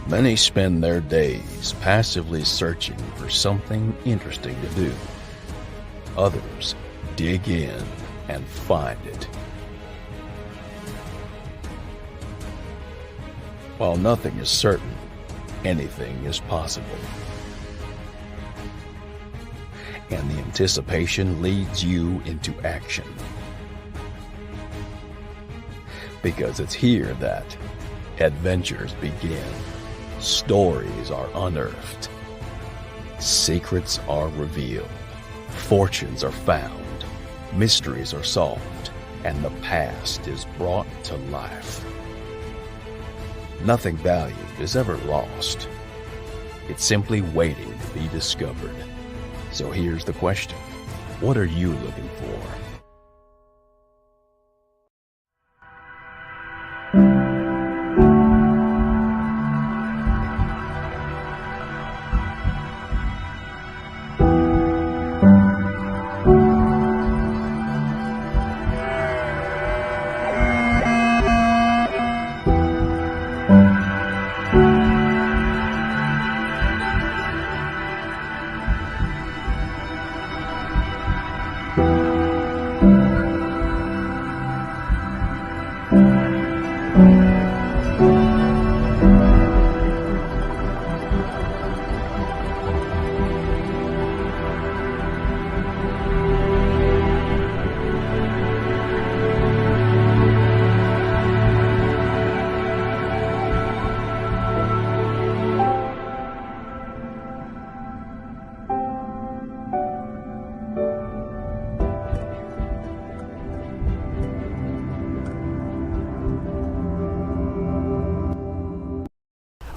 Many spend their days passively searching for something interesting to do. Others dig in and find it. While nothing is certain, anything is possible. And the anticipation leads you into action. Because it's here that adventures begin, stories are unearthed, secrets are revealed, fortunes are found, mysteries are solved, and the past is brought to life. Nothing valued is ever lost. It's simply waiting to be discovered. So here's the question. What are you looking for?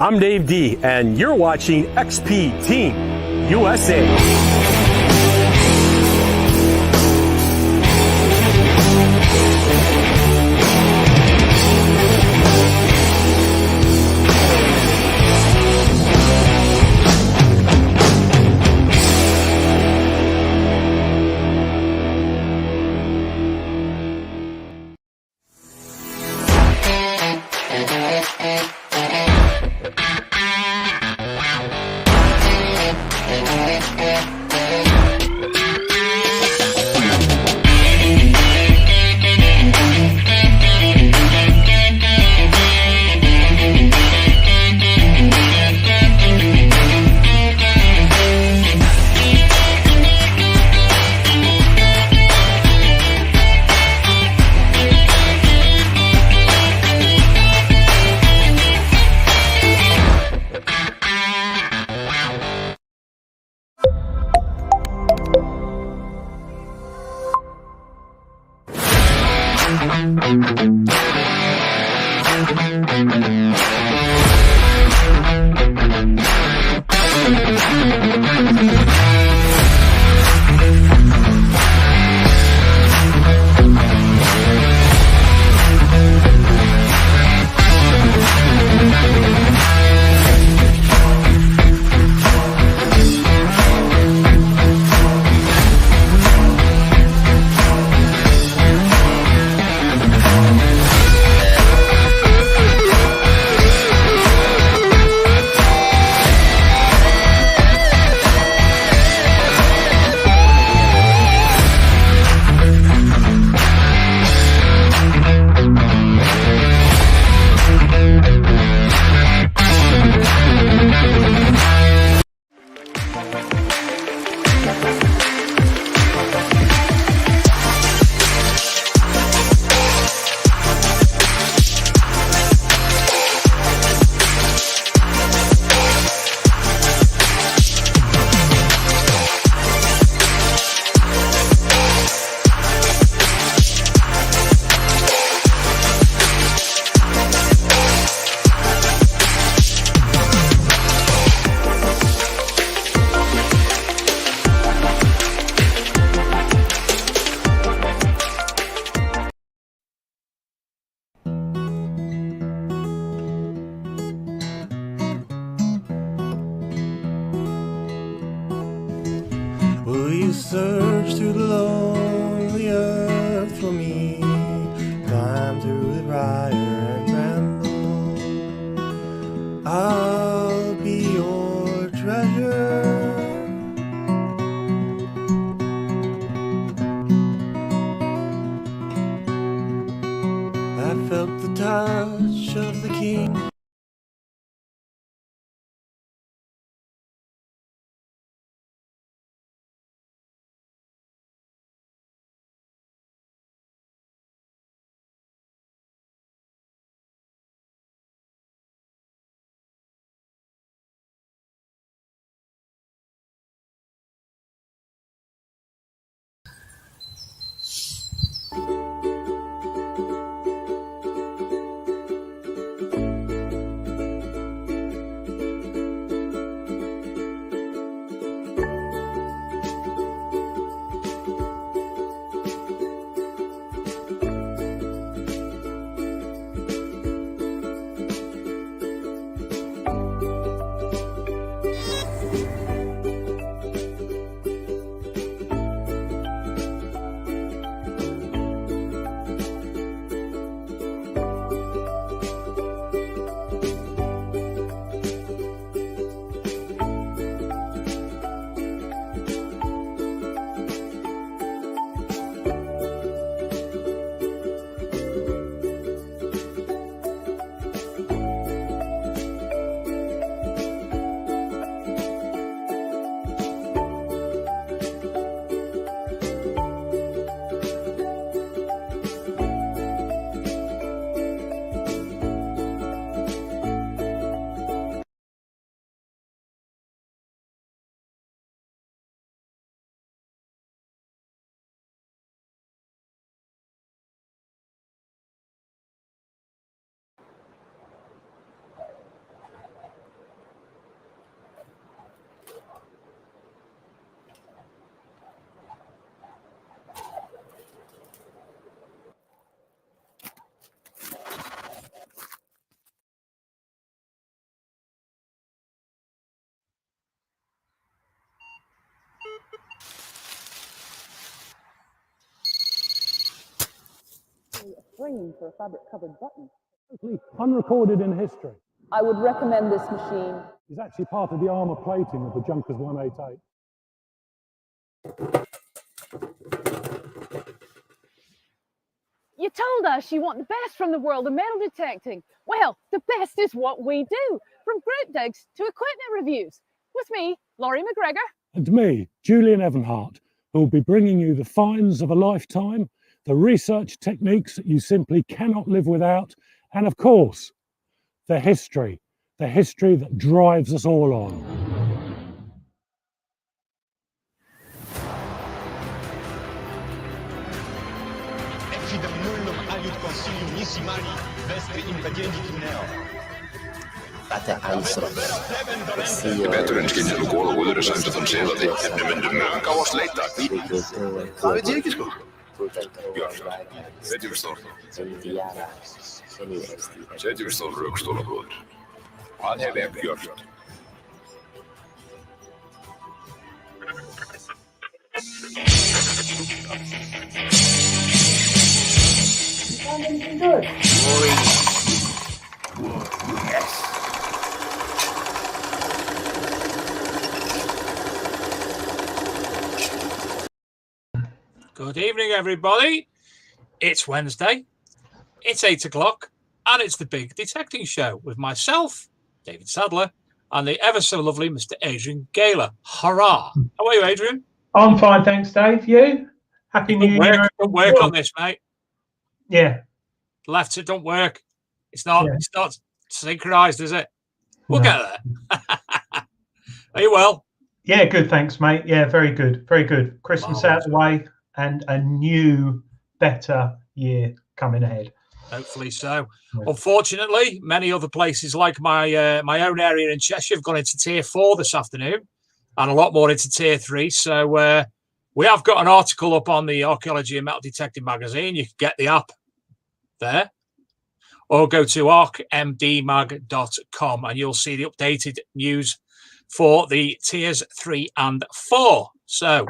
I'm Dave D, and you're watching XP Team USA. Will you search through the lonely earth for me? Climb through the briar and bramble. screen for a fabric-covered button. Unrecorded in history. I would recommend this machine. It's actually part of the armour plating of the Junkers 188. You told us you want the best from the world of metal detecting. Well, the best is what we do, from group digs to equipment reviews. With me, Laurie McGregor. And me, Julian Evan Hart, who will be bringing you the finds of a lifetime, the research techniques that you simply cannot live without, and of course, the history that drives us all on. Veturinn kolaguður sæmdur þann selaði, en myndum möggáast leita. Það veit ég ekki sko. Björn, setjum við stór. Setjum við stór rökstólabrúður. Hvað hef ég gjört? Good evening, everybody. It's Wednesday, it's 8 o'clock, and it's the Big Detecting Show with myself, David Sadler, and the ever so lovely Mr. Adrian Gaylor. Hurrah! How are you, Adrian? I'm fine, thanks, Dave. You? Happy New Year. Don't work on this, mate. Yeah. Left it don't work. It's not synchronized, is it? We'll get there. Are you well? Yeah, good, thanks, mate. Yeah, very good. Very good. Christmas out of the way and a new, better year coming ahead. Hopefully so. Yeah. Unfortunately, many other places like my own area in Cheshire have gone into Tier 4 this afternoon and a lot more into Tier 3. So we have got an article up on the Archaeology and Metal Detecting magazine. You can get the app there or go to archmdmag.com and you'll see the updated news for the Tiers 3 and 4. So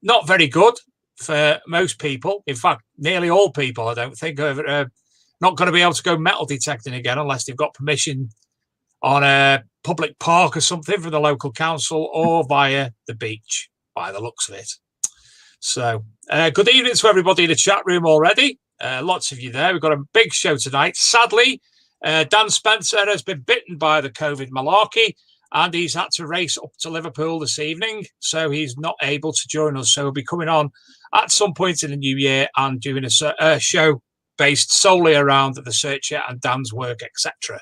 not very good for most people. In fact, nearly all people, I don't think, are not going to be able to go metal detecting again unless they've got permission on a public park or something from the local council or via the beach, by the looks of it. So good evening to everybody in the chat room already. Lots of you there. We've got a big show tonight. Sadly, Dan Spencer has been bitten by the COVID malarkey and he's had to race up to Liverpool this evening, so he's not able to join us. So he'll be coming on at some point in the new year and doing a show based solely around the Searcher and Dan's work, etc.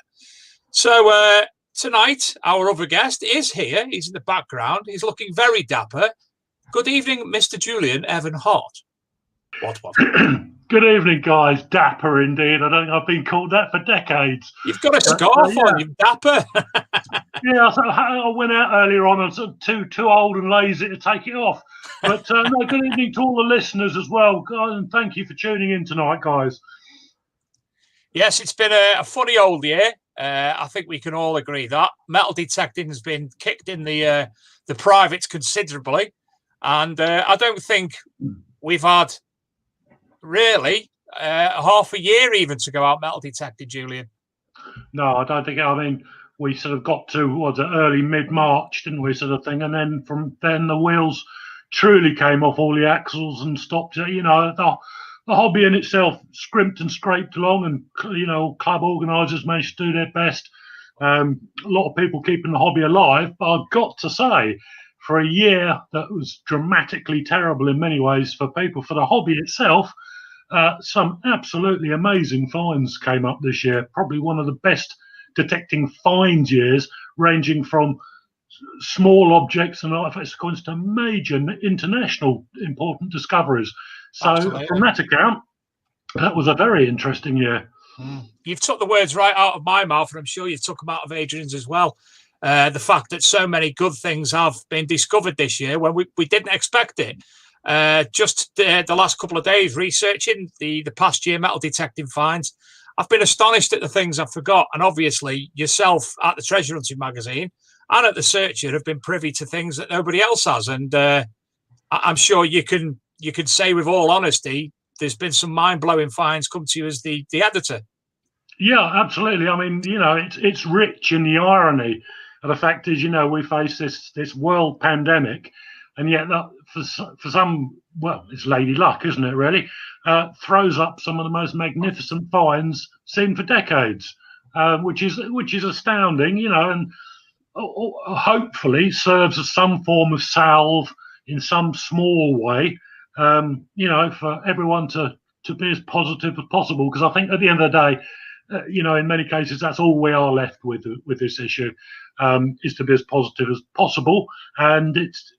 So tonight, our other guest is here. He's in the background. He's looking very dapper. Good evening, Mr. Julian Evan Hart. What? Good evening, guys. Dapper indeed. I don't think I've been called that for decades. You've got a scarf on. You're dapper. Yeah, I went out earlier on. I was too old and lazy to take it off. But no, good evening to all the listeners as well, guys, and thank you for tuning in tonight, guys. Yes, it's been a funny old year. I think we can all agree that metal detecting has been kicked in the privates considerably, and I don't think we've had really half a year even to go out metal detecting, Julian. No, I don't think. I mean, we sort of got to early mid-March, didn't we, sort of thing, and then from then the wheels truly came off all the axles and stopped. You know, the hobby in itself scrimped and scraped along, and you know, club organisers managed to do their best. A lot of people keeping the hobby alive, but I've got to say, for a year that was dramatically terrible in many ways for people, for the hobby itself, some absolutely amazing finds came up this year. Probably one of the best detecting find years, ranging from small objects and artifacts to major international important discoveries. So absolutely. From that account, that was a very interesting year. You've took the words right out of my mouth, and I'm sure you took them out of Adrian's as well. The fact that so many good things have been discovered this year when we didn't expect it. Just the last couple of days researching the past year metal detecting finds, I've been astonished at the things I've forgot. And obviously yourself at the Treasure Hunting magazine and at the Searcher have been privy to things that nobody else has. And I'm sure you can say with all honesty there's been some mind-blowing finds come to you as the editor. Yeah, absolutely. I mean, it's rich in the irony. And the fact is, we face this world pandemic, and yet that for some, well, it's lady luck, isn't it? Really, throws up some of the most magnificent finds seen for decades, which is astounding. And hopefully serves as some form of salve in some small way. For everyone to be as positive as possible, because I think at the end of the day, in many cases, that's all we are left with this issue, is to be as positive as possible. And it's,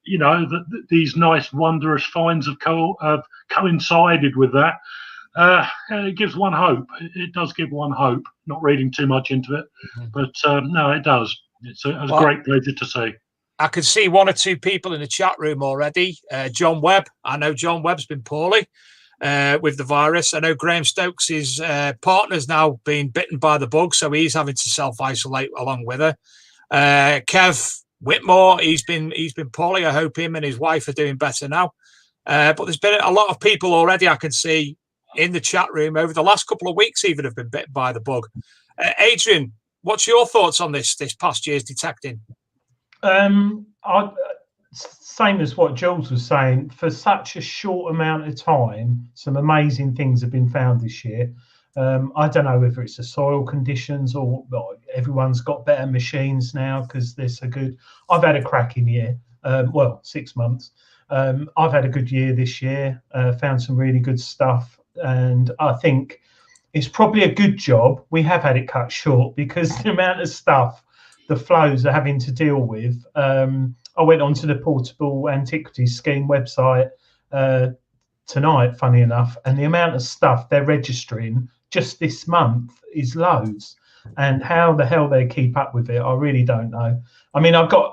these nice, wondrous finds have coincided with that. It gives one hope. It does give one hope, not reading too much into it. But no, it does. It's a great pleasure to see. I can see one or two people in the chat room already. John Webb. I know John Webb's been poorly with the virus. I know Graham Stokes' partner's now been bitten by the bug, so he's having to self-isolate along with her. Kev Whitmore, he's been poorly. I hope him and his wife are doing better now. But there's been a lot of people already I can see in the chat room over the last couple of weeks even have been bitten by the bug. Adrian, what's your thoughts on this past year's detecting? Same as what Jules was saying, for such a short amount of time, some amazing things have been found this year. I don't know whether it's the soil conditions or everyone's got better machines now because they're so good. I've had a cracking year, 6 months. I've had a good year this year, found some really good stuff, and I think it's probably a good job we have had it cut short, because the amount of stuff the flows are having to deal with. I went onto the Portable Antiquities Scheme website tonight, funny enough, and the amount of stuff they're registering just this month is loads. And how the hell they keep up with it, I really don't know. I mean, do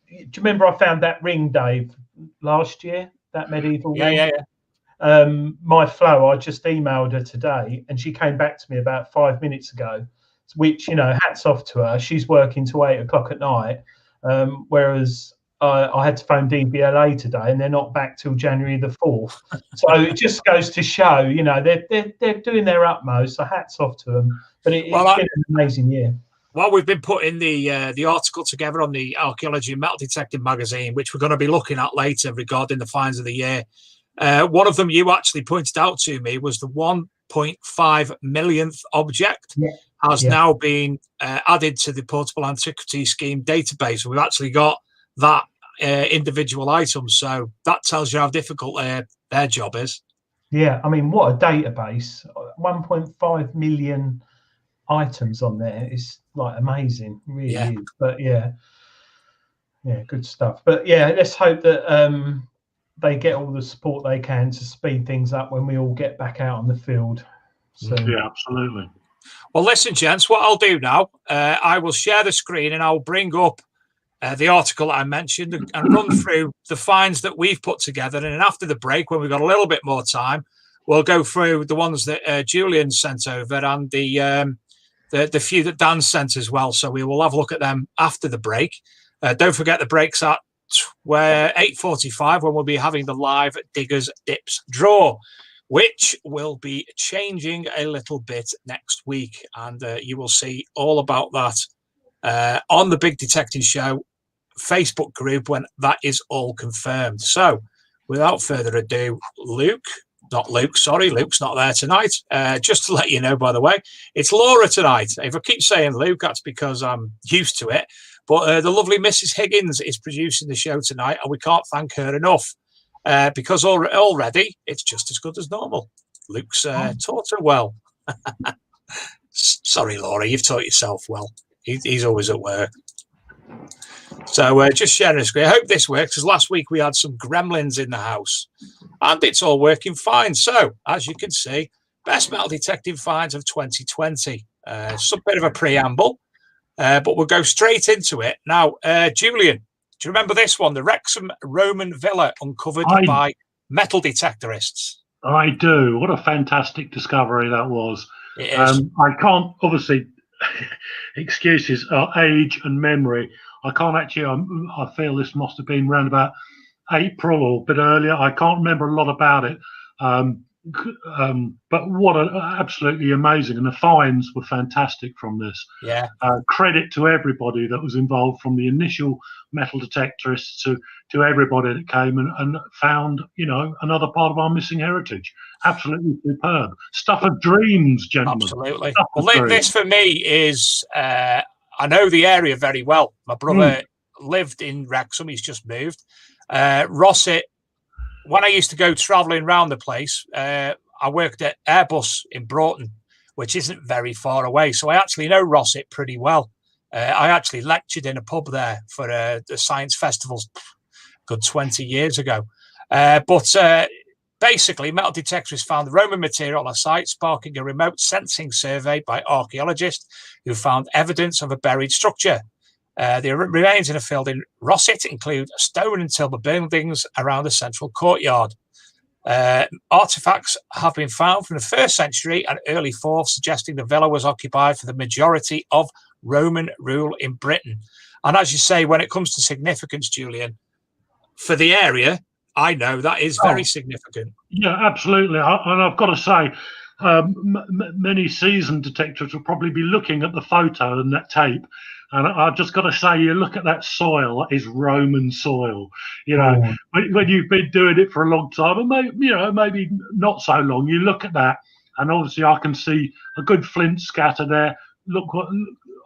you remember I found that ring, Dave, last year, that medieval ring? Yeah. My flow, I just emailed her today, and she came back to me about 5 minutes ago, which, hats off to her. She's working till 8 o'clock at night, whereas I had to phone DVLA today, and they're not back till January the 4th. So it just goes to show, they're doing their utmost. So hats off to them. But it's been an amazing year. Well, we've been putting the article together on the Archaeology and Metal Detecting magazine, which we're going to be looking at later regarding the finds of the year. One of them you actually pointed out to me was the 1.5 millionth object has now been added to the Portable Antiquities Scheme database. We've actually got that individual item, so that tells you how difficult their job is. Yeah, I mean, what a database. 1.5 million items on there is like amazing, really is. But yeah, good stuff. But yeah, let's hope that they get all the support they can to speed things up when we all get back out on the field. So yeah, absolutely. Well, listen, gents, what I'll do now, I will share the screen and I'll bring up the article that I mentioned and run through the finds that we've put together. And then after the break, when we've got a little bit more time, we'll go through the ones that Julian sent over and the few that Dan sent as well. So we will have a look at them after the break. Don't forget the break's at 8:45 when we'll be having the live Diggers Dips draw, which will be changing a little bit next week. And you will see all about that on the Big Detecting Show Facebook group when that is all confirmed. So without further ado, Luke's not there tonight. Just to let you know, by the way, it's Laura tonight. If I keep saying Luke, that's because I'm used to it. But the lovely Mrs. Higgins is producing the show tonight, and we can't thank her enough because already it's just as good as normal. Luke's taught her well. Sorry, Laura, you've taught yourself well. He's always at work. So just sharing a screen. I hope this works, because last week we had some gremlins in the house and it's all working fine. So as you can see, best metal detecting finds of 2020. Some bit of a preamble, but we'll go straight into it. Now, Julian, do you remember this one? The Wrexham Roman Villa uncovered by metal detectorists. I do. What a fantastic discovery that was. It is. I can't, obviously, excuses are age and memory. I can't actually, I feel this must have been around about April or a bit earlier. I can't remember a lot about it. but what absolutely amazing, and the finds were fantastic from this. Yeah. Credit to everybody that was involved, from the initial metal detectorists to everybody that came and found, another part of our missing heritage. Absolutely superb stuff of dreams, gentlemen. Absolutely. Well, this for me is I know the area very well. My brother lived in Wrexham. He's just moved. Rossett. When I used to go travelling around the place, I worked at Airbus in Broughton, which isn't very far away. So I actually know Rossett pretty well. I actually lectured in a pub there for the science festivals good 20 years ago. But basically, metal detectorists found the Roman material on a site, sparking a remote sensing survey by archaeologists who found evidence of a buried structure. The remains in a field in Rossett include stone and timber buildings around the central courtyard. Artifacts have been found from the 1st century and early 4th, suggesting the villa was occupied for the majority of Roman rule in Britain. And as you say, when it comes to significance, Julian, for the area, I know that is very significant. Yeah, absolutely. And I've got to say, many seasoned detectives will probably be looking at the photo and that tape. And I've just got to say, you look at that soil, that is Roman soil. When you've been doing it for a long time, and maybe not so long, you look at that, and obviously I can see a good flint scatter there. Look what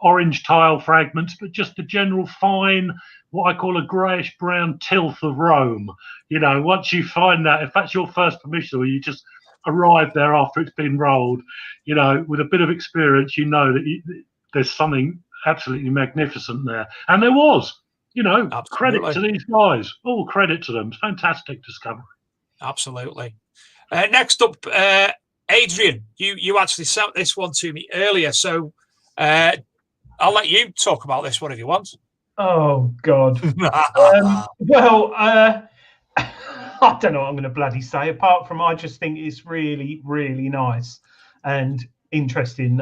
orange tile fragments, but just the general fine, what I call a greyish brown tilth of Rome. Once you find that, if that's your first permission, or you just arrive there after it's been rolled, with a bit of experience, that there's something absolutely magnificent there. And there was, credit to these guys. All credit to them. Fantastic discovery. Absolutely. Next up, Adrian, you actually sent this one to me earlier, so I'll let you talk about this one if you want. Oh, God. Well, I don't know what I'm going to bloody say, apart from I just think it's really, really nice and interesting.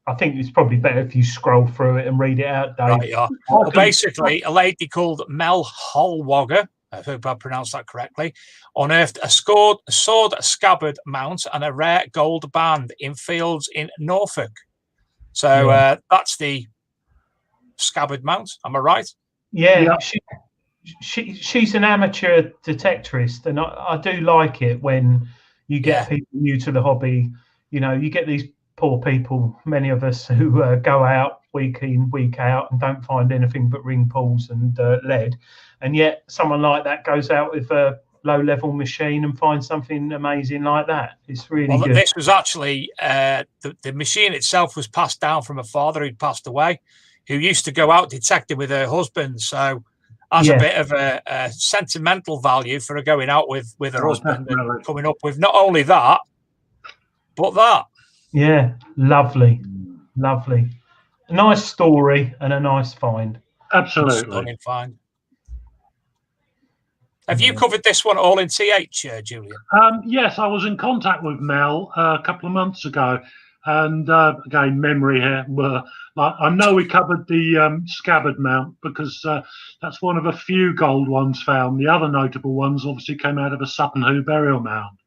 I think it's probably better if you scroll through it and read it out, Dave. Right, yeah. Well, basically, a lady called Mel Holwogger, I hope I pronounced that correctly, unearthed a sword scabbard mount and a rare gold band in fields in Norfolk. So that's the scabbard mount. Am I right? Yeah. She's an amateur detectorist, and I do like it when you get people new to the hobby. You get these poor people, many of us, who go out week in, week out and don't find anything but ring pulls and lead. And yet someone like that goes out with a low-level machine and finds something amazing like that. It's really good. This was actually, the machine itself was passed down from a father who'd passed away, who used to go out detecting with her husband. So as a bit of a sentimental value for her going out with her husband and coming up with not only that, but that. Yeah, lovely. A nice story and a nice find. Absolutely. Stunning find. Have you covered this one all in TH, Julian? Yes, I was in contact with Mel a couple of months ago. And again, memory here. I know we covered the scabbard mount because that's one of a few gold ones found. The other notable ones obviously came out of a Sutton Hoo burial mound.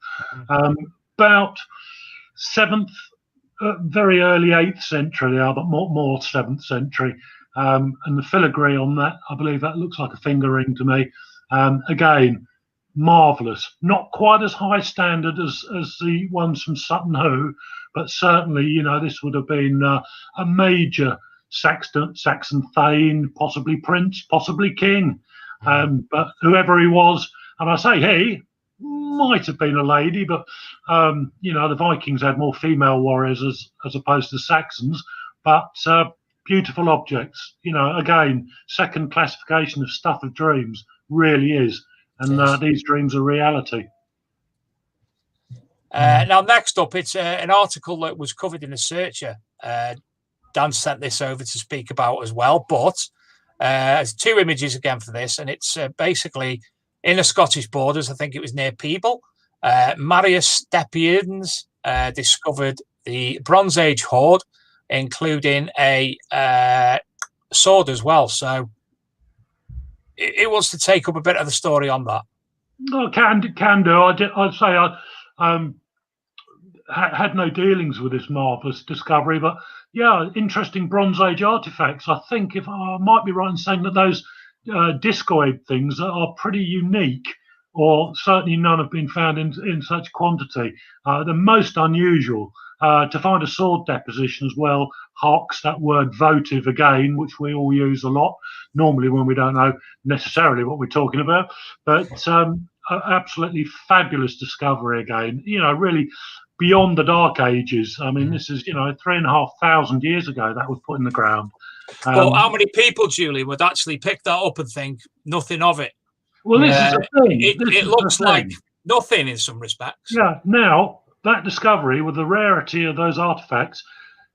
About 7th, very early 8th century, they are, but more 7th century. And the filigree on that, I believe that looks like a finger ring to me. Again, marvellous. Not quite as high standard as the ones from Sutton Hoo, but certainly, this would have been a major Saxon Thane, possibly prince, possibly king. But whoever he was, and I say he, might have been a lady, but the Vikings had more female warriors as opposed to Saxons. But beautiful objects. Again, second classification of stuff of dreams really is, and these dreams are reality. Now, next up, it's an article that was covered in the Searcher. Dan sent this over to speak about as well, but there's 2 images again for this, and it's basically in the Scottish borders. I think it was near Peeble. Marius Steppians discovered the Bronze Age hoard, including a sword as well. So it wants to take up a bit of the story on that. Oh, can do. I'd say had no dealings with this marvelous discovery. But yeah, interesting Bronze Age artifacts. I think, if I might be right in saying that those discoid things are pretty unique, or certainly none have been found in such quantity. The most unusual. To find a sword deposition as well harks that word votive again, which we all use a lot, normally when we don't know necessarily what we're talking about. But absolutely fabulous discovery again, really beyond the Dark Ages. I mean, this is, 3,500 years ago that was put in the ground. But how many people, Julian, would actually pick that up and think nothing of it? Well, this is the thing. It looks like nothing in some respects. Yeah, now that discovery, with the rarity of those artifacts,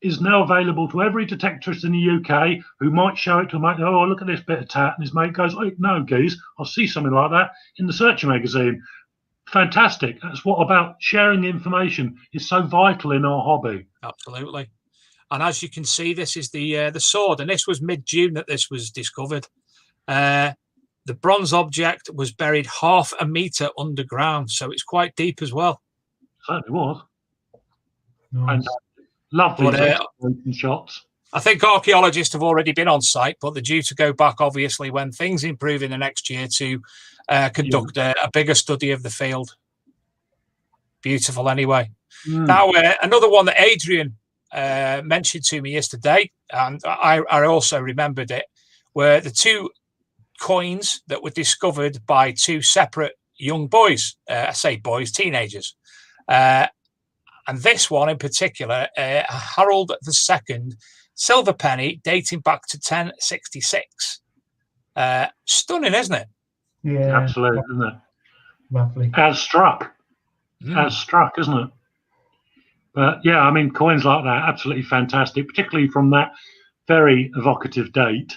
is now available to every detectorist in the UK who might show it to a mate. Oh, look at this bit of tat. And his mate goes, oh, no, geez, I'll see something like that in the Searcher magazine. Fantastic. That's what about sharing the information is so vital in our hobby. Absolutely. And as you can see, this is the sword. And this was mid-June that this was discovered. The bronze object was buried 0.5 metre underground. So it's quite deep as well. Certainly was. Nice. And lovely shots. I think archaeologists have already been on site, but they're due to go back, obviously, when things improve in the next year to conduct a bigger study of the field. Beautiful, anyway. Now, another one that Adrian mentioned to me yesterday, and I also remembered it, were the 2 coins that were discovered by 2 separate young boys. I say boys, teenagers. And this one in particular, Harold II silver penny dating back to 1066. Stunning, isn't it? Yeah, absolutely, isn't it? Lovely. As struck, isn't it? But yeah, I mean, coins like that, absolutely fantastic, particularly from that very evocative date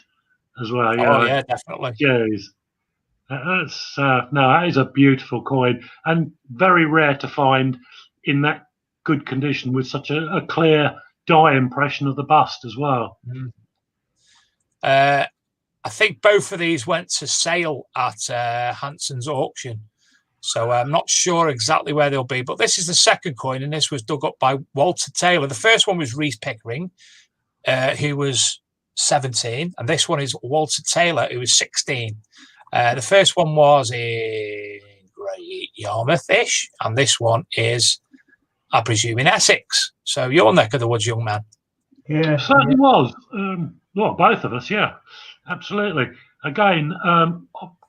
as well. Yeah, definitely. Jeez. That is a beautiful coin and very rare to find in that good condition with such a clear dye impression of the bust as well. I think both of these went to sale at Hanson's auction, so I'm not sure exactly where they'll be, but this is the second coin, and this was dug up by Walter Taylor. The first one was Reese Pickering, who was 17, and this one is Walter Taylor, who was 16. The first one was in Great Yarmouth-ish, and this one is, I presume, in Essex. So your neck of the woods, young man. Yeah, certainly was. Well, both of us, yeah, absolutely. Again, I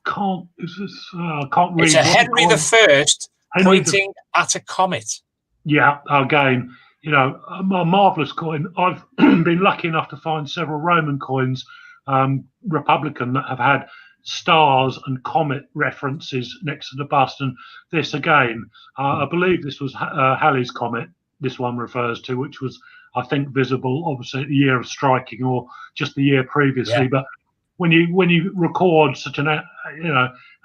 can't read. It's a Henry I pointing at a comet. Yeah, again, a marvellous coin. I've been lucky enough to find several Roman coins, Republican, that have had stars and comet references next to the bust, and this again, I believe this was Halley's comet. This one refers to, which was, I think, visible obviously at the year of striking or just the year previously. Yeah. But when you record such an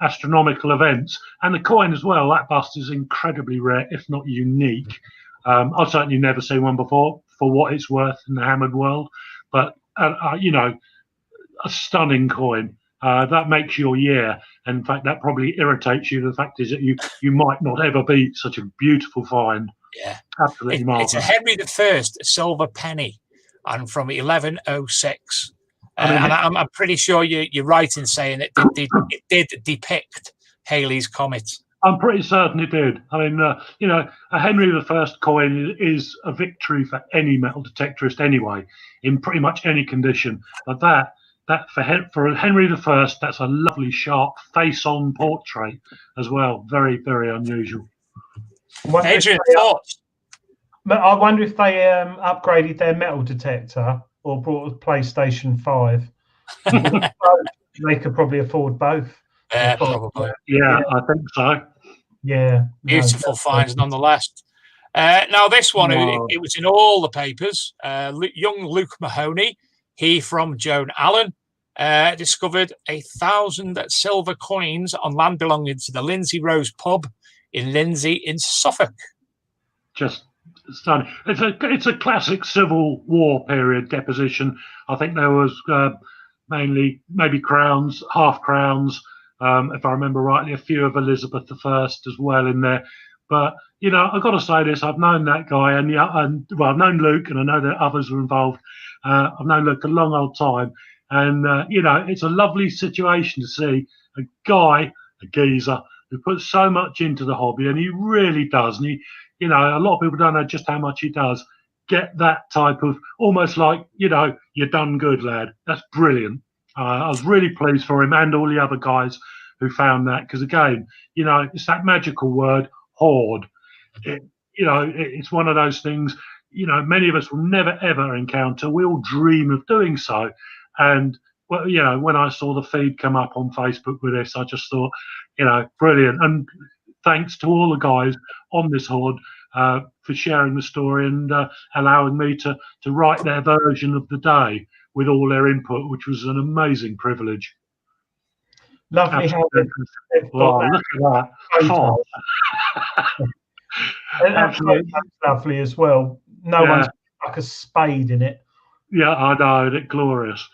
astronomical events, and the coin as well, that bust is incredibly rare, if not unique. I've certainly never seen one before, for what it's worth in the hammered world. But a stunning coin. That makes your year. And in fact, that probably irritates you. The fact is that you might not ever beat such a beautiful find. Yeah, absolutely marvelous. It's a Henry I silver penny, and from 1106. And I'm pretty sure you're right in saying it did depict Halley's comet. I'm pretty certain it did. I mean, a Henry I coin is a victory for any metal detectorist anyway, in pretty much any condition. But that for Henry I, that's a lovely, sharp, face-on portrait as well. Very, very unusual. Adrian, thoughts? I wonder if they upgraded their metal detector or brought a PlayStation 5. They could probably afford both. Yeah, probably. Yeah, I think so. Yeah. Beautiful finds nonetheless. Now, this one, it was in all the papers. Young Luke Mahoney, he from Joan Allen, discovered 1,000 silver coins on land belonging to the Lindsay Rose pub in Lindsay in Suffolk. Just stunning. It's a classic Civil War period deposition. I think there was mainly maybe crowns, half crowns, if I remember rightly, a few of Elizabeth I as well in there. But you know, I've got to say this. I've known that guy, and well, I've known Luke, and I know that others were involved. I've known Luke a long old time, and you know, it's a lovely situation to see a guy, a geezer, who puts so much into the hobby, and he really does. And he, you know, a lot of people don't know just how much he does. Get that type of almost like, you know, you're done good, lad. That's brilliant. I was really pleased for him and all the other guys who found that, because again, you know, it's that magical word, hoard. You know, it's one of those things, you know, many of us will never ever encounter. We all dream of doing so. And well, you know, when I saw the feed come up on Facebook with this, I just thought, you know, brilliant. And thanks to all the guys on this hoard for sharing the story and allowing me to write their version of the day with all their input, which was an amazing privilege. Lovely how they've got that. Look at that. Photo. And that's lovely as well. No one's like a spade in it. Yeah, I know. They're glorious.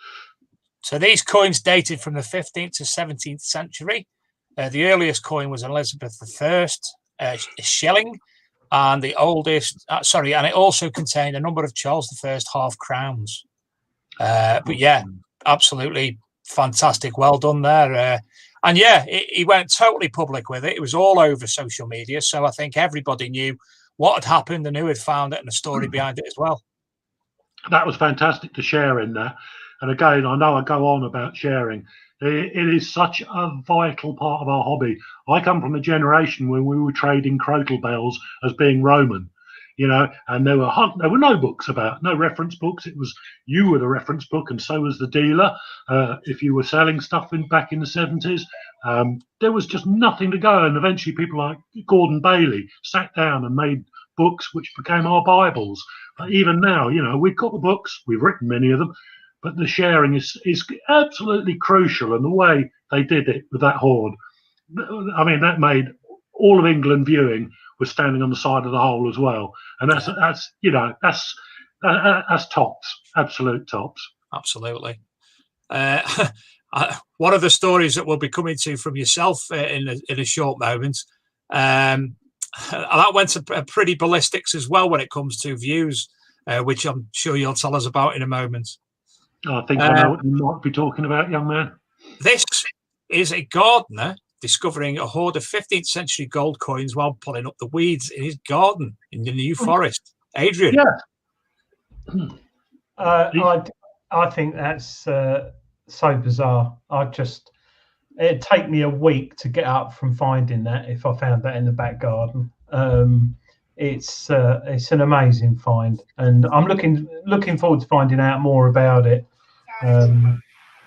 So these coins dated from the 15th to 17th century. The earliest coin was Elizabeth I shilling, and the oldest, and it also contained a number of Charles I half crowns. But yeah, absolutely fantastic. Well done there. And yeah, he went totally public with it. It was all over social media. So I think everybody knew what had happened and who had found it and the story behind it as well. That was fantastic to share in there. And again, I know I go on about sharing. It is such a vital part of our hobby. I come from a generation where we were trading crotal bells as being Roman, you know, and there were no books about, no reference books. It was you were the reference book, and so was the dealer. If you were selling stuff back in the 70s, there was just nothing to go. And eventually, people like Gordon Bailey sat down and made books which became our Bibles. But even now, you know, we've got the books, we've written many of them, but the sharing is absolutely crucial. And the way they did it with that hoard, I mean, that made all of England viewing was standing on the side of the hole as well. And that's you know, that's tops, absolute tops. Absolutely. One of the stories that we'll be coming to from yourself in a short moment, that went to pretty ballistics as well when it comes to views, which I'm sure you'll tell us about in a moment. I think I know what you might be talking about, young man. This is a gardener discovering a hoard of 15th century gold coins while pulling up the weeds in his garden in the New Forest. Adrian. Yeah. I think that's so bizarre. It'd take me a week to get up from finding that if I found that in the back garden. It's an amazing find, and I'm looking forward to finding out more about it.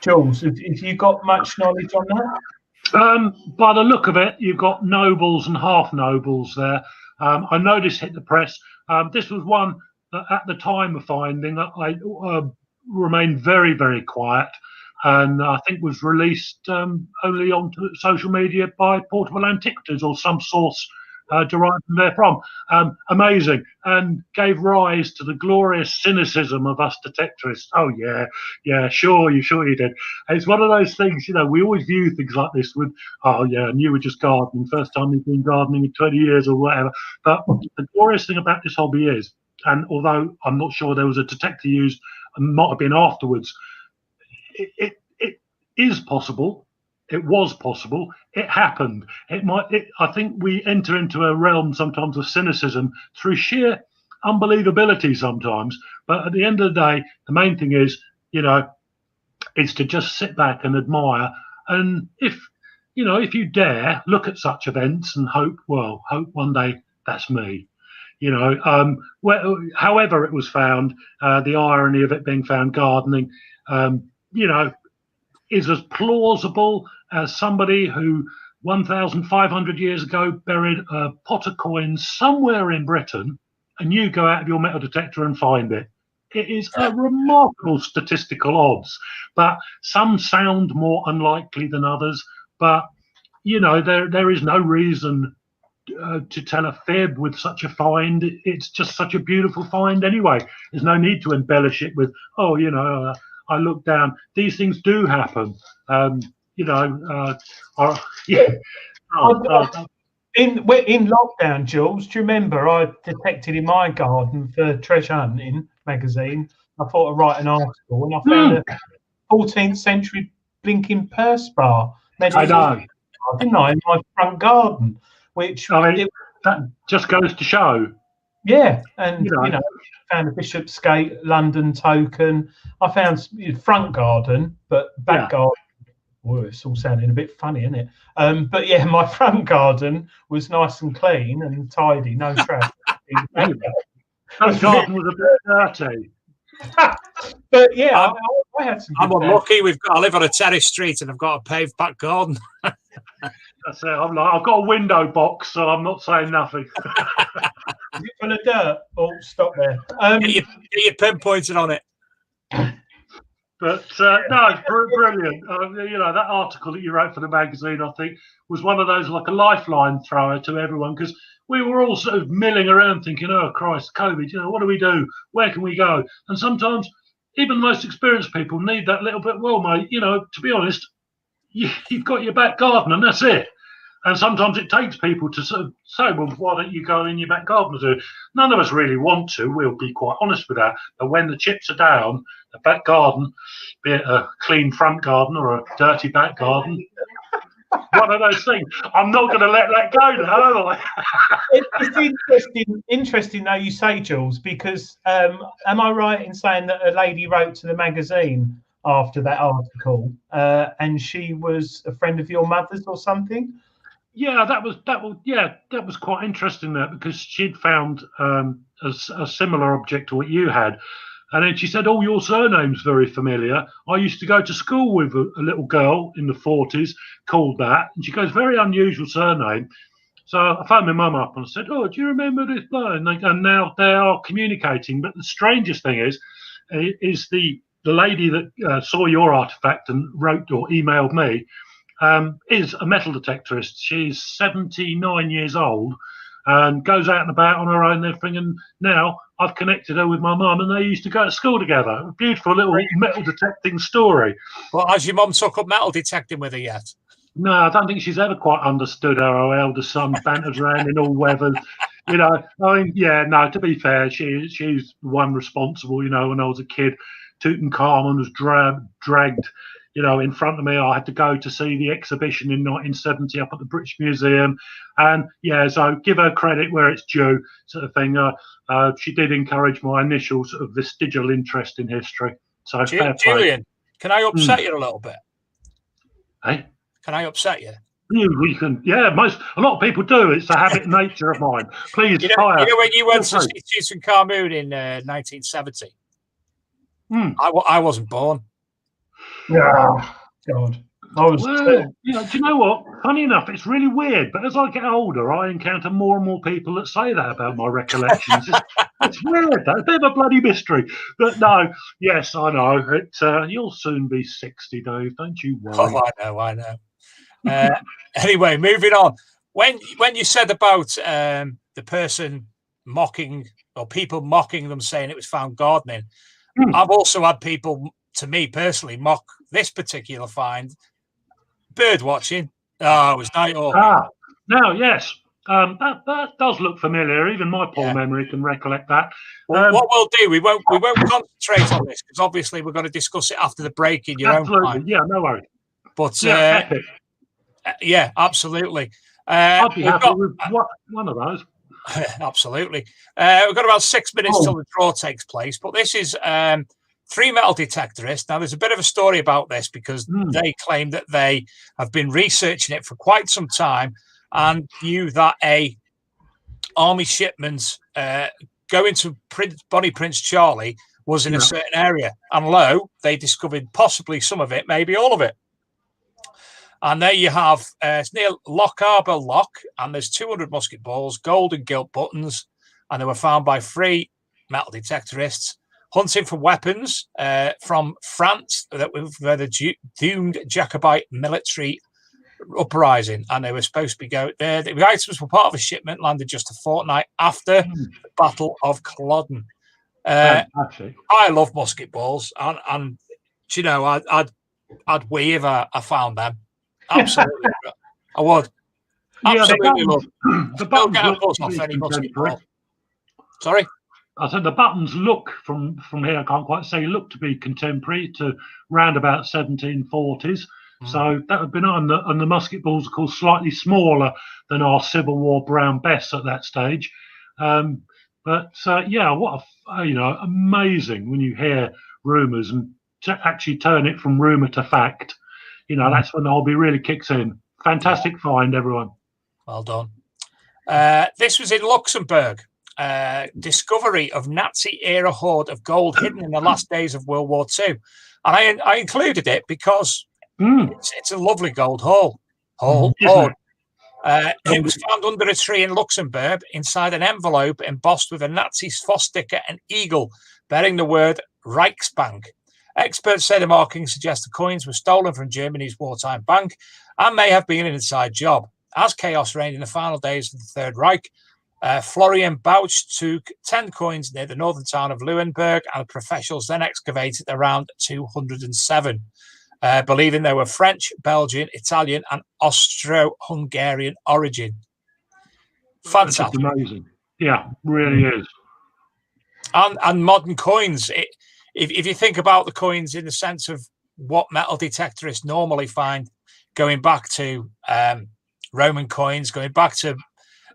Jules, have you got much knowledge on that? By the look of it, you've got nobles and half nobles there. I know this hit the press. This was one that at the time of finding, I remained very, very quiet, and I think was released only on social media by Portable Antiquities or some source derived from therefrom. Amazing, and gave rise to the glorious cynicism of us detectorists. Oh yeah, sure you did. And it's one of those things, you know, we always view things like this with, oh yeah, and you were just gardening, first time you've been gardening in 20 years or whatever. But the glorious thing about this hobby is, and although I'm not sure there was a detector used, and might have been afterwards, it is possible. It was possible. It happened. I think we enter into a realm sometimes of cynicism through sheer unbelievability sometimes. But at the end of the day, the main thing is, you know, is to just sit back and admire. And if you dare look at such events and hope one day that's me. You know, however it was found, the irony of it being found gardening, you know, is as plausible as somebody who 1,500 years ago buried a pot of coins somewhere in Britain, and you go out of your metal detector and find it. It is a remarkable statistical odds, but some sound more unlikely than others. But, you know, there is no reason to tell a fib with such a find. It's just such a beautiful find anyway. There's no need to embellish it with, oh, you know, I look down. These things do happen. You know, yeah. in lockdown, Jules, do you remember I detected in my garden for Treasure Hunting magazine? I thought I'd write an article, and I found a 14th century blinking purse bar. I know. Didn't I, in my front garden? Which that just goes to show. Yeah, and found a Bishopsgate London token. I found front garden, but back garden. Well, it's all sounding a bit funny, isn't it? But yeah, my front garden was nice and clean and tidy, no trash. That garden was a bit dirty. But yeah, I had some. I'm unlucky. I live on a terrace street and I've got a paved back garden. That's it. I've got a window box, so I'm not saying nothing. Is it full of dirt? Oh, stop there. Get your pinpointed on it. But no, it's brilliant. That article that you wrote for the magazine, I think, was one of those like a lifeline thrower to everyone, because we were all sort of milling around thinking, oh, Christ, COVID, what do we do? Where can we go? And sometimes even the most experienced people need that little bit. Well, mate, to be honest, you've got your back garden and that's it. And sometimes it takes people to sort of say, well, why don't you go in your back garden and do it? None of us really want to. We'll be quite honest with that. But when the chips are down, the back garden, be it a clean front garden or a dirty back garden, one of those things. I'm not going to let that go now, am I? It's interesting though you say, Jules, because am I right in saying that a lady wrote to the magazine after that article, and she was a friend of your mother's or something? Yeah, that was quite interesting there, because she'd found a similar object to what you had, and then she said, "Oh, your surname's very familiar. I used to go to school with a little girl in the 40s called that," and she goes, "Very unusual surname." So I phoned my mum up and I said, "Oh, do you remember this bloke?" And now they are communicating. But the strangest thing is the lady that saw your artifact and wrote or emailed me. Is a metal detectorist. She's 79 years old and goes out and about on her own and everything. And now I've connected her with my mum, and they used to go to school together. A beautiful little metal detecting story. Well, has your mum took up metal detecting with her yet? No, I don't think she's ever quite understood how her eldest son banters around in all weathers. To be fair, she's one responsible. When I was a kid, Tutankhamun was dragged in front of me. I had to go to see the exhibition in 1970 up at the British Museum. And so give her credit where it's due, sort of thing. She did encourage my initial sort of vestigial interest in history. So fair play. Julian, can I upset you a little bit? Hey? Can I upset you? We can, a lot of people do. It's a habit and nature of mine. Please, when you went to see Tutankhamun in 1970, I wasn't born. Yeah, God. Do you know what? Funny enough, it's really weird. But as I get older, I encounter more and more people that say that about my recollections. It's weird. That's a bit of a bloody mystery. But no, yes, I know. You'll soon be 60, Dave. Don't you worry. Oh, I know. Anyway, moving on. When you said about the person mocking or people mocking them, saying it was found gardening, I've also had people, to me personally, mock this particular find. Bird watching. Oh, it was night hawking. Now, yes. That does look familiar. Even my poor memory can recollect that. Well, what we'll do, we won't concentrate on this, because obviously we're going to discuss it after the break in your own time. Yeah, no worries. But epic. Yeah, absolutely. I'd be happy with one of those. Absolutely. We've got about 6 minutes till the draw takes place, but this is 3 metal detectorists. Now, there's a bit of a story about this, because they claim that they have been researching it for quite some time and knew that a army shipment going to Bonnie Prince Charlie was in a certain area. And they discovered possibly some of it, maybe all of it. And there you have, it's near Loch Harbour Loch, and there's 200 musket balls, gold and gilt buttons, and they were found by 3 metal detectorists hunting for weapons from France that were the doomed Jacobite military uprising, and they were supposed to be going there. The items were part of a shipment landed just a fortnight after the Battle of Culloden. I love musket balls, and you know, I'd weave I found them. Absolutely, I would. Absolutely love. The Don't buttons get a look buzz to off be any musket contemporary. ball. Sorry? I said the buttons look from here. I can't quite say look to be contemporary to round about 1740s. So that would be nice. And the musket balls, of course, slightly smaller than our Civil War Brown Bess at that stage. What amazing when you hear rumours and to actually turn it from rumour to fact. That's when the hobby really kicks in. Fantastic find, everyone. Well done. This was in Luxembourg. Discovery of Nazi-era hoard of gold hidden in the last days of World War II. And I included it because it's a lovely gold hoard. It was found under a tree in Luxembourg inside an envelope embossed with a Nazi swastika and eagle bearing the word Reichsbank. Experts say the markings suggest the coins were stolen from Germany's wartime bank and may have been an inside job. As chaos reigned in the final days of the Third Reich, Florian Bauch took 10 coins near the northern town of Leuenberg, and professionals then excavated around 207, believing they were French, Belgian, Italian, and Austro-Hungarian origin. Fantastic. That's amazing. Yeah, really is. And modern coins. If you think about the coins in the sense of what metal detectorists normally find, going back to Roman coins, going back to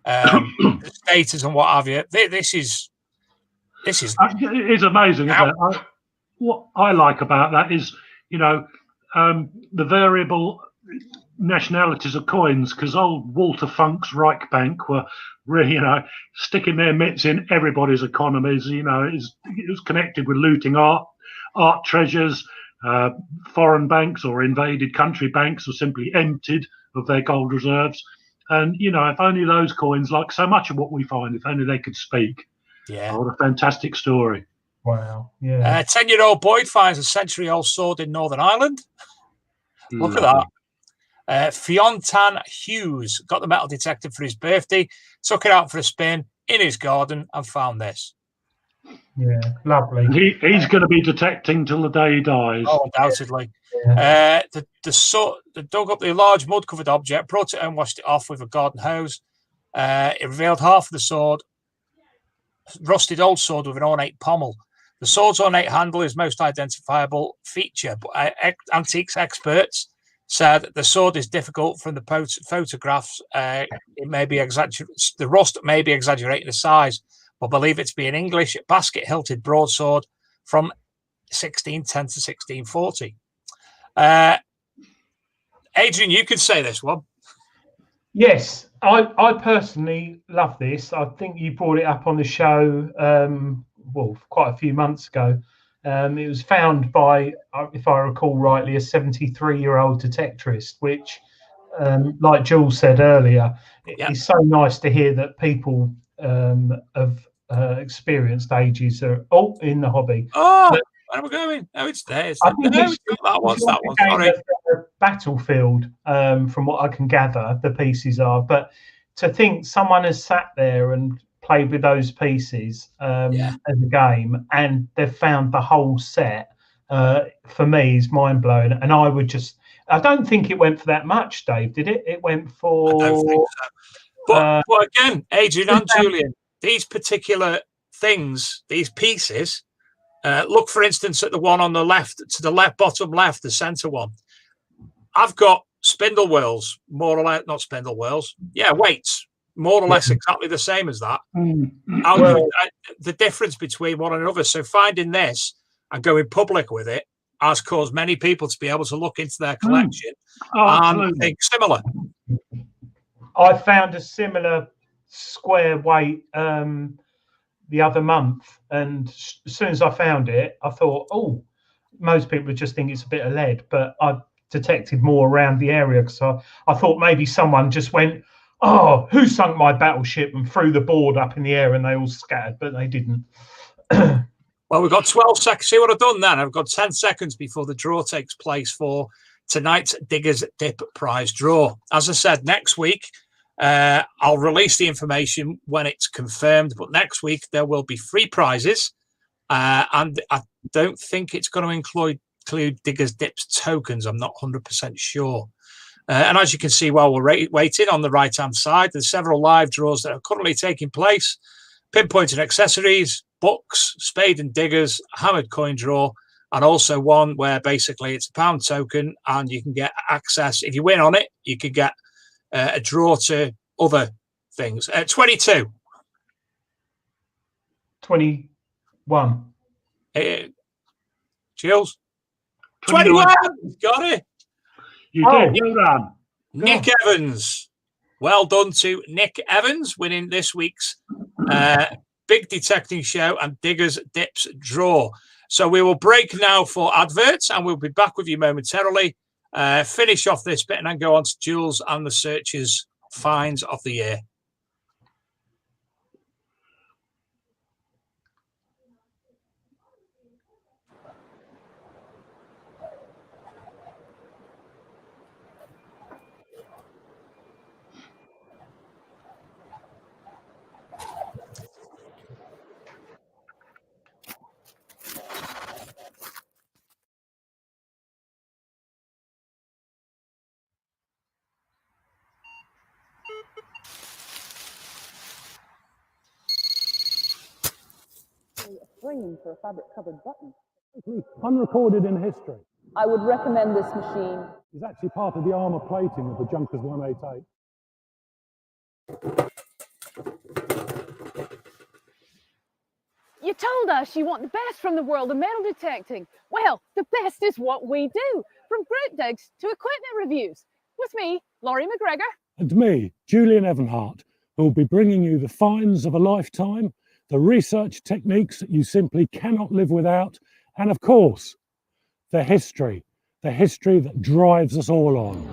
the status and what have you, this is it is amazing, isn't it? What I like about that is, the variable nationalities of coins, because old Walter Funk's Reichsbank were really, sticking their mitts in everybody's economies. It was connected with looting art treasures. Foreign banks or invaded country banks were simply emptied of their gold reserves. And, if only those coins, like so much of what we find, if only they could speak. Yeah. Oh, what a fantastic story. Wow. Yeah. 10-year-old Boyd finds a century-old sword in Northern Ireland. Look at that. Fiontan Hughes got the metal detector for his birthday, took it out for a spin in his garden and found this. Yeah, lovely. He's going to be detecting till the day he dies. Oh, undoubtedly. Yeah. The dug up the large mud-covered object, brought it and washed it off with a garden hose. It revealed half of the sword, rusted old sword with an ornate pommel. The sword's ornate handle is most identifiable feature, but antiques experts said the sword is difficult from the photographs. It may be the rust may be exaggerating the size, but believe it to be an English basket-hilted broadsword from 1610 to 1640. Adrian, you could say this one. Yes, I personally love this. I think you brought it up on the show, quite a few months ago. It was found by, if I recall rightly, a 73-year-old detectorist, which, like Jules said earlier, it's so nice to hear that people of experienced ages are in the hobby. Oh, where are we going? No, it's there. It's that one. Sorry. Battlefield, from what I can gather, the pieces are. But to think someone has sat there and played with those pieces as a game, and they've found the whole set, for me, is mind blowing. And I don't think it went for that much, Dave, did it? It went for. I don't think so. But again, Adrian and Julian, these particular things, these pieces, look, for instance, at the one on the left, to the left, bottom left, the center one. I've got spindle whorls, more or less, not spindle whorls. Yeah, weights, more or less exactly the same as that. The difference between one and another. So finding this and going public with it has caused many people to be able to look into their collection and think similar. I found a similar square weight the other month, and as soon as I found it, I thought, most people would just think it's a bit of lead, but I detected more around the area, because I thought maybe someone just went, who sunk my battleship, and threw the board up in the air and they all scattered, but they didn't. Well, we've got 12 seconds. See what I've done then? I've got 10 seconds before the draw takes place for tonight's Diggers Dip prize draw. As I said, next week, I'll release the information when it's confirmed, but next week there will be 3 prizes, and I don't think it's going to include Diggers Dips tokens. I'm not 100% sure. And as you can see while we're waiting on the right-hand side, there's several live draws that are currently taking place. Pinpointing accessories, books, spade and diggers, hammered coin draw, and also one where basically it's a pound token and you can get access. If you win on it, you can get a draw to other things. 22. 21. Jules? 21. Got it. You did. Well done. Nick Evans. Well done to Nick Evans, winning this week's Big Detecting Show and Diggers Dips draw. So we will break now for adverts and we'll be back with you momentarily. Finish off this bit and then go on to Jules and the Searchers finds of the year. A frame for a fabric-covered button. Unrecorded in history. I would recommend this machine. It's actually part of the armour plating of the Junkers 188. You told us you want the best from the world of metal detecting. Well, the best is what we do, from group digs to equipment reviews. With me, Laurie McGregor. And me, Julian Evan Hart, who will be bringing you the finds of a lifetime, the research techniques that you simply cannot live without, and of course, the history that drives us all on.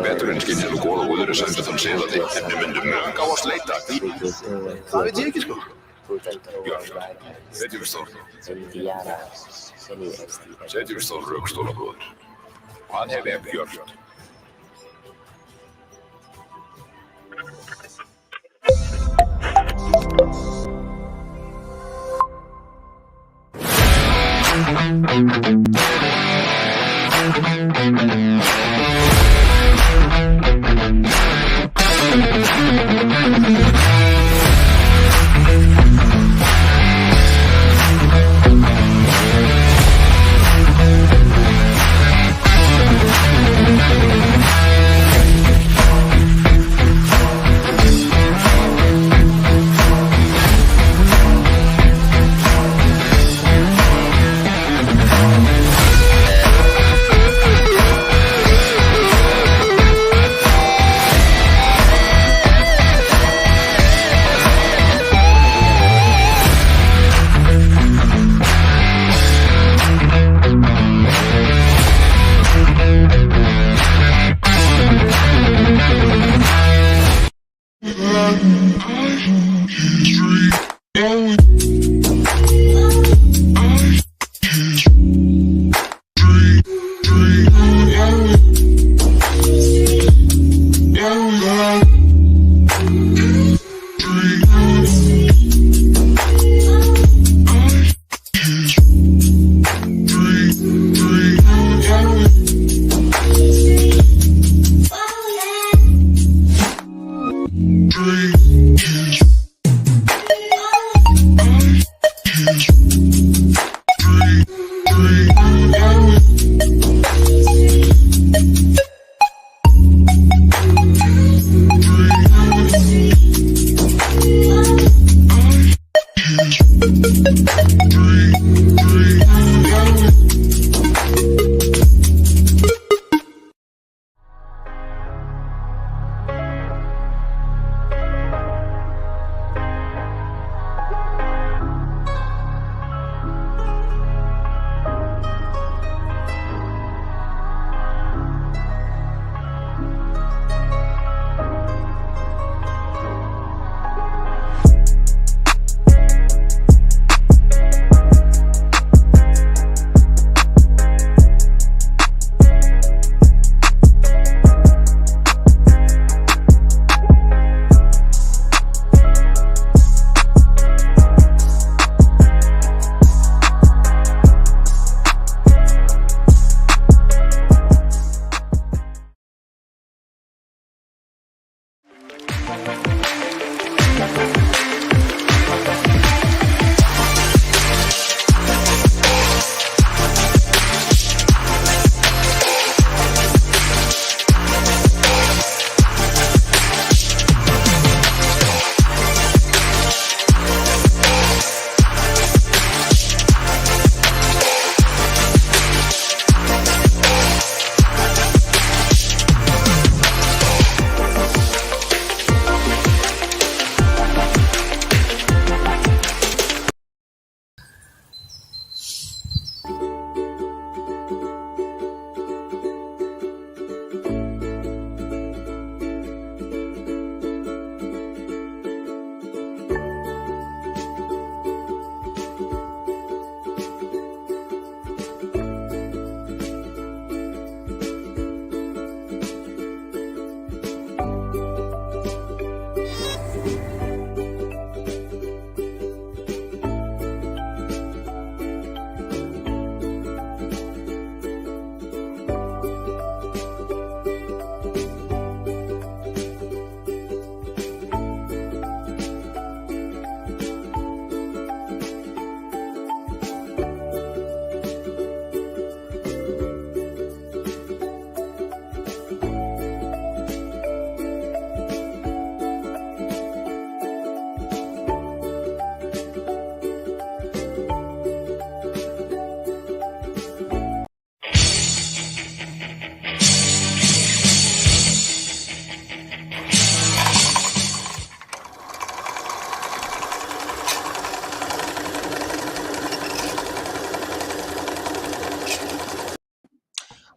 Veturinn skynjar nú góða úður sem við þann selaði, en við myndum mjög á að sleita því. Það veit ég ekki sko. Björn, setjum við stór. Setjum við stór rökstólabrúður. Hvað hef ég gjört?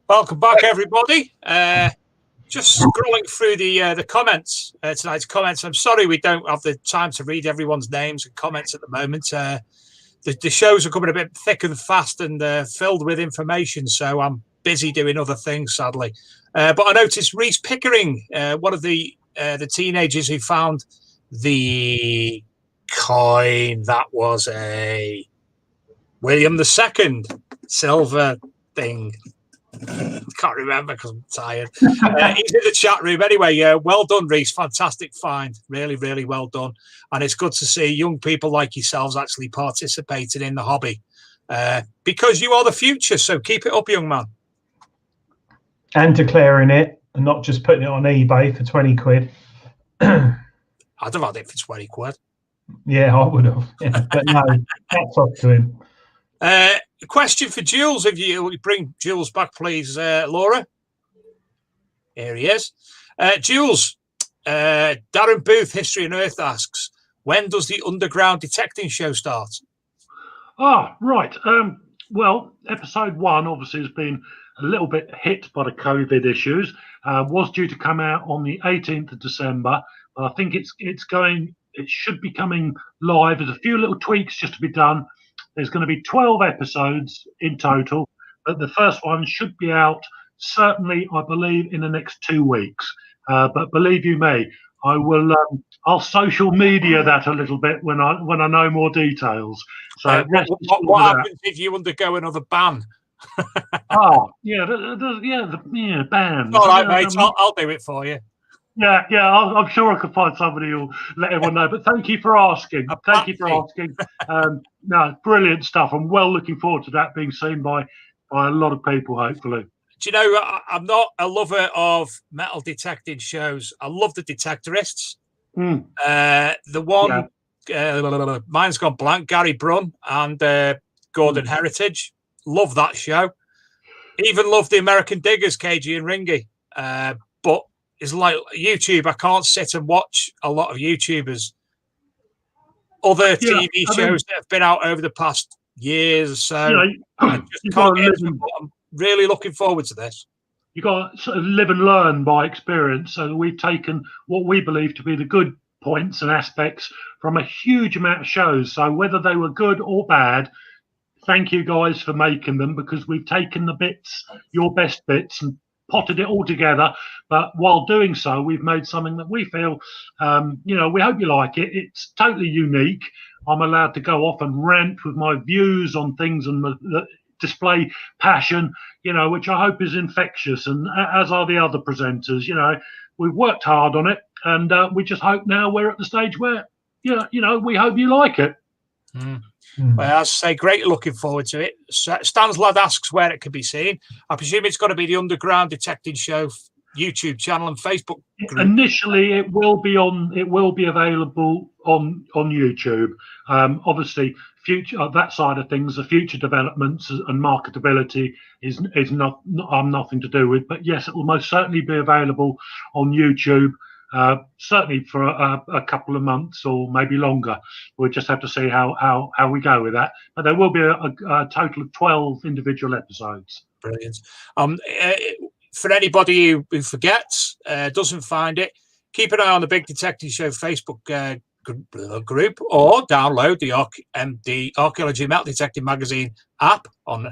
Welcome back, everybody. Just scrolling through the comments, tonight's comments. I'm sorry we don't have the time to read everyone's names and comments at the moment. The shows are coming a bit thick and fast and filled with information, so I'm busy doing other things, sadly. But I noticed Reese Pickering, one of the teenagers who found the coin that was a William II silver thing. Can't remember because I'm tired. He's in the chat room anyway. Well done, Reese. Fantastic find. Really, really well done. And it's good to see young people like yourselves actually participating in the hobby because you are the future. So keep it up, young man. And declaring it and not just putting it on eBay for 20 quid. I'd have had it for 20 quid. Yeah, I would have. Yeah, but no, hats off to him. A question for Jules. If you bring Jules back, please, Laura. Here he is. Jules, Darren Booth, History on Earth asks, when does the underground detecting show start? Right. Well, episode 1 obviously has been a little bit hit by the COVID issues. Was due to come out on the 18th of December. But I think it should be coming live. There's a few little tweaks just to be done. There's going to be 12 episodes in total, but the first one should be out certainly, I believe, in the next 2 weeks. But believe you me, I will. I'll social media that a little bit when I know more details. So what happens if you undergo another ban? Ban. All right, mate. I'll do it for you. Yeah, I'm sure I could find somebody who'll let everyone know. But thank you for asking. No, brilliant stuff. I'm well looking forward to that being seen by a lot of people, hopefully. Do you know, I'm not a lover of metal detecting shows. I love the Detectorists. The one, mine's gone blank, Gary Brunn and Gordon Heritage. Love that show. Even love the American Diggers, KG and Ringy. But it's like YouTube. I can't sit and watch a lot of YouTubers. Other TV shows that have been out over the past years or so. I just can't get into it. I'm really looking forward to this. You've got to sort of live and learn by experience. So we've taken what we believe to be the good points and aspects from a huge amount of shows. So whether they were good or bad, thank you guys for making them, because we've taken the bits, your best bits, and potted it all together. But while doing so, we've made something that we feel, we hope you like it. It's totally unique. I'm allowed to go off and rant with my views on things and display passion, which I hope is infectious, and as are the other presenters. We've worked hard on it, and we just hope now we're at the stage where, we hope you like it. Well, as I say, great looking forward to it. Stan's Lad asks where it can be seen. I presume it's got to be the Underground Detecting Show YouTube channel and Facebook group. Initially, it will be available on YouTube. Obviously, future that side of things, the future developments and marketability is not nothing to do with. But yes, it will most certainly be available on YouTube. Certainly for a couple of months or maybe longer. We'll just have to see how we go with that. But there will be a total of 12 individual episodes. Brilliant. For anybody who forgets, doesn't find it, keep an eye on the Big Detective Show Facebook group, or download the Archaeology Metal Detecting Magazine app on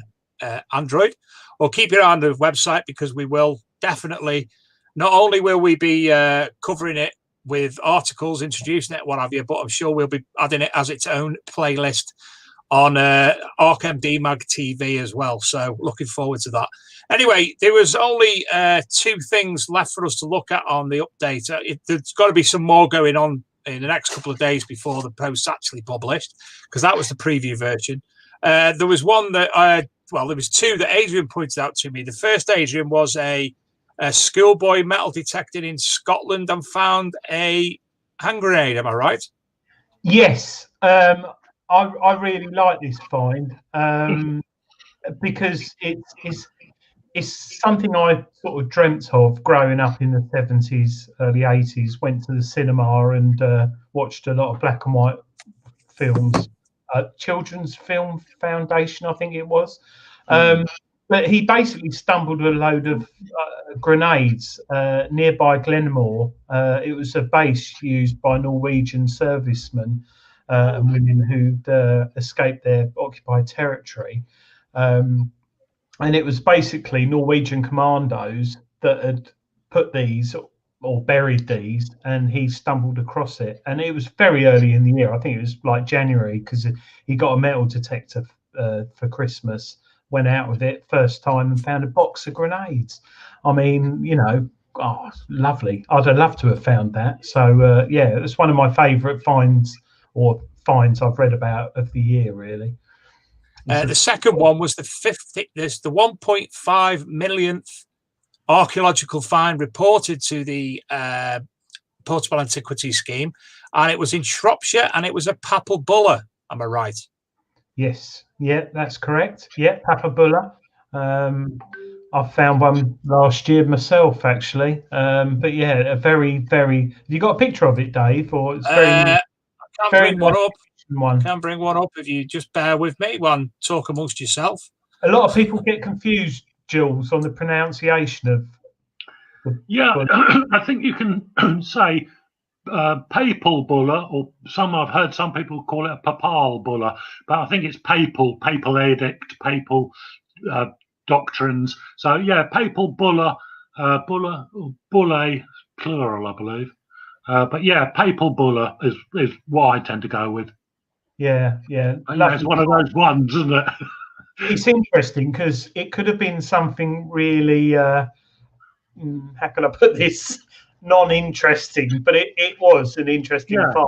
Android, or keep your eye on the website, because we will definitely, not only will we be covering it with articles, introducing it, what have you, but I'm sure we'll be adding it as its own playlist on ArkMD Mag TV as well. So looking forward to that. Anyway, there was only 2 things left for us to look at on the update. There's got to be some more going on in the next couple of days before the post's actually published, because that was the preview version. There was one that there was 2 that Adrian pointed out to me. The first, Adrian, was a schoolboy metal detected in Scotland and found a hand grenade. Am I right? Yes. I really like this find because it's something I sort of dreamt of growing up in the 70s, early 80s. Went to the cinema and watched a lot of black and white films. Children's Film Foundation, I think it was. But he basically stumbled a load of grenades nearby Glenmore. It was a base used by Norwegian servicemen and women who'd escaped their occupied territory. And it was basically Norwegian commandos that had put these or buried these, and he stumbled across it. And it was very early in the year. I think it was like January, because he got a metal detector for Christmas, went out with it first time and found a box of grenades. I mean, lovely. I'd have loved to have found that. So, it was one of my favourite finds I've read about of the year, really. The second one was the 1.5 millionth archaeological find reported to the Portable Antiquities Scheme, and it was in Shropshire, and it was a Papal Buller. Am I right? Yes. Yeah, that's correct. Yeah, Papal Buller. I found one last year myself, actually. But yeah, a very, very. Have you got a picture of it, Dave? Or it's very. I can bring one up. Can bring one up if you just bear with me. Talk amongst yourself. A lot of people get confused, Jules, on the pronunciation of. I think you can say papal buller, or I've heard some people call it a papal buller, but I think it's papal edict, papal doctrines. So yeah, papal buller, bulle, plural, I believe. But yeah, papal buller is what I tend to go with. Yeah. It's one of those ones, isn't it? It's interesting because it could have been something really, how can I put this, non-interesting, but it was an interesting find.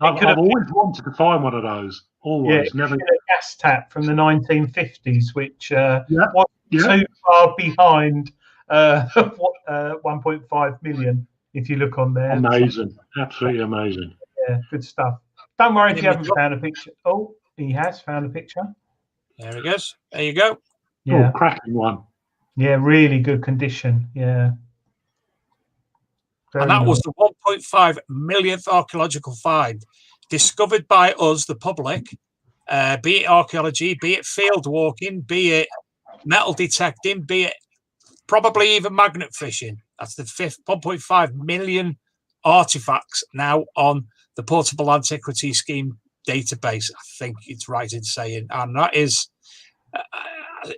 I've always wanted to find one of those. Always, never. A gas tap from the 1950s, which wasn't too far behind 1.5 million. If you look on there, amazing, absolutely amazing. Yeah, good stuff. Don't worry if you haven't found a picture. Oh, he has found a picture. There he goes. There you go. Yeah, cracking one. Yeah, really good condition. Yeah. And that was the 1.5 millionth archaeological find discovered by us, the public, be it archaeology, be it field walking, be it metal detecting, be it probably even magnet fishing. That's the 1.5 million artifacts now on the Portable Antiquities Scheme database. I think it's right in saying, and that is,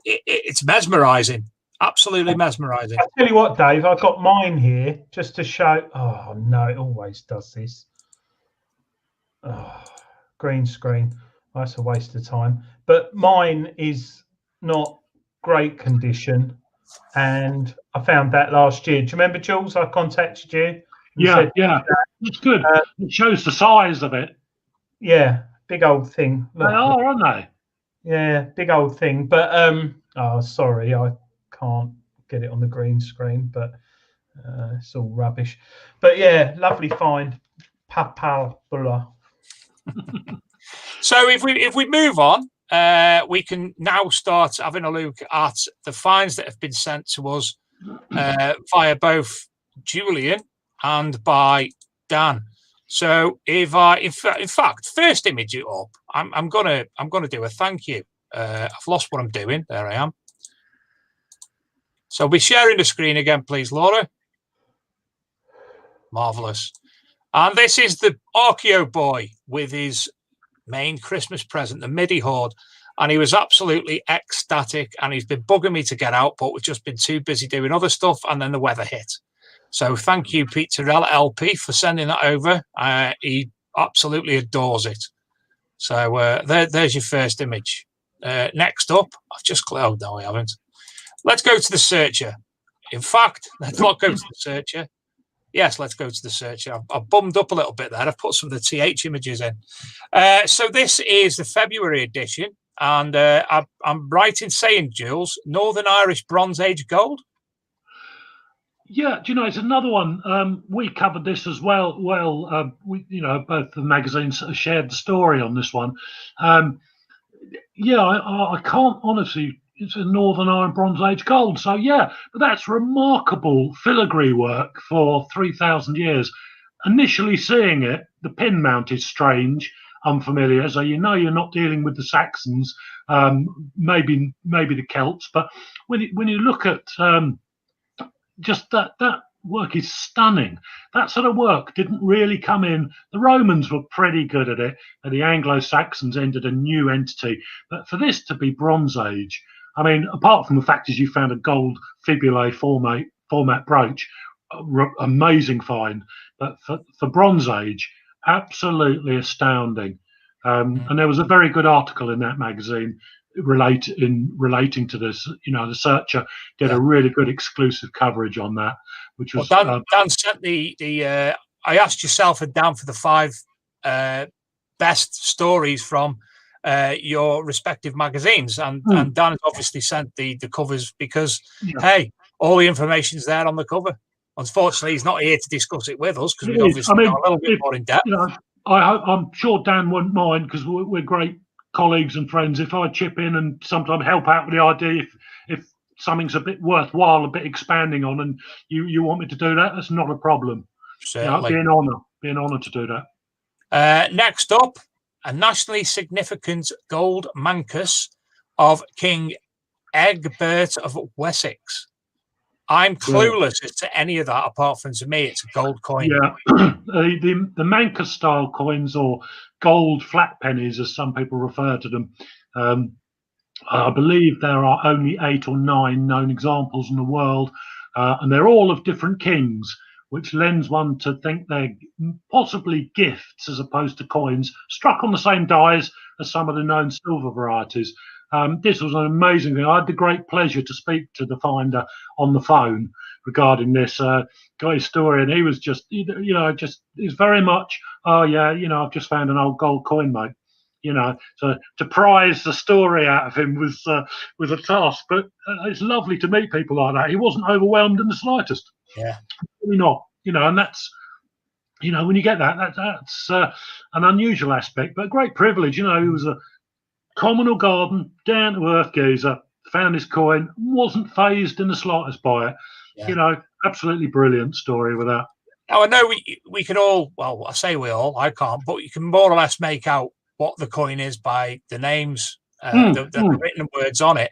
it's mesmerising. Absolutely mesmerising. I'll tell you what, Dave, I've got mine here just to show. Oh, no, it always does this. Oh, green screen. That's a waste of time. But mine is not great condition, and I found that last year. Do you remember, Jules? I contacted you. Yeah, it's good. It shows the size of it. Yeah, big old thing. They are, aren't they? Yeah, big old thing. But oh, sorry, I can't get it on the green screen, but it's all rubbish. But yeah, lovely find. Papalbula. So if we move on, we can now start having a look at the finds that have been sent to us via both Julian and by Dan. So if in fact, first image it up, I'm gonna do a thank you. I've lost what I'm doing. There I am. So I'll be sharing the screen again, please, Laura. Marvelous. And this is the Archeo boy with his main Christmas present, the MIDI Horde. And he was absolutely ecstatic, and he's been bugging me to get out, but we've just been too busy doing other stuff, and then the weather hit. So thank you, Pete Terrell LP, for sending that over. He absolutely adores it. So there's your first image. Next up, I've just... Oh, no, I haven't. Let's go to the searcher. In fact, let's not go to the searcher. Yes, let's go to the searcher. I've bummed up a little bit there. I've put some of the TH images in. So this is the February edition. And I'm right in saying, Jules, Northern Irish Bronze Age gold? Yeah, do you know, it's another one. We covered this as well. We, both the magazines shared the story on this one. I can't honestly... It's a Northern Iron Bronze Age gold. So, yeah, but that's remarkable filigree work for 3,000 years. Initially seeing it, the pin mount is strange, unfamiliar. So, you're not dealing with the Saxons, maybe the Celts. But when you look at just that work is stunning. That sort of work didn't really come in. The Romans were pretty good at it, and the Anglo-Saxons entered a new entity. But for this to be Bronze Age, I mean, apart from the fact is you found a gold fibulae format brooch, amazing find. But for Bronze Age, absolutely astounding. And there was a very good article in that magazine relating to this. The Searcher did a really good exclusive coverage on that, which was... Dan sent the I asked yourself and Dan for the 5 best stories from your respective magazines, and Dan has obviously sent the covers because hey, all the information's there on the cover. Unfortunately, he's not here to discuss it with us because we've obviously gone a little bit more in depth. I'm sure Dan wouldn't mind because we're great colleagues and friends. If I chip in and sometimes help out with the idea, if something's a bit worthwhile, a bit expanding on, and you want me to do that, that's not a problem. Certainly. Be an honour to do that. Next up, a nationally significant gold mancus of King Egbert of Wessex. I'm clueless as to any of that, apart from, to me, it's a gold coin. Yeah, the mancus style coins, or gold flat pennies, as some people refer to them. I believe there are only 8 or 9 known examples in the world, and they're all of different kings, which lends one to think they're possibly gifts as opposed to coins, struck on the same dies as some of the known silver varieties. This was an amazing thing. I had the great pleasure to speak to the finder on the phone regarding this guy's story, and he was just, he's very much, I've just found an old gold coin, mate. So to prize the story out of him was a task. But it's lovely to meet people like that. He wasn't overwhelmed in the slightest. Yeah, really not. And that's, when you get that's an unusual aspect, but a great privilege. He was a communal garden, down to earth geezer, found his coin, wasn't phased in the slightest by it. Yeah. Absolutely brilliant story with that. Now, I know we can all, well, I say we all, I can't, but you can more or less make out what the coin is by the names, the written words on it.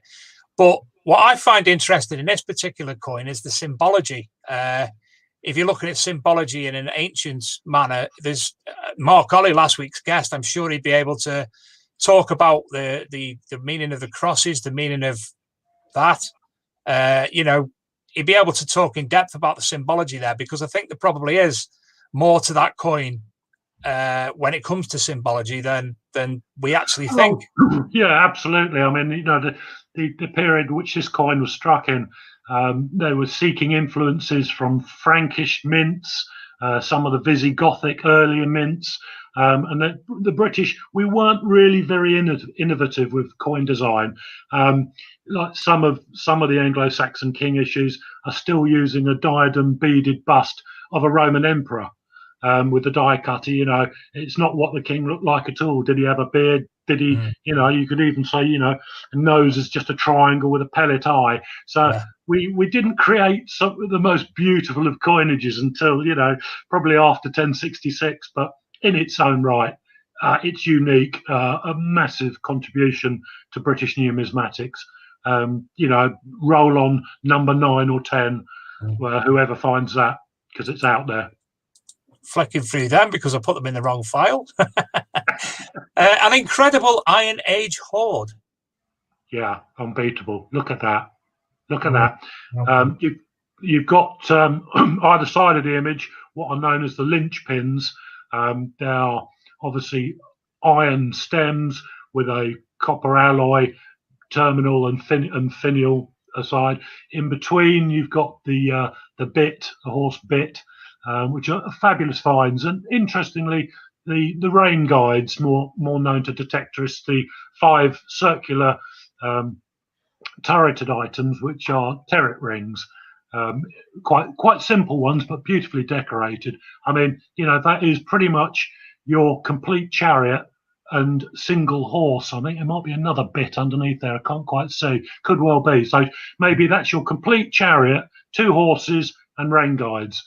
But what I find interesting in this particular coin is the symbology. If you're looking at symbology in an ancient manner, there's Mark Ollie, last week's guest. I'm sure he'd be able to talk about the meaning of the crosses, the meaning of that. He'd be able to talk in depth about the symbology there, because I think there probably is more to that coin when it comes to symbology than we actually think. Yeah, absolutely. I mean, the period which this coin was struck in, they were seeking influences from Frankish mints, some of the Visigothic earlier mints, and the British, we weren't really very innovative with coin design. Like some of the Anglo-Saxon king issues are still using a diadem beaded bust of a Roman emperor. With the die cutter, it's not what the king looked like at all. Did he have a beard? Did he, you could even say, a nose is just a triangle with a pellet eye. So we didn't create some of the most beautiful of coinages until, probably after 1066, but in its own right, it's unique, a massive contribution to British numismatics. Roll on number 9 or 10, whoever finds that, because it's out there. Flicking through them because I put them in the wrong file. An incredible Iron Age hoard. Yeah, unbeatable. Look at that. Look at that. You've got either side of the image what are known as the lynch pins. They are obviously iron stems with a copper alloy terminal and finial aside. In between, you've got the bit, the horse bit, which are fabulous finds. And interestingly, the rain guides, more known to detectorists, the 5 circular turreted items, which are turret rings, quite simple ones, but beautifully decorated. I mean, that is pretty much your complete chariot and single horse. I think there might be another bit underneath there. I can't quite see. Could well be. So maybe that's your complete chariot, 2 horses, and rain guides.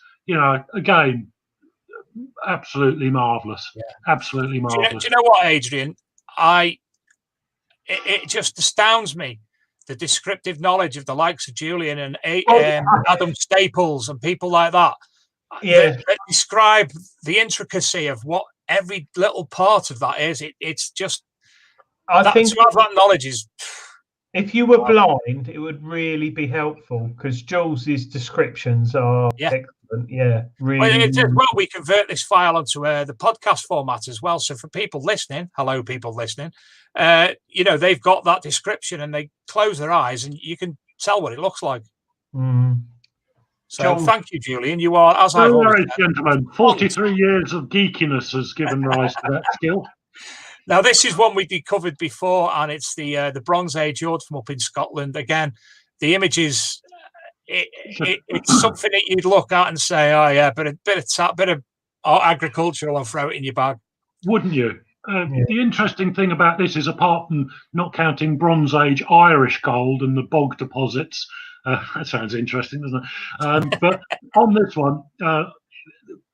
Again, absolutely marvelous. Yeah. Absolutely marvelous. Do you know what, Adrian? It just astounds me, the descriptive knowledge of the likes of Julian and Adam Staples and people like that. That describe the intricacy of what every little part of that is. It's just, I think to have that knowledge is. If you were blind, it would really be helpful because Jules's descriptions are excellent. Yeah, really. Well, we convert this file onto the podcast format as well. So for people listening, hello, people listening, they've got that description and they close their eyes and you can tell what it looks like. So thank you, Julian. You are, as I've always said, gentlemen, 43 years of geekiness has given rise to that skill. Now, this is one we covered before, and it's the Bronze Age hoard from up in Scotland. Again, the images, it's something that you'd look at and say, oh, yeah, but a bit of agricultural, I'll throw it in your bag. Wouldn't you? The interesting thing about this is, apart from not counting Bronze Age Irish gold and the bog deposits, that sounds interesting, doesn't it? But on this one,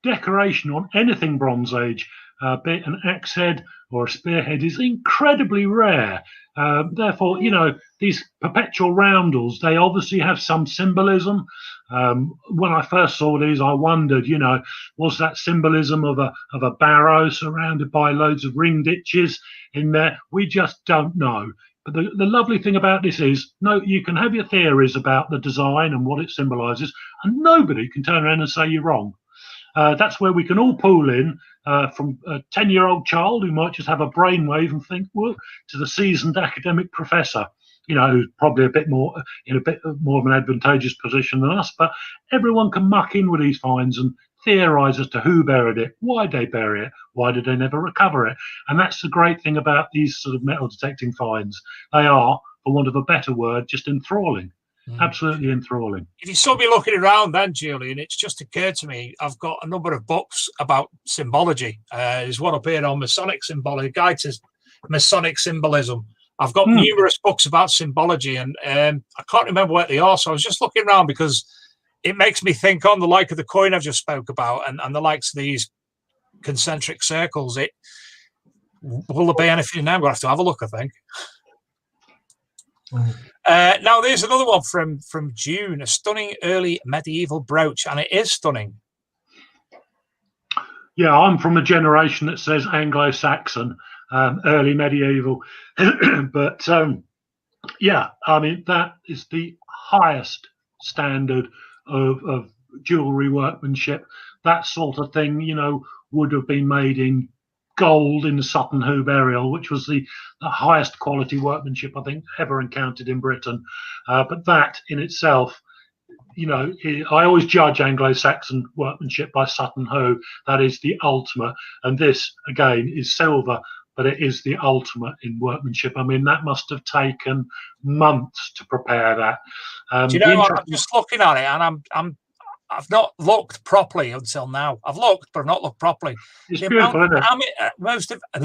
decoration on anything Bronze Age, be it an axe head or a spearhead, is incredibly rare. Therefore, these perpetual roundels, they obviously have some symbolism. When I first saw these, I wondered, was that symbolism of a barrow surrounded by loads of ring ditches in there? We just don't know. But the lovely thing about this is, you can have your theories about the design and what it symbolises, and nobody can turn around and say you're wrong. That's where we can all pool in, from a 10-year-old child who might just have a brainwave and think, well, to the seasoned academic professor, who's probably in a bit more of an advantageous position than us. But everyone can muck in with these finds and theorise as to who buried it, why they bury it, why did they never recover it. And that's the great thing about these sort of metal detecting finds. They are, for want of a better word, just enthralling. Absolutely enthralling. If you saw me looking around then, Julian, it's just occurred to me, I've got a number of books about symbology. There's one up here on Masonic symbology, Guide to Masonic Symbolism. I've got numerous books about symbology, and I can't remember what they are, so I was just looking around because it makes me think on the like of the coin I've just spoke about and the likes of these concentric circles. Will there be anything in there? I'm going to have to have a look, I think. Now, there's another one from June, a stunning early medieval brooch, and it is stunning. Yeah, I'm from a generation that says Anglo-Saxon, early medieval. But, yeah, I mean, that is the highest standard of jewellery workmanship. That sort of thing, would have been made in gold in the Sutton Hoo burial, which was the highest quality workmanship I think ever encountered in Britain. But that in itself, I always judge Anglo-Saxon workmanship by Sutton Hoo. That is the ultimate. And this, again, is silver, but it is the ultimate in workmanship. I mean, that must have taken months to prepare that. Do you know what? I'm just looking at it, and I've not looked properly until now. I've looked, but I've not looked properly. It's beautiful, isn't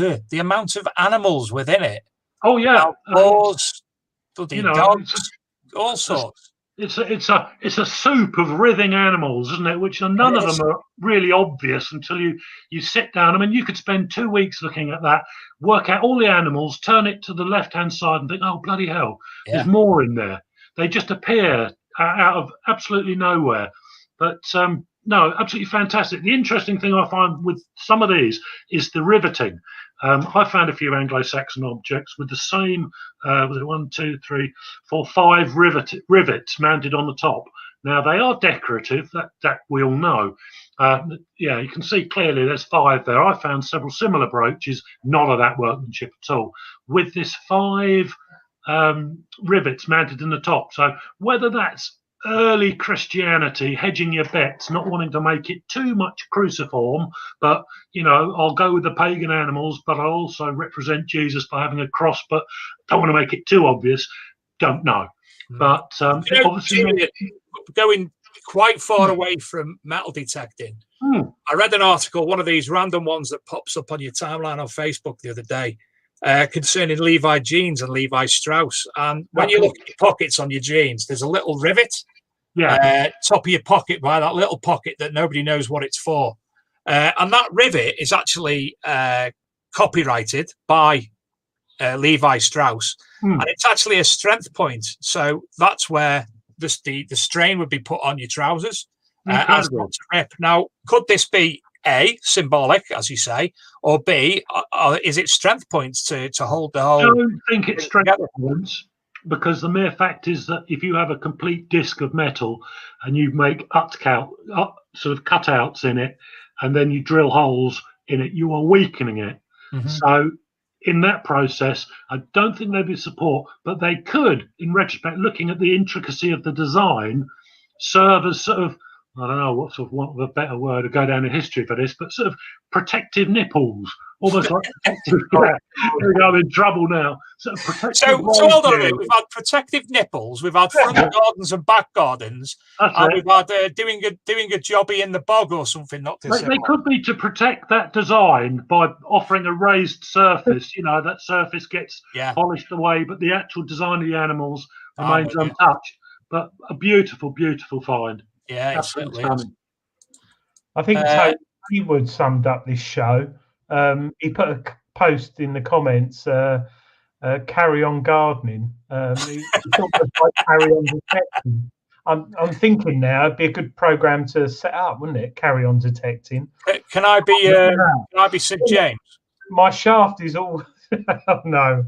it? The amount of animals within it. Oh yeah, outdoors, dogs, all sorts. It's a soup of writhing animals, isn't it? Which none of them are really obvious until you sit down. I mean, you could spend 2 weeks looking at that, work out all the animals, turn it to the left-hand side, and think, "Oh bloody hell, there's more in there." They just appear out of absolutely nowhere. But no, absolutely fantastic. The interesting thing I find with some of these is the riveting. I found a few Anglo-Saxon objects with the same, was it 1, 2, 3, 4, 5 rivets mounted on the top. Now they are decorative, that we all know. You can see clearly there's 5 there. I found several similar brooches, none of that workmanship at all, with this 5 rivets mounted in the top. So whether that's early Christianity, hedging your bets, not wanting to make it too much cruciform, but I'll go with the pagan animals, but I'll also represent Jesus by having a cross, but don't want to make it too obvious. Don't know. But obviously, going quite far away from metal detecting, I read an article, one of these random ones that pops up on your timeline on Facebook the other day, concerning Levi jeans and Levi Strauss. And when you look at your pockets on your jeans, there's a little rivet, top of your pocket by that little pocket that nobody knows what it's for. And that rivet is actually copyrighted by Levi Strauss, and it's actually a strength point. So that's where the strain would be put on your trousers as not to rip. Now, could this be A, symbolic, as you say, or B, is it strength points to hold the whole? I don't think it's strength points, because the mere fact is that if you have a complete disc of metal and you make sort of cutouts in it, and then you drill holes in it, you are weakening it. So in that process, I don't think there'd be support, but they could, in retrospect, looking at the intricacy of the design, serve as sort of, I don't know what of a better word to go down in history for this, but sort of protective nipples, almost like protective. I'm in trouble now. Sort of protective. So hold on a minute. We've had protective nipples, we've had front gardens and back gardens, and we've had doing a jobby in the bog or something. Not to they could be to protect that design by offering a raised surface. That surface gets polished away, but the actual design of the animals remains untouched. But a beautiful, beautiful find. Yeah, absolutely. I think Tony Haywood summed up this show. He put a post in the comments, carry on gardening. He talked about carry on detecting. I'm thinking now it'd be a good program to set up, wouldn't it? Carry on detecting. Can I be St. James? My shaft is all no.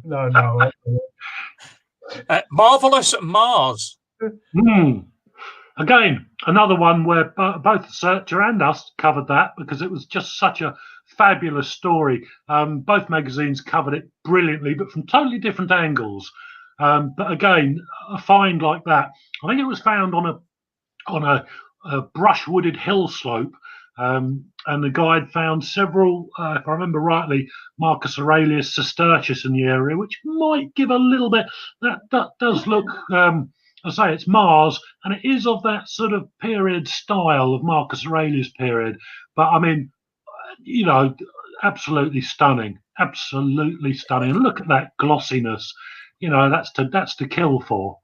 Marvelous Mars. Again, another one where both the Searcher and us covered that, because it was just such a fabulous story. Both magazines covered it brilliantly, but from totally different angles. But again, a find like that, I think it was found on a brush-wooded hill slope, and the guide found several, if I remember rightly, Marcus Aurelius Sestertius in the area, which might give a little bit. That does look. I say it's Mars, and it is of that sort of period style of Marcus Aurelius period. But I mean, absolutely stunning, absolutely stunning. And look at that glossiness. That's to kill for.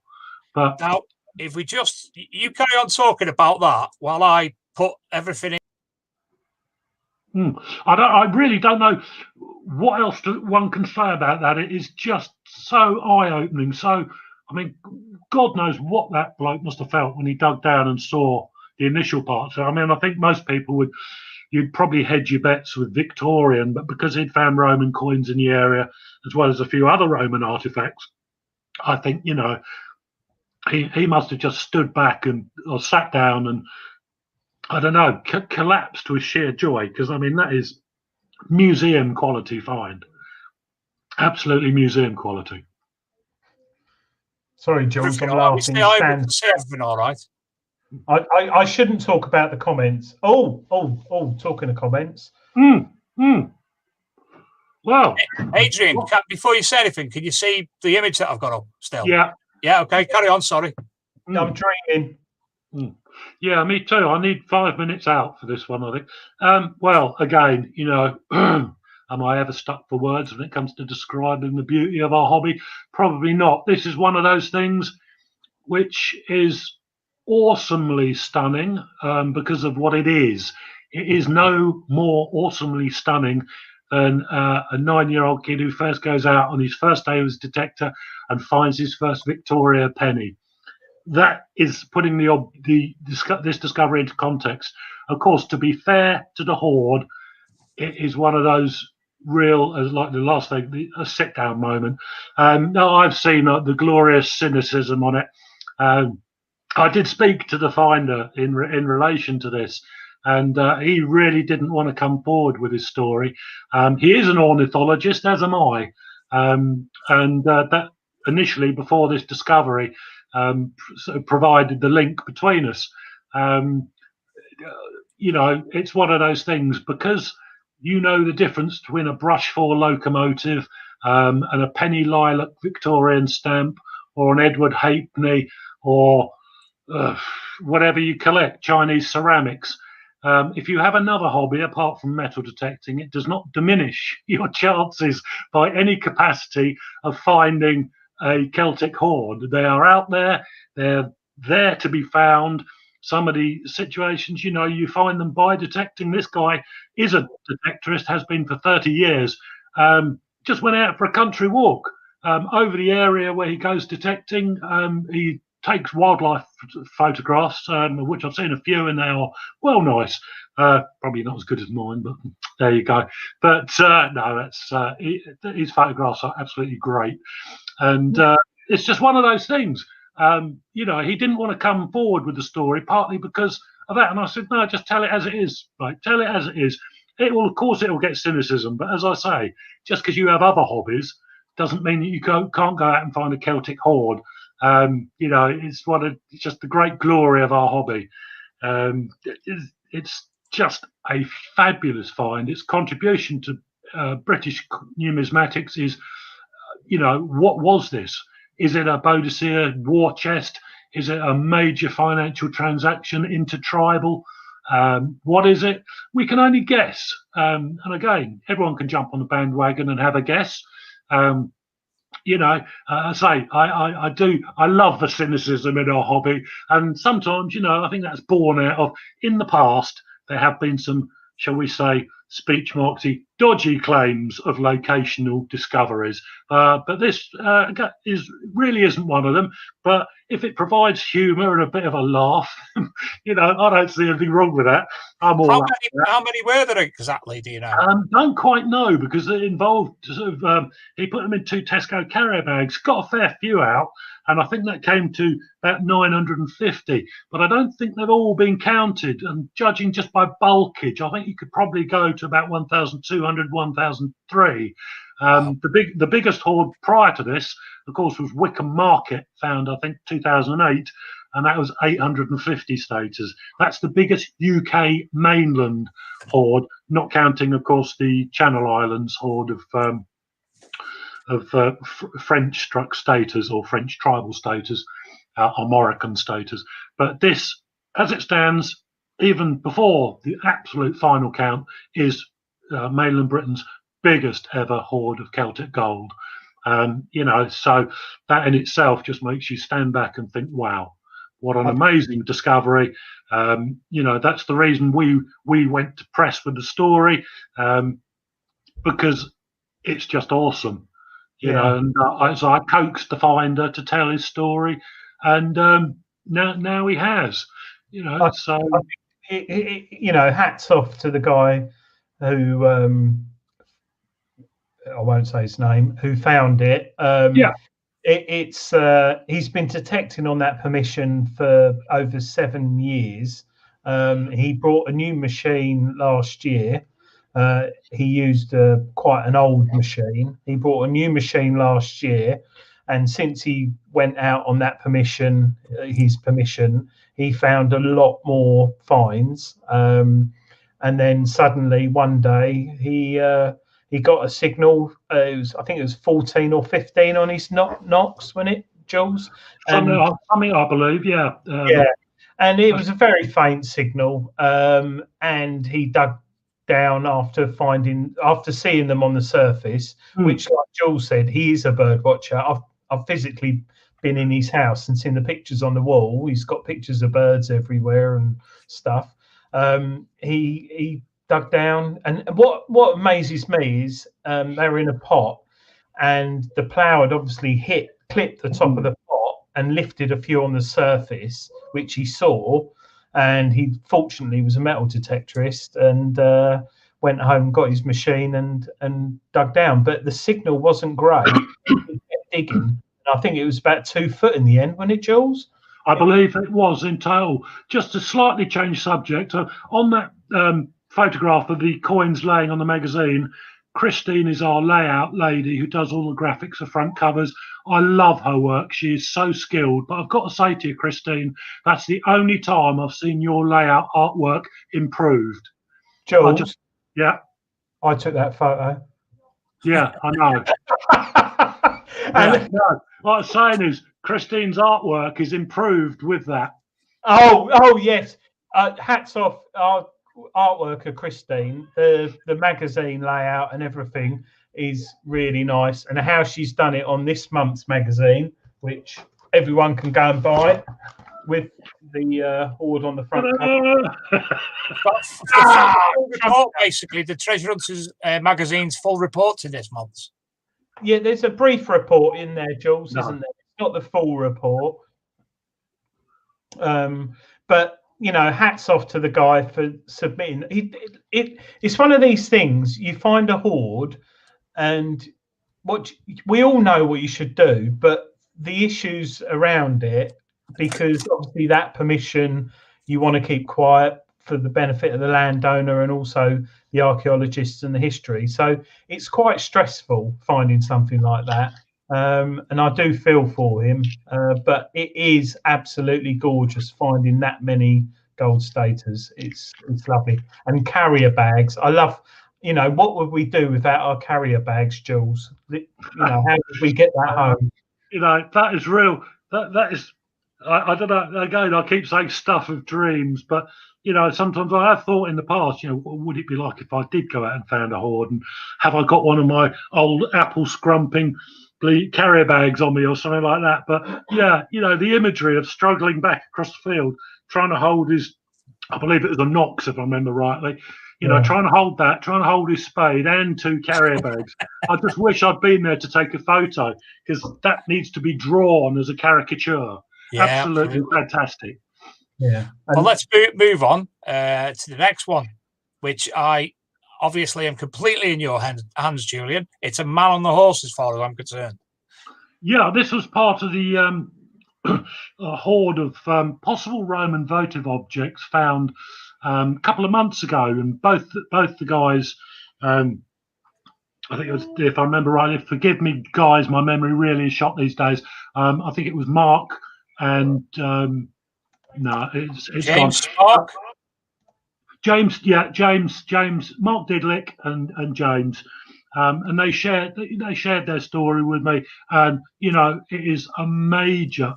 But now, if we you carry on talking about that while I put everything in. I really don't know what else one can say about that. It is just so eye-opening. So, I mean, God knows what that bloke must have felt when he dug down and saw the initial part. So, I mean, I think most people you'd probably hedge your bets with Victorian, but because he'd found Roman coins in the area, as well as a few other Roman artifacts, I think, he must have just stood back or sat down and, I don't know, collapsed with sheer joy, because, I mean, that is museum quality find. Absolutely museum quality. Sorry, Jules, I'm Everything all right. laughing. I able to see everything all right. I shouldn't talk about the comments. Talking of comments. Well, Adrian, before you say anything, can you see the image that I've got up still? Yeah. Yeah, okay, carry on, sorry. I'm dreaming. Yeah, me too. I need 5 minutes out for this one, I think. Well, again, you know, am I ever stuck for words when it comes to describing the beauty of our hobby? Probably not. This is one of those things which is awesomely stunning because of what it is. It is no more awesomely stunning than a 9-year-old kid who first goes out on his first day as detector and finds his first Victoria penny. That is putting this discovery into context. Of course, to be fair to the Horde, it is one of those real, as like the last thing, a sit-down moment. No, I've seen the glorious cynicism on it. I did speak to the finder in relation to this, and he really didn't want to come forward with his story. He is an ornithologist, as am I, and that initially, before this discovery, provided the link between us. You know, it's one of those things, because you know the difference between a brush 4 locomotive and a penny lilac Victorian stamp, or an Edward Halfpenny, or whatever you collect, Chinese ceramics. If you have another hobby apart from metal detecting, it does not diminish your chances by any capacity of finding a Celtic Horde. They are out there. They're there to be found. Some of the situations, you know, you find them by detecting. This guy is a detectorist, has been for 30 years. Just went out for a country walk over the area where he goes detecting. He takes wildlife photographs, which I've seen a few, and they are well nice. Probably not as good as mine, but there you go. But no, that's his photographs are absolutely great, and it's just one of those things. You know, he didn't want to come forward with the story, partly because of that, and I said, no, just tell it as it is. Like, tell it as it is. It will, of course, it will get cynicism, but as I say, just because you have other hobbies doesn't mean that you can't go out and find a Celtic Horde. You know, it's just the great glory of our hobby. It's just a fabulous find. Its contribution to British numismatics is, you know, what was this? Is it a Boadicea war chest? Is it a major financial transaction intertribal? What is it? We can only guess. And again, everyone can jump on the bandwagon and have a guess. You know, I love the cynicism in our hobby, and sometimes, you know, I think that's born out of, in the past, there have been some, shall we say, speech marksy, dodgy claims of locational discoveries. But this really isn't one of them. But if it provides humour and a bit of a laugh, you know, I don't see anything wrong with that. I'm all how many were there exactly, do you know? Don't quite know, because it involved sort of, he put them in 2 Tesco carrier bags, got a fair few out, and I think that came to about 950. But I don't think they've all been counted. And judging just by bulkage, I think you could probably go to about 1,200, 1,003. The biggest hoard prior to this, of course, was Wickham Market, found, I think, 2008. And that was 850 staters. That's the biggest UK mainland hoard, not counting, of course, the Channel Islands hoard of French-struck staters, or French tribal staters, or Moroccan staters. But this, as it stands, even before the absolute final count, is mainland Britain's biggest ever hoard of Celtic gold. You know, so that in itself just makes you stand back and think, wow, what an amazing discovery. You know, that's the reason we went to press with the story, because it's just awesome. You know, and so I coaxed the finder to tell his story, and now he has. You know, you know, hats off to the guy who I won't say his name, who found it. It's he's been detecting on that permission for over 7 years. He brought a new machine last year. He used quite an old machine. He bought a new machine last year, and since he went out on that his permission, he found a lot more finds. And then suddenly one day he got a signal. I think it was 14 or 15 on his knocks, wasn't it, Jules? Something I believe, yeah. Yeah, and it was a very faint signal. And he dug down after seeing them on the surface, which, like Jules said, he is a bird watcher. I've physically been in his house and seen the pictures on the wall. He's got pictures of birds everywhere and stuff. He dug down, and what amazes me is they were in a pot, and the plough had obviously clipped the top of the pot and lifted a few on the surface, which he saw, and he fortunately was a metal detectorist and went home, got his machine and dug down. But the signal wasn't great. He kept digging, and I think it was about 2 foot in the end, wasn't it, Jules? I believe it was in total. Just to slightly change subject, on that photograph of the coins laying on the magazine, Christine is our layout lady who does all the graphics of front covers. I love her work. She is so skilled. But I've got to say to you, Christine, that's the only time I've seen your layout artwork improved. Jules? Yeah. I took that photo. Yeah, I know. And no, what I'm saying is Christine's artwork is improved with that. Oh yes. Hats off our artwork of Christine. The magazine layout and everything is really nice, and how she's done it on this month's magazine, which everyone can go and buy, with the horde on the front report, basically the Treasure Hunters magazine's full report to this month's. Yeah, there's a brief report in there, Jules, isn't there? It's not the full report. But you know, hats off to the guy for submitting. It's one of these things. You find a hoard, and we all know what you should do, but the issues around it, because obviously that permission you want to keep quiet for the benefit of the landowner and also the archaeologists and the history. So it's quite stressful finding something like that. And I do feel for him, but it is absolutely gorgeous finding that many gold staters. It's lovely. And carrier bags. I love, what would we do without our carrier bags, Jules? How did we get that home? That is real. That is, I don't know, again, I keep saying stuff of dreams, but sometimes I have thought in the past, what would it be like if I did go out and found a hoard, and have I got one of my old apple scrumping carrier bags on me or something like that? But yeah, the imagery of struggling back across the field, trying to hold I believe it was a Knox, if I remember rightly, trying to hold his spade and 2 carrier bags. I just wish I'd been there to take a photo, because that needs to be drawn as a caricature. Yeah, absolutely fantastic. Yeah. Well, let's move on to the next one, which I obviously am completely in your hands, Julian. It's a man on the horse as far as I'm concerned. Yeah, this was part of the a hoard of possible Roman votive objects found a couple of months ago, and both the guys, I think it was, if I remember rightly, forgive me guys, my memory really is shot these days. I think it was Mark and no, it's James gone. James, Mark Didlick and James. And they shared their story with me, and it is a major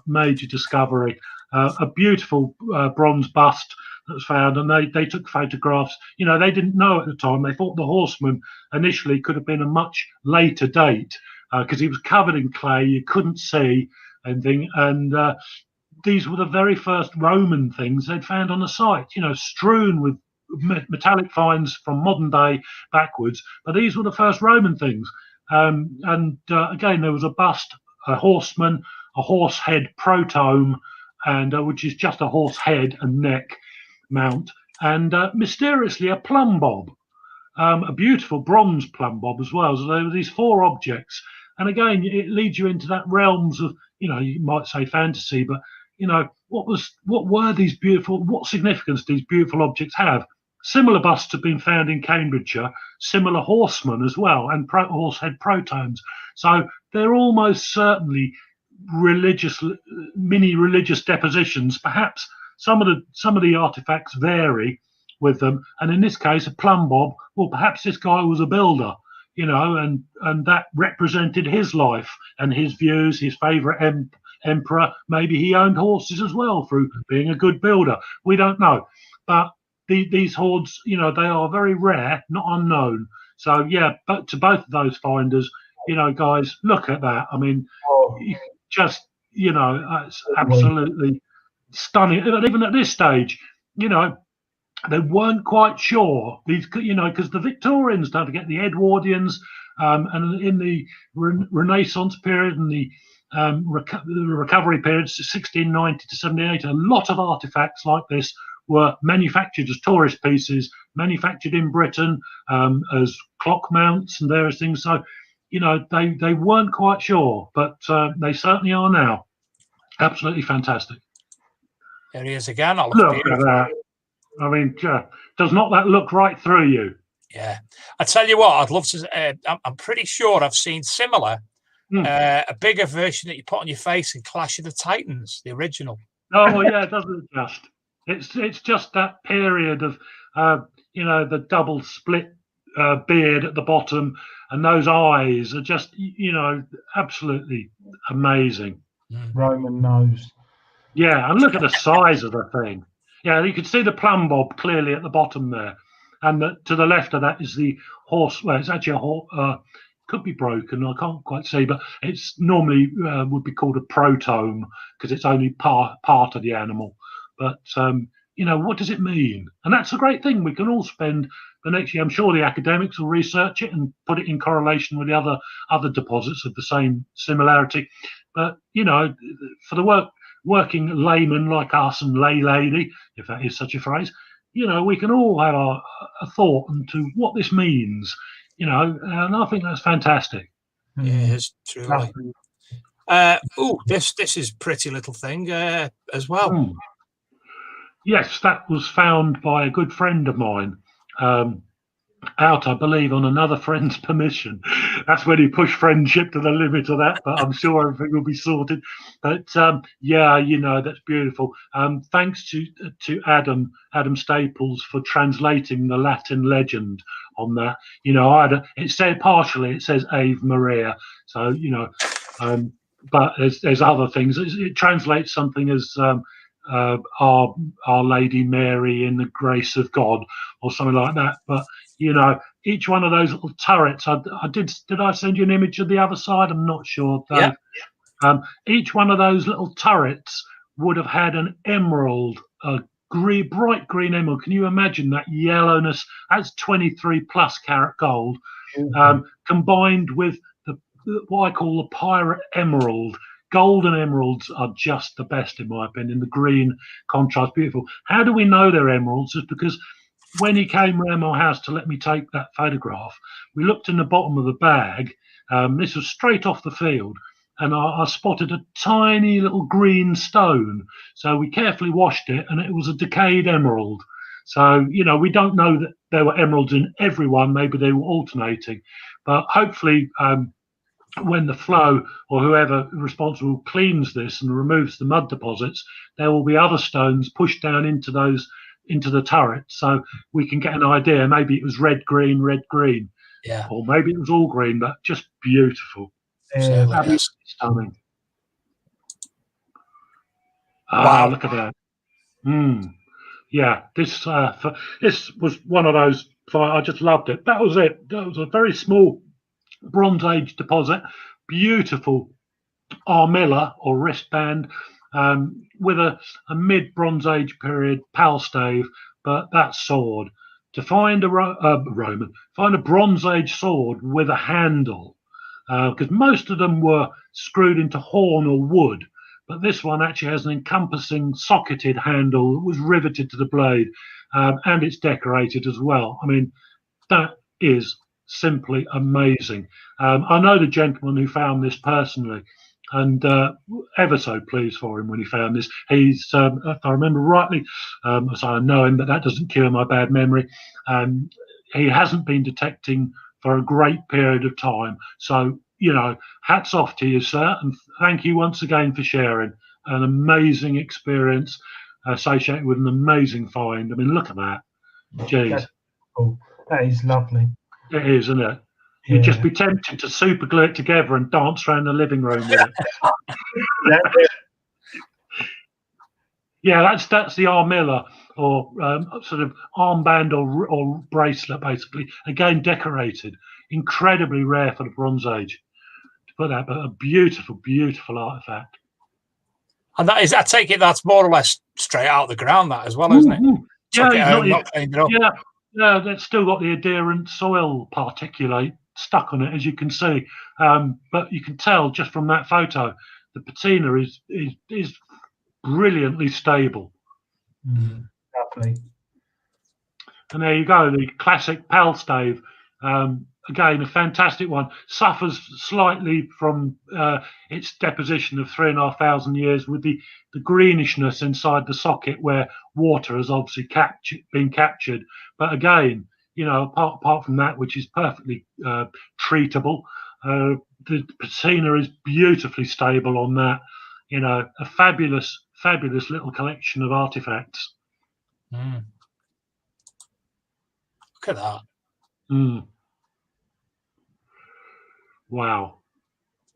discovery, a beautiful bronze bust that was found, and they took photographs. They didn't know at the time. They thought the horseman initially could have been a much later date, because he was covered in clay, you couldn't see anything, and these were the very first Roman things they'd found on the site, strewn with metallic finds from modern day backwards, but these were the first Roman things. Again, there was a bust, a horseman, a horse head protome, and which is just a horse head and neck mount, and mysteriously a plumb bob, a beautiful bronze plumb bob as well. So there were these 4 objects, and again, it leads you into that realms of, you might say fantasy, but what significance these beautiful objects have? Similar busts have been found in Cambridgeshire, similar horsemen as well, and horsehead protomes. So they're almost certainly religious, mini religious depositions. Perhaps some of the artifacts vary with them, and in this case, a plumb bob. Well, perhaps this guy was a builder, you know, and that represented his life and his views, his favourite emperor. Maybe he owned horses as well through being a good builder. We don't know, but these hoards, you know, they are very rare, not unknown. So yeah, but to both of those finders, you know, guys, look at that. I mean, just, you know, it's absolutely stunning. And even at this stage, you know, they weren't quite sure. These, you know, because the Victorians, don't forget, the Edwardians, and in the Renaissance period and the recovery periods, 1690 to 1780, a lot of artifacts like this were manufactured as tourist pieces, manufactured in Britain as clock mounts and various things. So, you know, they weren't quite sure, but they certainly are now. Absolutely fantastic. There he is again. Look at that. I mean, does not that look right through you? Yeah. I tell you what, I'd love to. I'm pretty sure I've seen similar, a bigger version that you put on your face in Clash of the Titans, the original. Oh, yeah, doesn't it just? It's just that period of, you know, the double split beard at the bottom, and those eyes are just, you know, absolutely amazing. Roman nose. Yeah, and look at the size of the thing. Yeah, you can see the plumb bob clearly at the bottom there, and to the left of that is the horse. Well, it's actually a horse. Could be broken. I can't quite see, but it's normally would be called a protome because it's only part of the animal. But you know, what does it mean? And that's a great thing. We can all spend the next year. I'm sure the academics will research it and put it in correlation with the other deposits of the same similarity. But you know, for the working layman like us and lay lady, if that is such a phrase, you know, we can all have a thought into what this means. You know, and I think that's fantastic. Yes, truly. This is pretty little thing as well. Yes, that was found by a good friend of mine. Out, I believe, on another friend's permission. That's when you push friendship to the limit of that, but I'm sure everything will be sorted. But yeah, you know, that's beautiful. Thanks to Adam Staples for translating the Latin legend on that. You know, it said partially, it says Ave Maria. So, you know, but there's other things. It translates something as Our Lady Mary in the grace of God or something like that. But you know, each one of those little turrets, did I send you an image of the other side? I'm not sure, Dave. Yeah. Each one of those little turrets would have had an emerald, a bright green emerald. Can you imagine that yellowness? That's 23 plus carat gold, combined with what I call the pirate emerald. Golden emeralds are just the best, in my opinion. The green contrast, beautiful. How do we know they're emeralds? Just because when he came around my house to let me take that photograph, we looked in the bottom of the bag. This was straight off the field, and I spotted a tiny little green stone. So we carefully washed it, and it was a decayed emerald. So, you know, we don't know that there were emeralds in every one. Maybe they were alternating. But hopefully, when the flow or whoever responsible cleans this and removes the mud deposits, there will be other stones pushed down into the turret, so we can get an idea. Maybe it was red green, yeah, or maybe it was all green, but just beautiful. Absolutely stunning. Wow. Look at that. Yeah, this was one of those. I just loved it. That was it. That was a very small Bronze Age deposit, beautiful armilla or wristband, with a mid Bronze Age period pal stave, but that sword. To find find a Bronze Age sword with a handle, because most of them were screwed into horn or wood, but this one actually has an encompassing socketed handle that was riveted to the blade, and it's decorated as well. I mean, that is simply amazing. I know the gentleman who found this personally, and ever so pleased for him when he found this. He's, if I remember rightly, so I know him, but that doesn't cure my bad memory. He hasn't been detecting for a great period of time. So, hats off to you, sir, and thank you once again for sharing an amazing experience associated with an amazing find. I mean, look at that. Jeez. Cool. That is lovely. It is, isn't it? You'd just be tempted to super glue it together and dance around the living room with it. Yeah, that's the armilla, or sort of armband or bracelet, basically. Again, decorated. Incredibly rare for the Bronze Age. To put that, but a beautiful, beautiful artifact. And that is, I take it that's more or less straight out of the ground, that as well, isn't it? Yeah, that's still got the adherent soil particulate stuck on it, as you can see. But you can tell just from that photo, the patina is brilliantly stable. Lovely. And there you go, the classic pal stave. Again, a fantastic one. Suffers slightly from its deposition of 3,500 years with the greenishness inside the socket where water has obviously been captured. But again, apart from that, which is perfectly treatable, the patina is beautifully stable on that. A fabulous, fabulous little collection of artifacts. Look at that. Wow.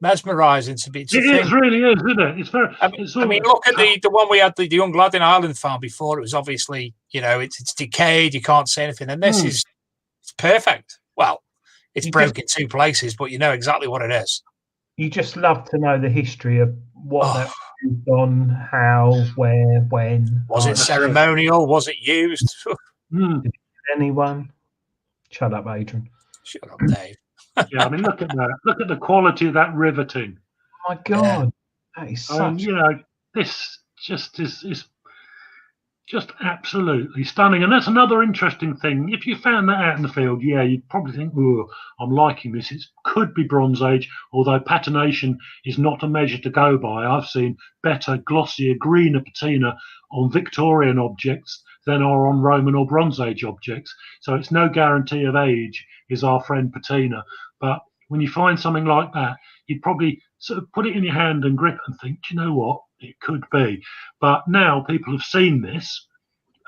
Mesmerising to be. It really is, isn't it? It's very. I mean, look at the one we had, the young lad in Ireland found before. It was obviously, it's decayed. You can't see anything. And this is it's perfect. Well, it's broke in two places, but you know exactly what it is. You just love to know the history of what that was on, how, where, when. Was it ceremonial? Was it used? Did anyone? Shut up, Adrian. Shut up, Dave. Yeah, I mean, look at that. Look at the quality of that riveting. Oh my God, that is such. This just is just absolutely stunning. And that's another interesting thing. If you found that out in the field, you'd probably think, "Oh, I'm liking this. It could be Bronze Age," although patination is not a measure to go by. I've seen better, glossier, greener patina on Victorian objects than are on Roman or Bronze Age objects. So it's no guarantee of age, is our friend patina. But when you find something like that, you'd probably sort of put it in your hand and grip and think, do you know what? It could be. But now people have seen this.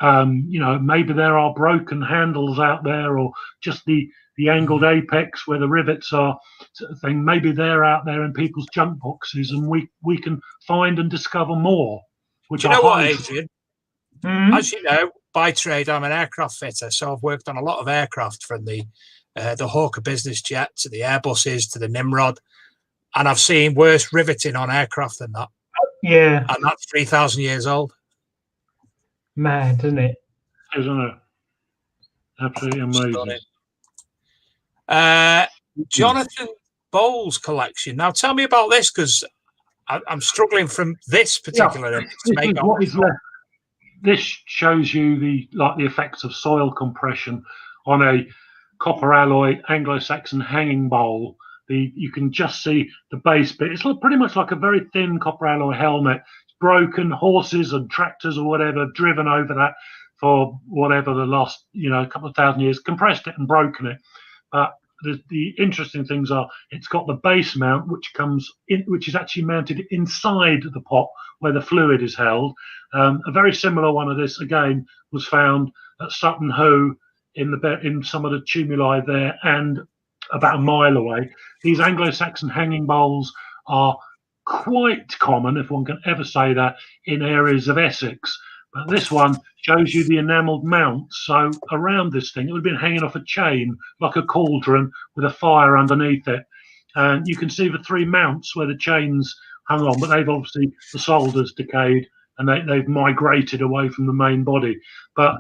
Maybe there are broken handles out there, or just the angled apex where the rivets are, sort of thing. Maybe they're out there in people's junk boxes, and we can find and discover more. Do you know what, Adrian? As you know, by trade, I'm an aircraft fitter, so I've worked on a lot of aircraft, from the Hawker business jet to the Airbuses to the Nimrod, and I've seen worse riveting on aircraft than that. Yeah, and that's 3,000 years old. Mad, isn't it? Isn't it? Absolutely amazing. Jonathan Bowles' collection. Now, tell me about this, because I'm struggling from this particular to make what is left. This shows you the effects of soil compression on a copper alloy Anglo-Saxon hanging bowl. You can just see the base bit. It's pretty much like a very thin copper alloy helmet. It's broken. Horses and tractors or whatever driven over that for whatever the last couple of thousand years, compressed it and broken it. But the interesting things are, it's got the base mount, which is actually mounted inside the pot where the fluid is held. A very similar one of this again was found at Sutton Hoo in some of the tumuli there, and about a mile away. These Anglo-Saxon hanging bowls are quite common, if one can ever say that, in areas of Essex. But this one shows you the enamelled mount. So around this thing, it would have been hanging off a chain, like a cauldron with a fire underneath it. And you can see the three mounts where the chains hung on, but they've obviously, the solder's decayed and they've migrated away from the main body. But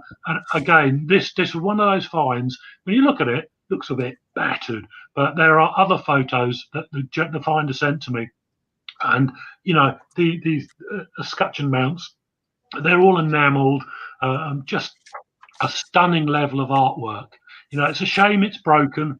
again, this was one of those finds. When you look at it, looks a bit battered, but there are other photos that the finder sent to me, and these escutcheon mounts, they're all enamelled, just a stunning level of artwork. It's a shame it's broken.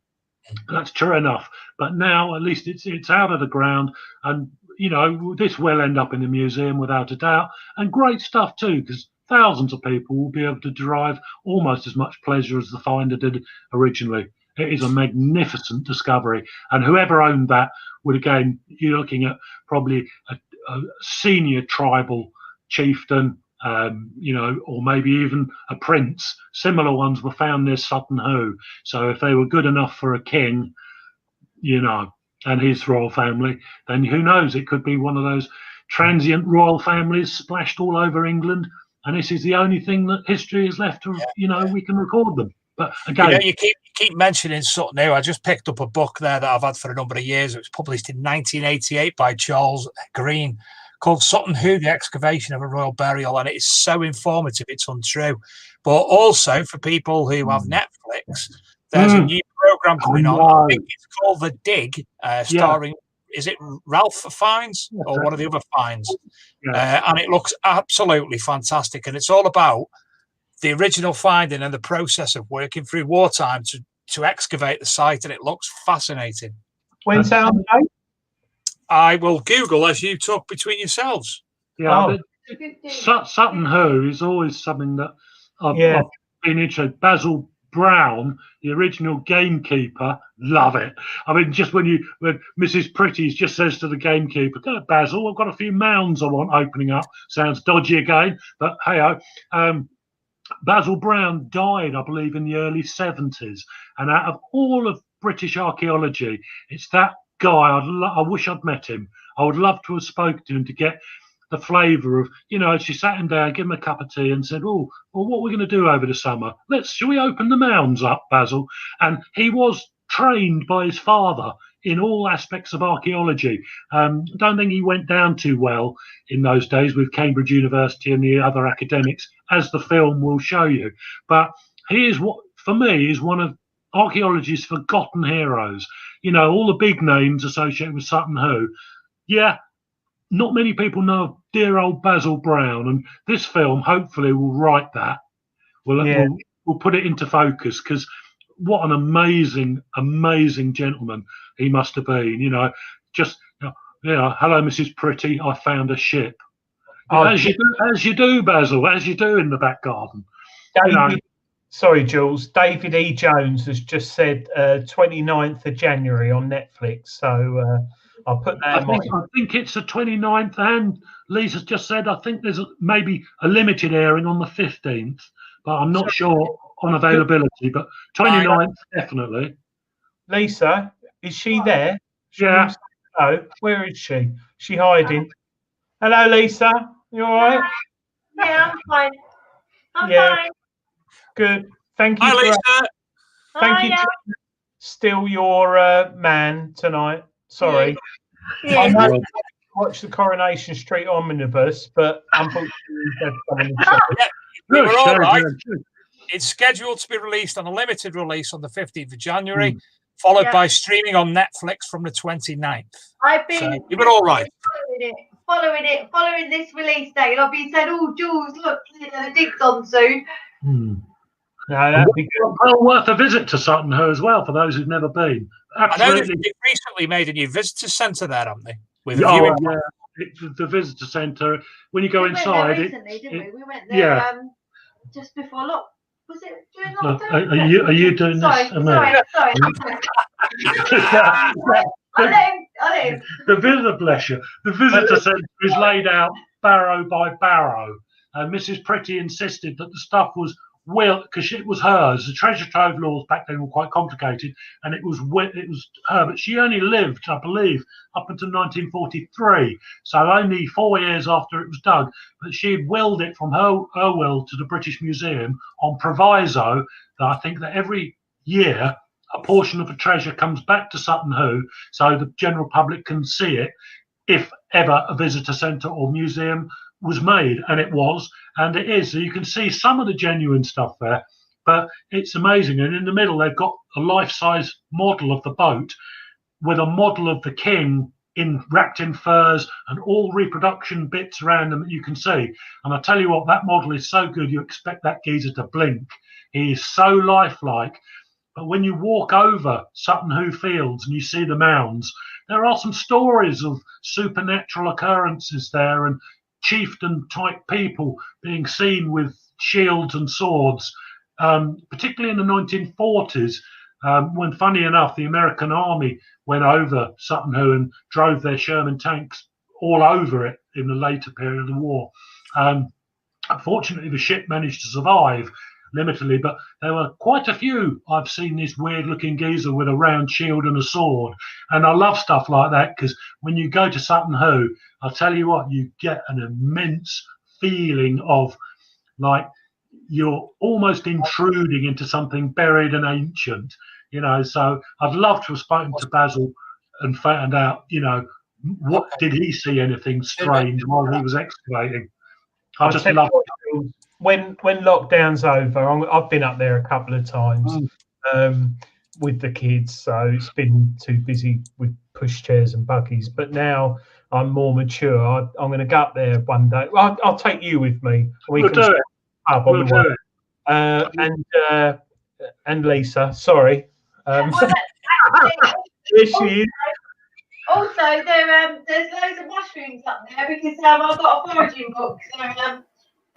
That's true enough, but now at least it's out of the ground, and you know, this will end up in the museum without a doubt, and great stuff too, because thousands of people will be able to derive almost as much pleasure as the finder did originally. It is a magnificent discovery, and whoever owned that would, again, you're looking at probably a senior tribal chieftain, you know, or maybe even a prince. Similar ones were found near Sutton Hoo. So if they were good enough for a king, you know, and his royal family, then who knows? It could be one of those transient royal families splashed all over England. And this is the only thing that history is left to, you know, we can record them. But again, you know, you keep mentioning Sutton Hoo. I just picked up a book there that I've had for a number of years. It was published in 1988 by Charles Green, called Sutton Hoo, The Excavation of a Royal Burial, and it is so informative, it's untrue. But also, for people who have Netflix, there's a new program coming on. I think it's called The Dig, starring, is it Ralph Fiennes or one of the other Fiennes? And it looks absolutely fantastic, and it's all about the original finding and the process of working through wartime to excavate the site, and it looks fascinating. When's that on? I will Google as you talk between yourselves. Yeah, Sutton Hoo is always something that I've been interested. Basil Brown, the original gamekeeper, love it. I mean, just when Mrs. Pretty's just says to the gamekeeper, "Go, Basil, I've got a few mounds I want opening up." Sounds dodgy again, but hey, Basil Brown died, I believe, in the early 70s, and out of all of British archaeology, it's that guy. I wish I'd met him. I would love to have spoken to him to get the flavour of, you know, she sat him down, gave him a cup of tea and said, "Oh, well, what are we going to do over the summer? Shall we open the mounds up, Basil?" And he was trained by his father in all aspects of archaeology. I don't think he went down too well in those days with Cambridge University and the other academics, as the film will show you. But he is, what for me, is one of archaeology's forgotten heroes. You know, all the big names associated with Sutton Hoo. Yeah, not many people know of dear old Basil Brown, and this film hopefully will write that. We'll put it into focus, because what an amazing, amazing gentleman he must have been. You know, just, you know, "Hello, Mrs. Pretty, I found a ship." As you do, Basil, as you do in the back garden. Sorry, Jules. David E. Jones has just said 29th of January on Netflix. So I'll put that I think it's the 29th, and Lisa's just said I think there's maybe a limited airing on the 15th, but I'm not sure on availability. But 29th, definitely. Lisa, is she there? Yeah. Oh, where is she? She hiding? Hello, Lisa. You all right? Yeah, I'm fine. I'm fine. Good. Thank you. Hi, Lisa. Thank you. Still your man tonight. Sorry. Yeah. I might watch the Coronation Street omnibus, but unfortunately, we were all right. It's scheduled to be released on a limited release on the 15th of January, followed by streaming on Netflix from the 29th. I've been you were all right. Following this release date, and I've been saying, "Oh, Jules, look, the dig's on soon." No, that'd be good. Well worth a visit to Sutton Hoo as well for those who've never been. Absolutely. I know they've recently made a new visitor centre there, haven't they? With the visitor centre. When you go inside, recently, didn't we? We went there just before was it during lockdown? Are you doing sorry, this? Sorry. The visitor centre is laid out barrow by barrow, and Mrs. Pretty insisted that the stuff was because it was hers. The treasure trove laws back then were quite complicated, and it was her. But she only lived, I believe, up until 1943, so only 4 years after it was dug. But she had willed it from her will to the British Museum on proviso that I think that every year a portion of the treasure comes back to Sutton Hoo, so the general public can see it if ever a visitor centre or museum was made, and it was, and it is. So you can see some of the genuine stuff there, but it's amazing. And in the middle, they've got a life-size model of the boat with a model of the king wrapped in furs and all reproduction bits around them that you can see. And I tell you what, that model is so good, you expect that geezer to blink. He is so lifelike. But when you walk over Sutton Hoo Fields and you see the mounds, there are some stories of supernatural occurrences there and chieftain type people being seen with shields and swords, particularly in the 1940s, when, funny enough, the American Army went over Sutton Hoo and drove their Sherman tanks all over it in the later period of the war. Unfortunately, the ship managed to survive limitedly, but there were quite a few. I've seen this weird-looking geezer with a round shield and a sword, and I love stuff like that because when you go to Sutton Hoo, I'll tell you what, you get an immense feeling of like you're almost intruding into something buried and ancient, you know. So I'd love to have spoken to Basil and found out, you know, what did he see anything strange while he was excavating. I just love it. When lockdown's over, I've been up there a couple of times with the kids, so it's been too busy with pushchairs and buggies. But now I'm more mature. I'm going to go up there one day. Well, I'll take you with me. We'll do it. We'll do it. And Lisa, sorry. There she is. Also, there's loads of mushrooms up there because I've got a foraging book. So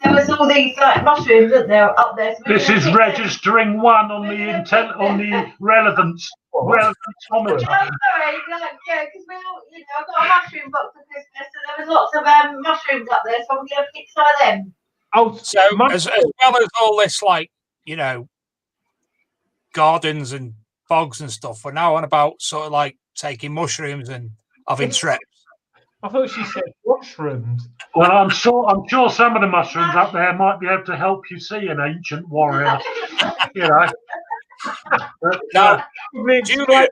there was all these like mushrooms, weren't there, up there? So this is registering one on the relevance. I'm sorry, because we all, you know, I've got a mushroom book for Christmas, so there was lots of mushrooms up there, so I'm going to pick some of them. Oh, so as well as all this, like, you know, gardens and bogs and stuff, we're now on about sort of like taking mushrooms and having trips. I thought she said mushrooms. Well, I'm sure some of the mushrooms up there might be able to help you see an ancient warrior. You know. But, now, Julian,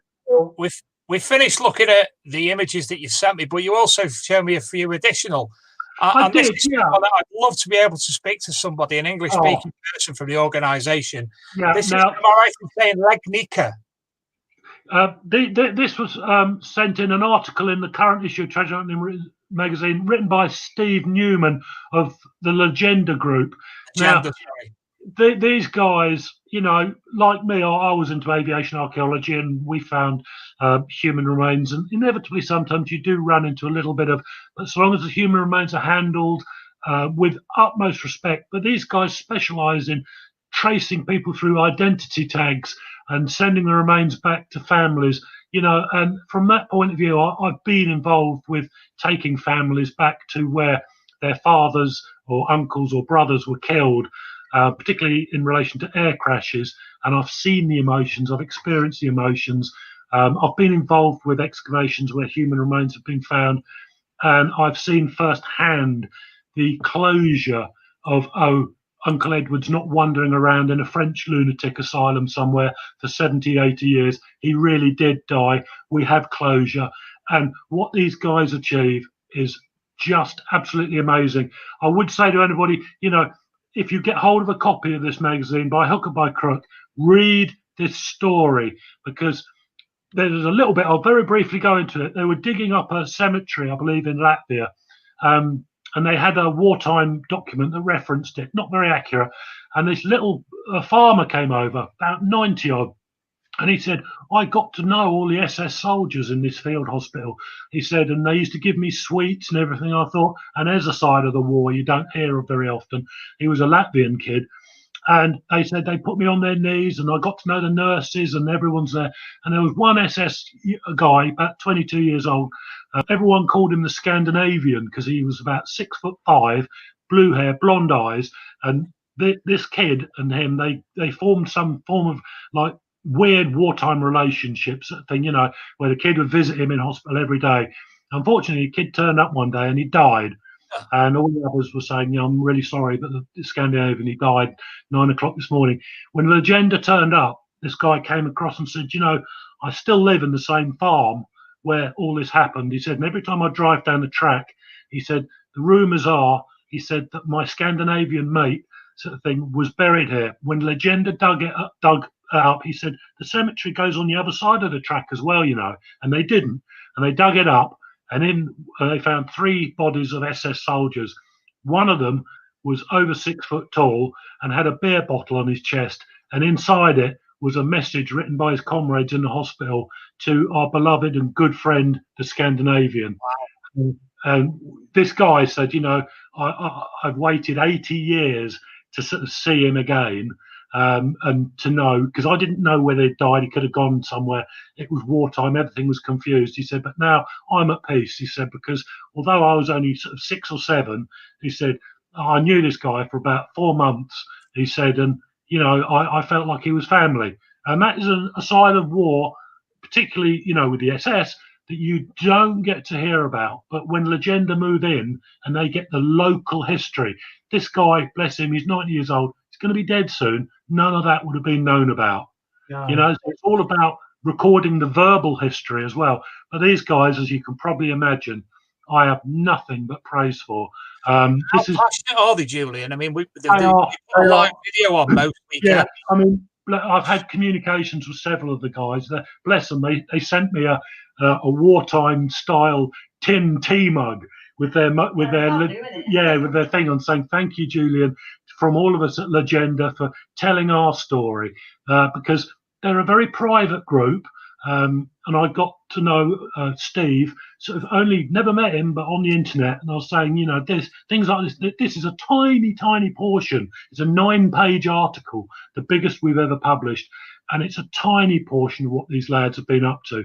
we finished looking at the images that you sent me, but you also showed me a few additional. I did, this is I'd love to be able to speak to somebody, an English-speaking person from the organisation. Yeah, this is, am I right in saying Legnica? This was sent in an article in the current issue of Treasure Hunting magazine, written by Steve Newman of the Legenda Group. These guys, you know, like me, I was into aviation archaeology, and we found human remains, and inevitably sometimes you do run into a little bit of, as long as the human remains are handled with utmost respect. But these guys specialize in tracing people through identity tags and sending the remains back to families, you know. And from that point of view, I've been involved with taking families back to where their fathers or uncles or brothers were killed, particularly in relation to air crashes. And I've seen the emotions, I've experienced the emotions. I've been involved with excavations where human remains have been found, and I've seen firsthand the closure of, Uncle Edward's not wandering around in a French lunatic asylum somewhere for 70, 80 years. He really did die. We have closure. And what these guys achieve is just absolutely amazing. I would say to anybody, you know, if you get hold of a copy of this magazine by hook or by crook, read this story, because there's a little bit, I'll very briefly go into it. They were digging up a cemetery, I believe, in Latvia. And they had a wartime document that referenced it, not very accurate. And this little farmer came over, about 90 odd, and he said, I got to know all the SS soldiers in this field hospital. He said, and they used to give me sweets and everything. I thought, and there's a side of the war you don't hear of very often. He was a Latvian kid. And they said they put me on their knees, and I got to know the nurses, and everyone's there. And there was one SS guy, about 22 years old. Everyone called him the Scandinavian because he was about 6'5", blue hair, blonde eyes. And this kid and him, they formed some form of like weird wartime relationships thing, you know, where the kid would visit him in hospital every day. Unfortunately, the kid turned up one day and he died. And all the others were saying, you know, I'm really sorry, but the Scandinavian, he died 9 o'clock this morning. When the Legenda turned up, this guy came across and said, you know, I still live in the same farm where all this happened. He said, and every time I drive down the track, he said, the rumours are, he said, that my Scandinavian mate sort of thing was buried here. When Legenda dug up, he said, the cemetery goes on the other side of the track as well, you know, and they didn't. And they dug it up. And in they found 3 bodies of SS soldiers. One of them was over 6 foot tall and had a beer bottle on his chest. And inside it was a message written by his comrades in the hospital to our beloved and good friend, the Scandinavian. And this guy said, you know, I've waited 80 years to sort of see him again, and to know, because I didn't know whether he'd died. He could have gone somewhere. It was wartime. Everything was confused. He said, but now I'm at peace. He said, because although I was only sort of 6 or 7, he said, I knew this guy for about 4 months. He said, and, you know, I felt like he was family. And that is a side of war, particularly, you know, with the SS, that you don't get to hear about. But when Legenda move in and they get the local history, this guy, bless him, he's 90 years old, he's going to be dead soon. None of that would have been known about. No. You know, so it's all about recording the verbal history as well. But these guys, as you can probably imagine, I have nothing but praise for. How passionate are they, Julian? I mean, we put a live video on most weekend. Yeah, I mean, I've had communications with several of the guys. Bless them, they sent me a wartime style tin tea mug with their thing on, saying thank you, Julian, from all of us at Legenda for telling our story, because they're a very private group. And I got to know Steve, sort of only never met him, but on the internet. And I was saying, you know, this things like this. This is a tiny portion. It's a 9-page article, the biggest we've ever published, and it's a tiny portion of what these lads have been up to.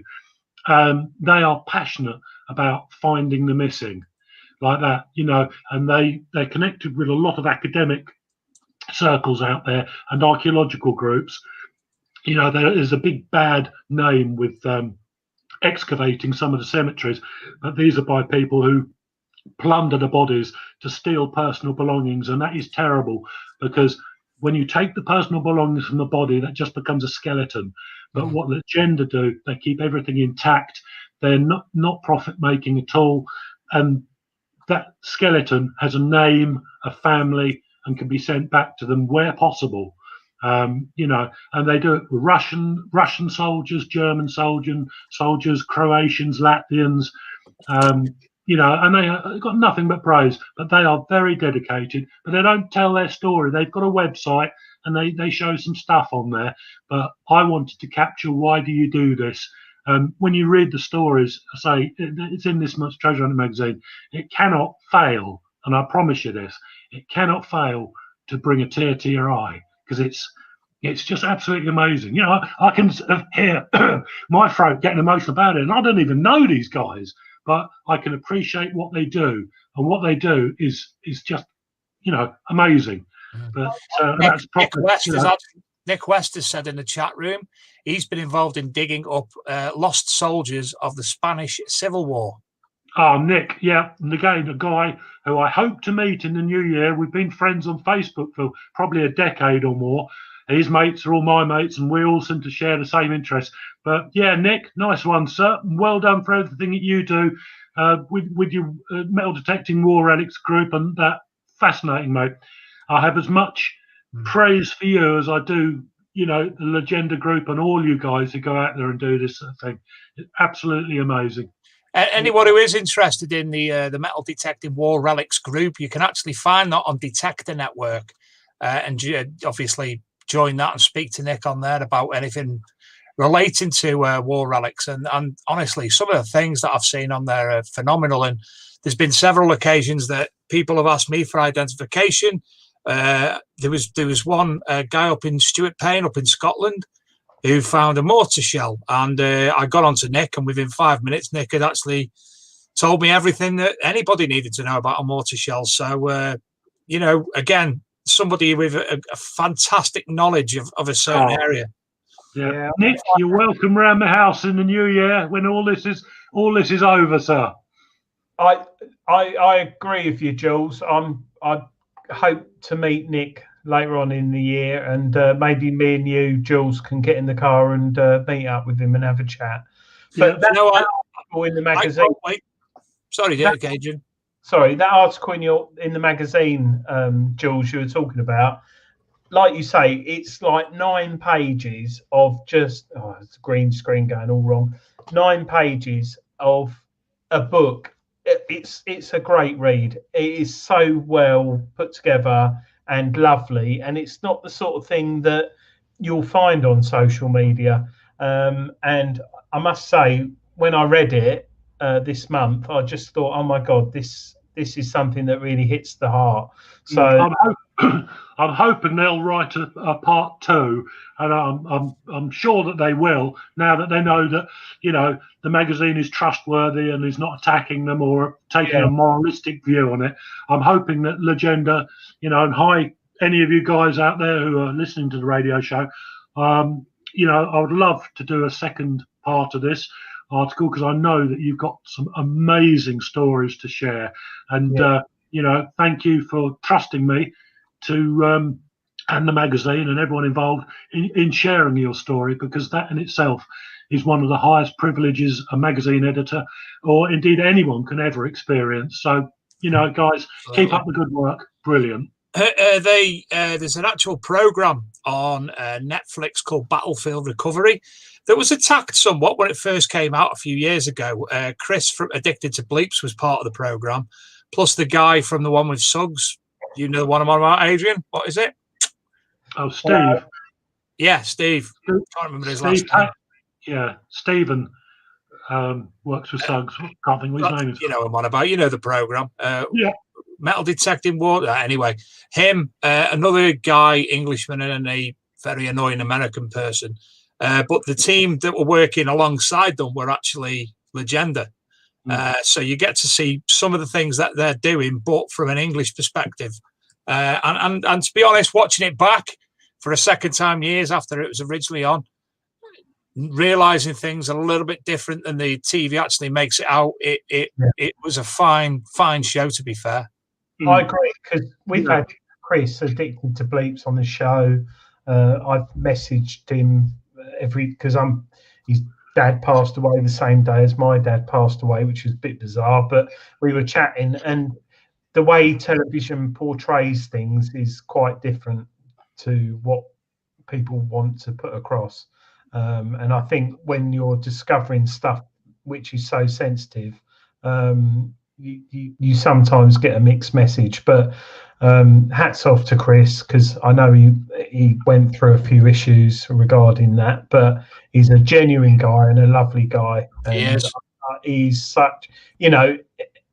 They are passionate about finding the missing, like that, you know, and they're connected with a lot of academic circles out there and archaeological groups. You know, there is a big bad name with excavating some of the cemeteries, but these are by people who plunder the bodies to steal personal belongings, and that is terrible, because when you take the personal belongings from the body, that just becomes a skeleton. But what Legenda do, they keep everything intact. They're not profit making at all, and that skeleton has a name, a family, and can be sent back to them where possible. You know, and they do it with Russian soldiers, German soldiers, Croatians, Latvians, you know, and they've got nothing but praise. But they are very dedicated. But they don't tell their story. They've got a website and they show some stuff on there. But I wanted to capture, why do you do this? When you read the stories, I say it's in this month's Treasure Hunter magazine. It cannot fail, and I promise you this: it cannot fail to bring a tear to your eye, because it's just absolutely amazing. You know, I can hear my throat getting emotional about it, and I don't even know these guys, but I can appreciate what they do, and what they do is just, you know, amazing. But that's probably, Nick West has said in the chat room he's been involved in digging up lost soldiers of the Spanish Civil War. Oh, Nick, yeah. And again, a guy who I hope to meet in the new year. We've been friends on Facebook for probably a decade or more. His mates are all my mates, and we all seem to share the same interests. But yeah, Nick, nice one, sir. Well done for everything that you do with your metal detecting war relics group, and that fascinating, mate. I have as much praise for you as I do, you know, the Legenda group and all you guys who go out there and do this sort of thing. It's absolutely amazing. Anyone who is interested in the metal detecting war relics group, you can actually find that on Detector Network, and obviously join that and speak to Nick on there about anything relating to war relics. And honestly, some of the things that I've seen on there are phenomenal. And there's been several occasions that people have asked me for identification. There was one guy up in Stuart Payne up in Scotland who found a mortar shell, and I got onto Nick, and within 5 minutes Nick had actually told me everything that anybody needed to know about a mortar shell. So you know, again, somebody with a fantastic knowledge of a certain area. Yeah, Nick, you're welcome round the house in the new year when all this is over, sir. I agree with you, Jules. I hope to meet Nick later on in the year, and maybe me and you, Jules, can get in the car and meet up with him and have a chat. But that article in the magazine. Sorry, Adrian. Sorry, that article in the magazine, Jules, you were talking about. Like you say, it's like 9 pages of just it's a green screen going all wrong. 9 pages of a book. It's a great read. It is so well put together and lovely, and it's not the sort of thing that you'll find on social media. And I must say, when I read it this month, I just thought, oh my God, this is something that really hits the heart. So I'm hoping they'll write a part 2, and I'm sure that they will, now that they know that, you know, the magazine is trustworthy and is not attacking them or taking a moralistic view on it. I'm hoping that Legenda, you know, and hi, any of you guys out there who are listening to the radio show, you know, I would love to do a second part of this article, because I know that you've got some amazing stories to share. And, you know, thank you for trusting me to and the magazine and everyone involved in sharing your story, because that in itself is one of the highest privileges a magazine editor, or indeed anyone, can ever experience. So, you know, guys, keep up the good work. Brilliant. There's an actual program on Netflix called Battlefield Recovery that was attacked somewhat when it first came out a few years ago. Chris from Addicted to Bleeps was part of the program, plus the guy from the one with Suggs. You know the one I'm on about, Adrian? What is it? Oh, Steve. Yeah, Steve. Can't remember his last name. Yeah, Stephen works with Suggs. Can't think what his name is. You know what I'm on about. You know the program. Yeah. Metal detecting water. Anyway, him, another guy, Englishman, and a very annoying American person. But the team that were working alongside them were actually Legenda. So you get to see some of the things that they're doing, but from an English perspective. And to be honest, watching it back for a second time years after it was originally on, realizing things a little bit different than the TV actually makes it out, it was a fine show, to be fair. I agree, because we've had Chris Addicted to Bleeps on the show. I've messaged him because his dad passed away the same day as my dad passed away, which was a bit bizarre, but we were chatting, and the way television portrays things is quite different to what people want to put across. And I think when you're discovering stuff which is so sensitive, you sometimes get a mixed message. But hats off to Chris, because I know he went through a few issues regarding that, but he's a genuine guy and a lovely guy. And yes. He's such, you know,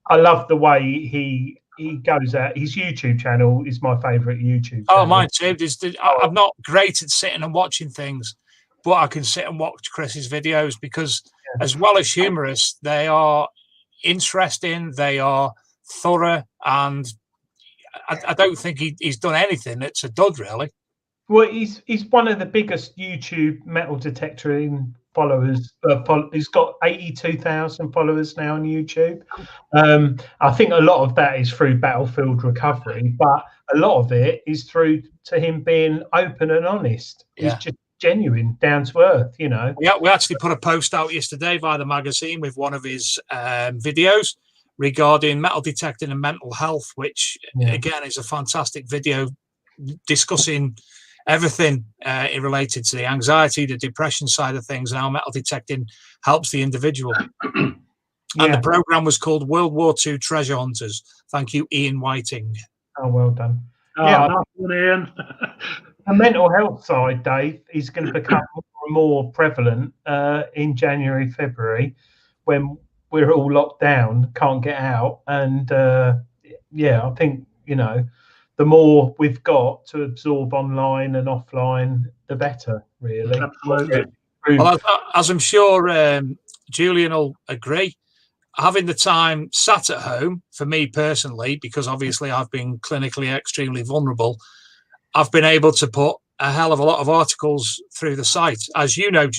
I love the way he goes out. His YouTube channel is my favourite YouTube channel. Oh, mine too. I'm not great at sitting and watching things, but I can sit and watch Chris's videos because, as well as humorous, they are interesting, they are thorough, and I don't think he's done anything that's a dud, really. Well, he's one of the biggest YouTube metal detecting followers. He's got 82,000 followers now on YouTube. I think a lot of that is through Battlefield Recovery, but a lot of it is through to him being open and honest. He's just genuine, down to earth, you know. Yeah, we actually put a post out yesterday via the magazine with one of his videos regarding metal detecting and mental health, which again is a fantastic video discussing everything related to the anxiety, the depression side of things, and how metal detecting helps the individual. And the program was called World War II Treasure Hunters. Thank you, Ian Whiting. Oh, well done. Nice one, Ian. The mental health side, Dave, is going to become more and more prevalent in January, February, when we're all locked down, can't get out. And I think, you know, the more we've got to absorb online and offline, the better, really. Absolutely. Well, as I'm sure Julian will agree, having the time sat at home, for me personally, because obviously I've been clinically extremely vulnerable, I've been able to put a hell of a lot of articles through the site, as you know,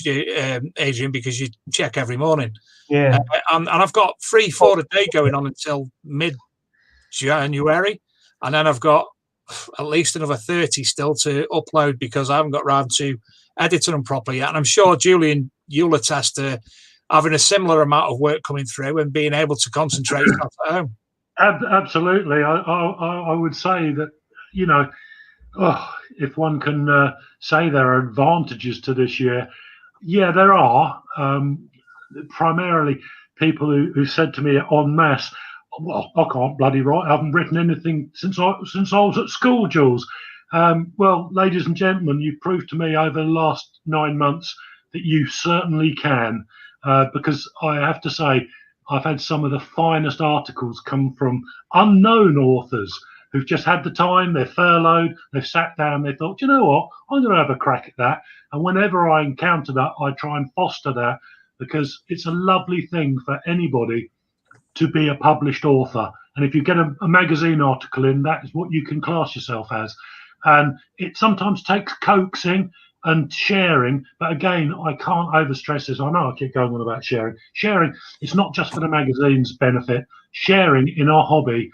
Adrian, because you check every morning. Yeah. And I've got 3-4 a day going on until mid-January. And then I've got at least another 30 still to upload because I haven't got around to editing them properly yet. And I'm sure, Julian, you'll attest to having a similar amount of work coming through and being able to concentrate at home. Absolutely. I would say that, you know, if one can say there are advantages to this year, there are. Primarily people who said to me en masse, well, I can't bloody write. I haven't written anything since I was at school, Jules. Well, ladies and gentlemen, you've proved to me over the last 9 months that you certainly can, because I have to say, I've had some of the finest articles come from unknown authors who've just had the time, they're furloughed, they've sat down, they thought, you know what, I'm going to have a crack at that. And whenever I encounter that, I try and foster that, because it's a lovely thing for anybody to be a published author. And if you get a magazine article in, that is what you can class yourself as. And it sometimes takes coaxing and sharing, but again, I can't overstress this. I know I keep going on about sharing. Sharing, it's not just for the magazine's benefit. Sharing in our hobby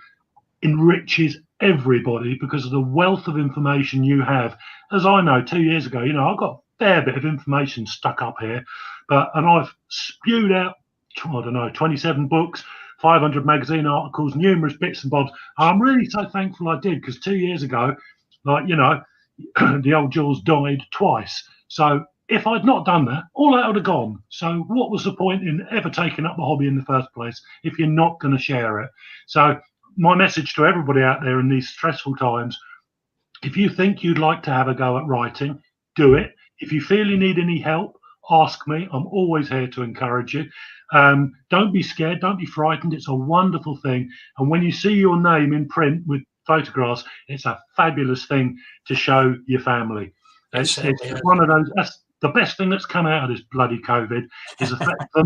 enriches everybody because of the wealth of information you have. As I know, 2 years ago, I've got a fair bit of information stuck up here, and I've spewed out, I don't know, 27 books, 500 magazine articles, numerous bits and bobs. I'm really so thankful I did, because 2 years ago, the old Jules died twice. So if I'd not done that, all that would have gone. So what was the point in ever taking up the hobby in the first place if you're not going to share it? So my message to everybody out there in these stressful times, if you think you'd like to have a go at writing, do it. If you feel you need any help, ask me. I'm always here to encourage you. Don't be scared. Don't be frightened. It's a wonderful thing. And when you see your name in print with photographs, it's a fabulous thing to show your family. It's one of those. That's the best thing that's come out of this bloody COVID. Is the fact, for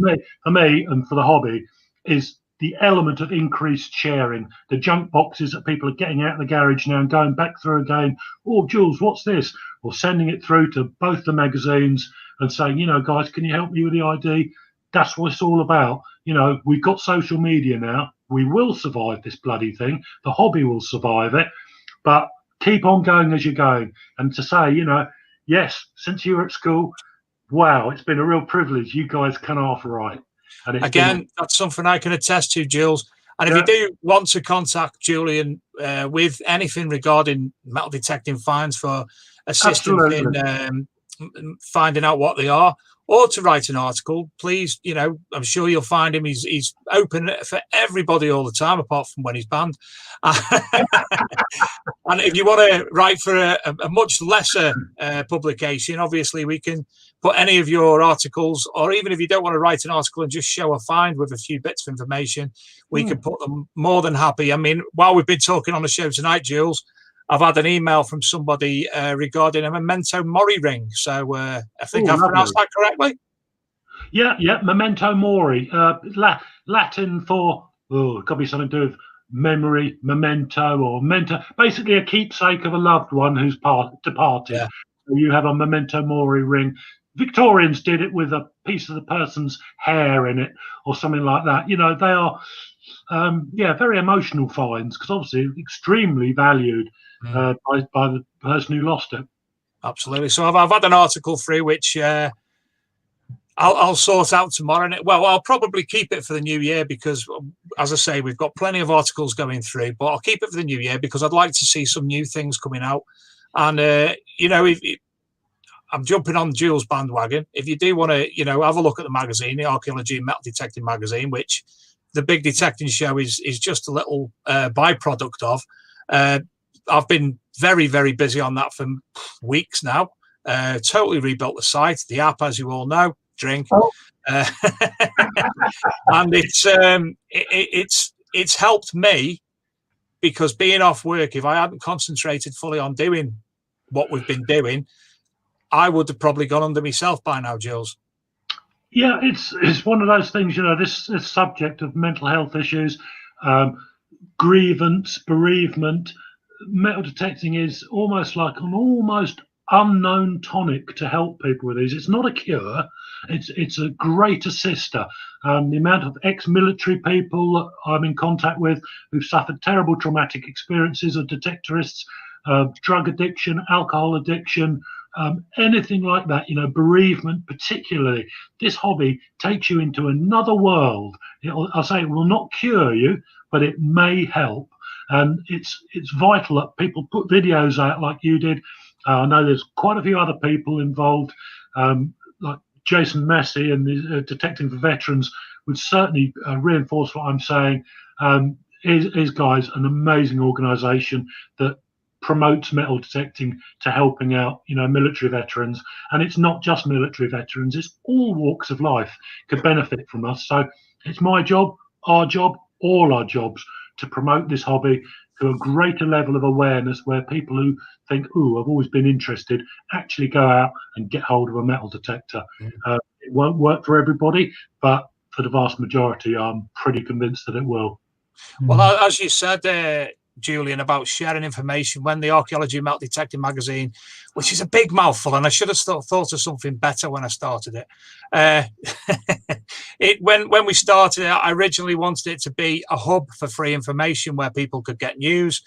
me, and for the hobby, is the element of increased sharing. The junk boxes that people are getting out of the garage now and going back through again. Oh, Jules, what's this? Or sending it through to both the magazines and saying, guys, can you help me with the ID? That's what it's all about. We've got social media now. We will survive this bloody thing. The hobby will survive it. But keep on going as you're going. And to say, yes, since you were at school, wow, it's been a real privilege. You guys can half write. And again, that's something I can attest to, Jules. And if you do want to contact Julian with anything regarding metal detecting finds for assistance in finding out what they are, or to write an article, please, I'm sure you'll find him. He's open for everybody all the time, apart from when he's banned. And if you want to write for a much lesser publication, obviously we can put any of your articles, or even if you don't want to write an article and just show a find with a few bits of information, we can put them more than happy. I mean, while we've been talking on the show tonight, Jules, I've had an email from somebody regarding a memento mori ring. So I think I've pronounced that correctly. Yeah, memento mori. Latin for, got to be something to do with memory, memento, or mento. Basically a keepsake of a loved one who's departed. Yeah. So you have a memento mori ring. Victorians did it with a piece of the person's hair in it or something like that. They are, very emotional finds, because obviously extremely valued by the person who lost it. Absolutely. So I've had an article through which I'll sort out tomorrow. And I'll probably keep it for the new year because, as I say, we've got plenty of articles going through, but I'll keep it for the new year because I'd like to see some new things coming out. And, I'm jumping on Jules' bandwagon. If you do want to, have a look at the magazine, the Archaeology and Metal Detecting magazine, which the Big Detecting Show is just a little byproduct of. I've been very, very busy on that for weeks now. Totally rebuilt the site, the app, as you all know. Drink, and it's helped me because being off work, if I hadn't concentrated fully on doing what we've been doing, I would have probably gone under myself by now, Jules. Yeah, it's one of those things, this subject of mental health issues, grievance, bereavement. Metal detecting is almost like an almost unknown tonic to help people with these. It's not a cure. It's a great assister. The amount of ex-military people I'm in contact with who've suffered terrible traumatic experiences of detectorists, drug addiction, alcohol addiction, anything like that, bereavement particularly. This hobby takes you into another world. I'll say it will not cure you, but it may help. And it's vital that people put videos out like you did. I know there's quite a few other people involved, like Jason Massey and the Detecting for Veterans would certainly reinforce what I'm saying. Is guys, an amazing organisation that promotes metal detecting to helping out, military veterans. And it's not just military veterans, it's all walks of life could benefit from us. So it's my job, our job, all our jobs to promote this hobby to a greater level of awareness, where people who think, "Ooh, I've always been interested," actually go out and get hold of a metal detector. It won't work for everybody, but for the vast majority, I'm pretty convinced that it will. Well, as you said, Julian, about sharing information, when the Archaeology Metal Detecting magazine, which is a big mouthful, and I should have thought of something better when I started it. When we started it, I originally wanted it to be a hub for free information where people could get news,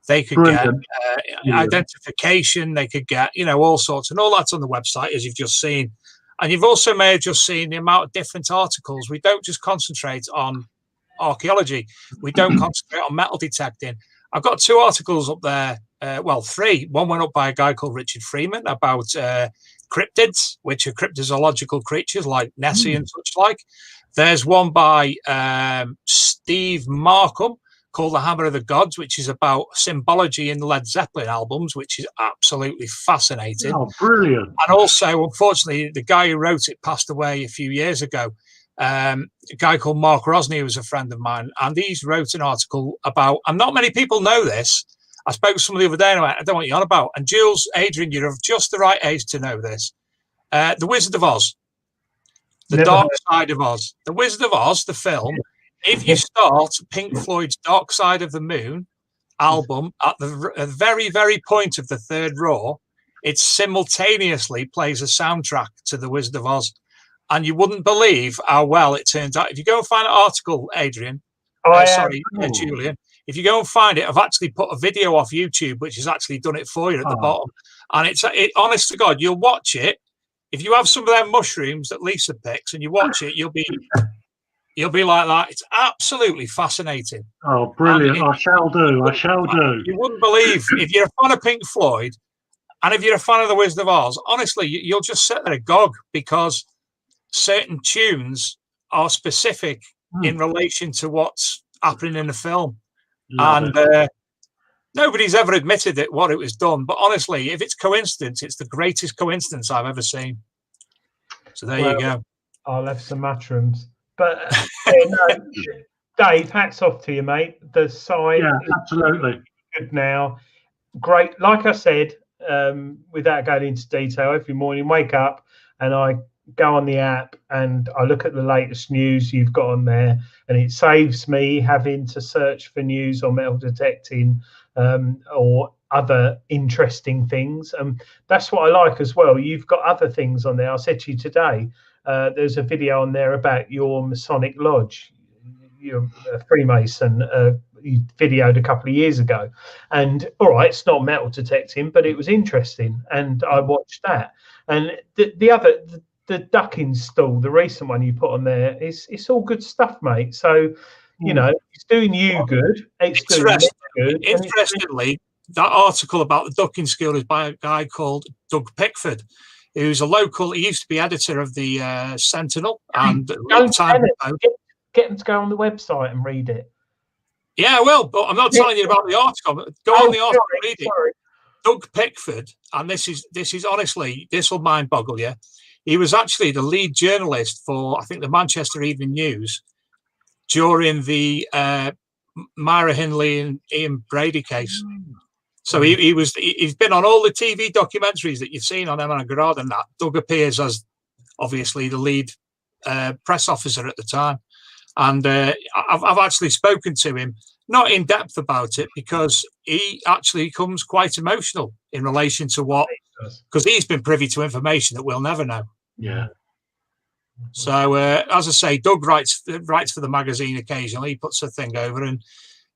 they could get identification, they could get, all sorts, and all that's on the website, as you've just seen. And you've also may have just seen the amount of different articles. We don't just concentrate on archaeology. We don't concentrate on metal detecting. I've got 2 articles up there, well, 3. One went up by a guy called Richard Freeman about cryptids, which are cryptozoological creatures like Nessie and such like. There's one by Steve Markham called The Hammer of the Gods, which is about symbology in Led Zeppelin albums, which is absolutely fascinating. Oh, brilliant. And also, unfortunately, the guy who wrote it passed away a few years ago. A guy called Mark Rosney, who was a friend of mine, and he's wrote an article about, and not many people know this. I spoke to somebody the other day and I went, I don't know what you're on about. And Jules, Adrian, you're of just the right age to know this. The Wizard of Oz, The Dark Side of Oz. The Wizard of Oz, the film, if you start Pink Floyd's Dark Side of the Moon album at the very, very point of the 3rd row, it simultaneously plays a soundtrack to The Wizard of Oz. And you wouldn't believe how well it turns out. If you go and find an article, Adrian, Julian, if you go and find it, I've actually put a video off YouTube, which has actually done it for you at the bottom. And it's honest to God, you'll watch it. If you have some of them mushrooms that Lisa picks and you watch it, you'll be like that. It's absolutely fascinating. Oh, brilliant. I shall do. You wouldn't believe, if you're a fan of Pink Floyd and if you're a fan of The Wizard of Oz, honestly, you'll just sit there agog, because certain tunes are specific in relation to what's happening in the film. Nobody's ever admitted that what it was done. But honestly, if it's coincidence, it's the greatest coincidence I've ever seen. So there you go. I'll have some mushrooms. But Dave, hats off to you, mate. The site is absolutely good now. Great. Like I said, without going into detail, every morning wake up and I go on the app and I look at the latest news you've got on there, and it saves me having to search for news on metal detecting or other interesting things. That's what I like as well. You've got other things on there. I said to you today, there's a video on there about your Masonic Lodge. You're a Freemason. You videoed a couple of years ago, and all right, it's not metal detecting, but it was interesting, and I watched that. And the ducking stall, the recent one you put on there, it's all good stuff, mate. So, it's doing you good. It's doing me good. Interestingly, that article about the ducking school is by a guy called Doug Pickford, who's a local. He used to be editor of the Sentinel and get them to go on the website and read it. Yeah, well, but I'm not telling you about the article. But go on the article, read it. Doug Pickford, and this is honestly, this will mind boggle you. He was actually the lead journalist for, I think, the Manchester Evening News during the Myra Hindley and Ian Brady case. So he's been on all the TV documentaries that you've seen on Emma and Gerard, and that. Doug appears as obviously the lead press officer at the time. And I've actually spoken to him, not in depth about it, because he actually becomes quite emotional in relation to what, because he's been privy to information that we'll never know. Yeah. So as I say, Doug writes for the magazine occasionally. He puts a thing over, and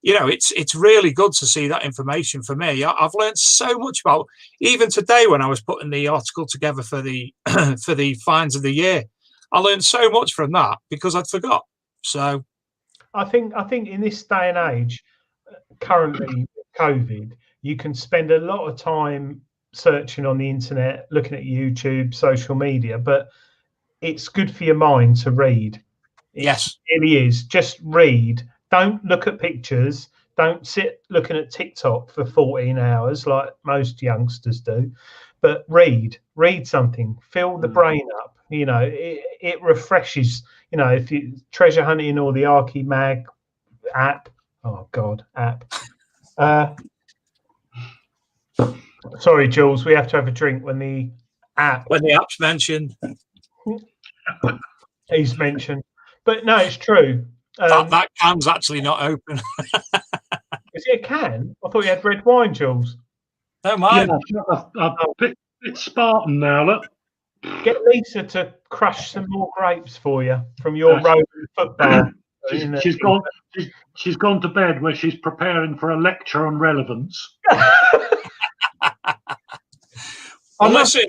it's really good to see that information. For me, I've learned so much about, even today when I was putting the article together for the for the finds of the year, I learned so much from that because I'd forgot. So I think in this day and age, currently COVID, you can spend a lot of time searching on the internet, looking at YouTube, social media, but it's good for your mind to read. Yes, it really is. Just read. Don't look at pictures. Don't sit looking at TikTok for 14 hours like most youngsters do, but read something, fill the brain up. You know, it refreshes. You know, if you treasure hunting or the Archimag app. Oh God, app. Sorry, Jules. We have to have a drink when the app's mentioned. He's mentioned, but no, it's true. That can's actually not open. Is it a can? I thought you had red wine, Jules. No, mine. Yeah, I've it's Spartan now. Look, get Lisa to crush some more grapes for you from your Roman football. She's gone to bed where she's preparing for a lecture on relevance. Well, listen,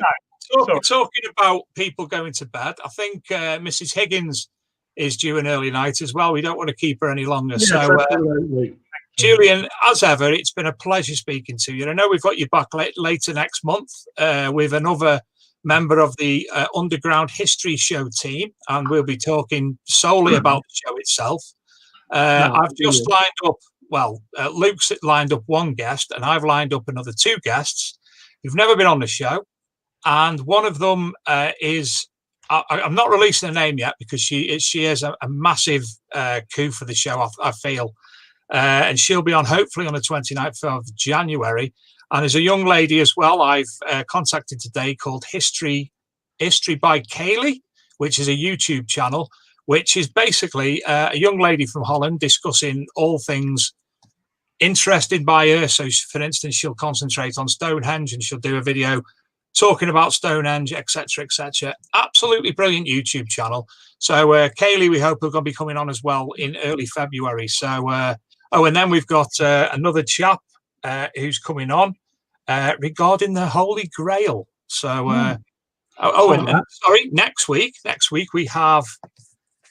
talking about people going to bed, I think Mrs. Higgins is due an early night as well. We don't want to keep her any longer. Yes, so, absolutely. Julian, as ever, it's been a pleasure speaking to you. I know we've got you back later next month with another member of the Underground History Show team, and we'll be talking solely about the show itself. I've just lined up, Luke's lined up one guest, and I've lined up another two guests who've never been on the show. And one of them is, I'm not releasing her name yet because she is a massive coup for the show, I feel. And she'll be on hopefully on the 29th of January. And there's a young lady as well I've contacted today called History by Kaylee, which is a YouTube channel, which is basically a young lady from Holland discussing all things interested by her. So, for instance, she'll concentrate on Stonehenge and she'll do a video talking about Stonehenge, etc., etc. Absolutely brilliant YouTube channel. So, Kaylee, we hope, are going to be coming on as well in early February. So, and then we've got another chap who's coming on regarding the Holy Grail. So, sorry, next week we have,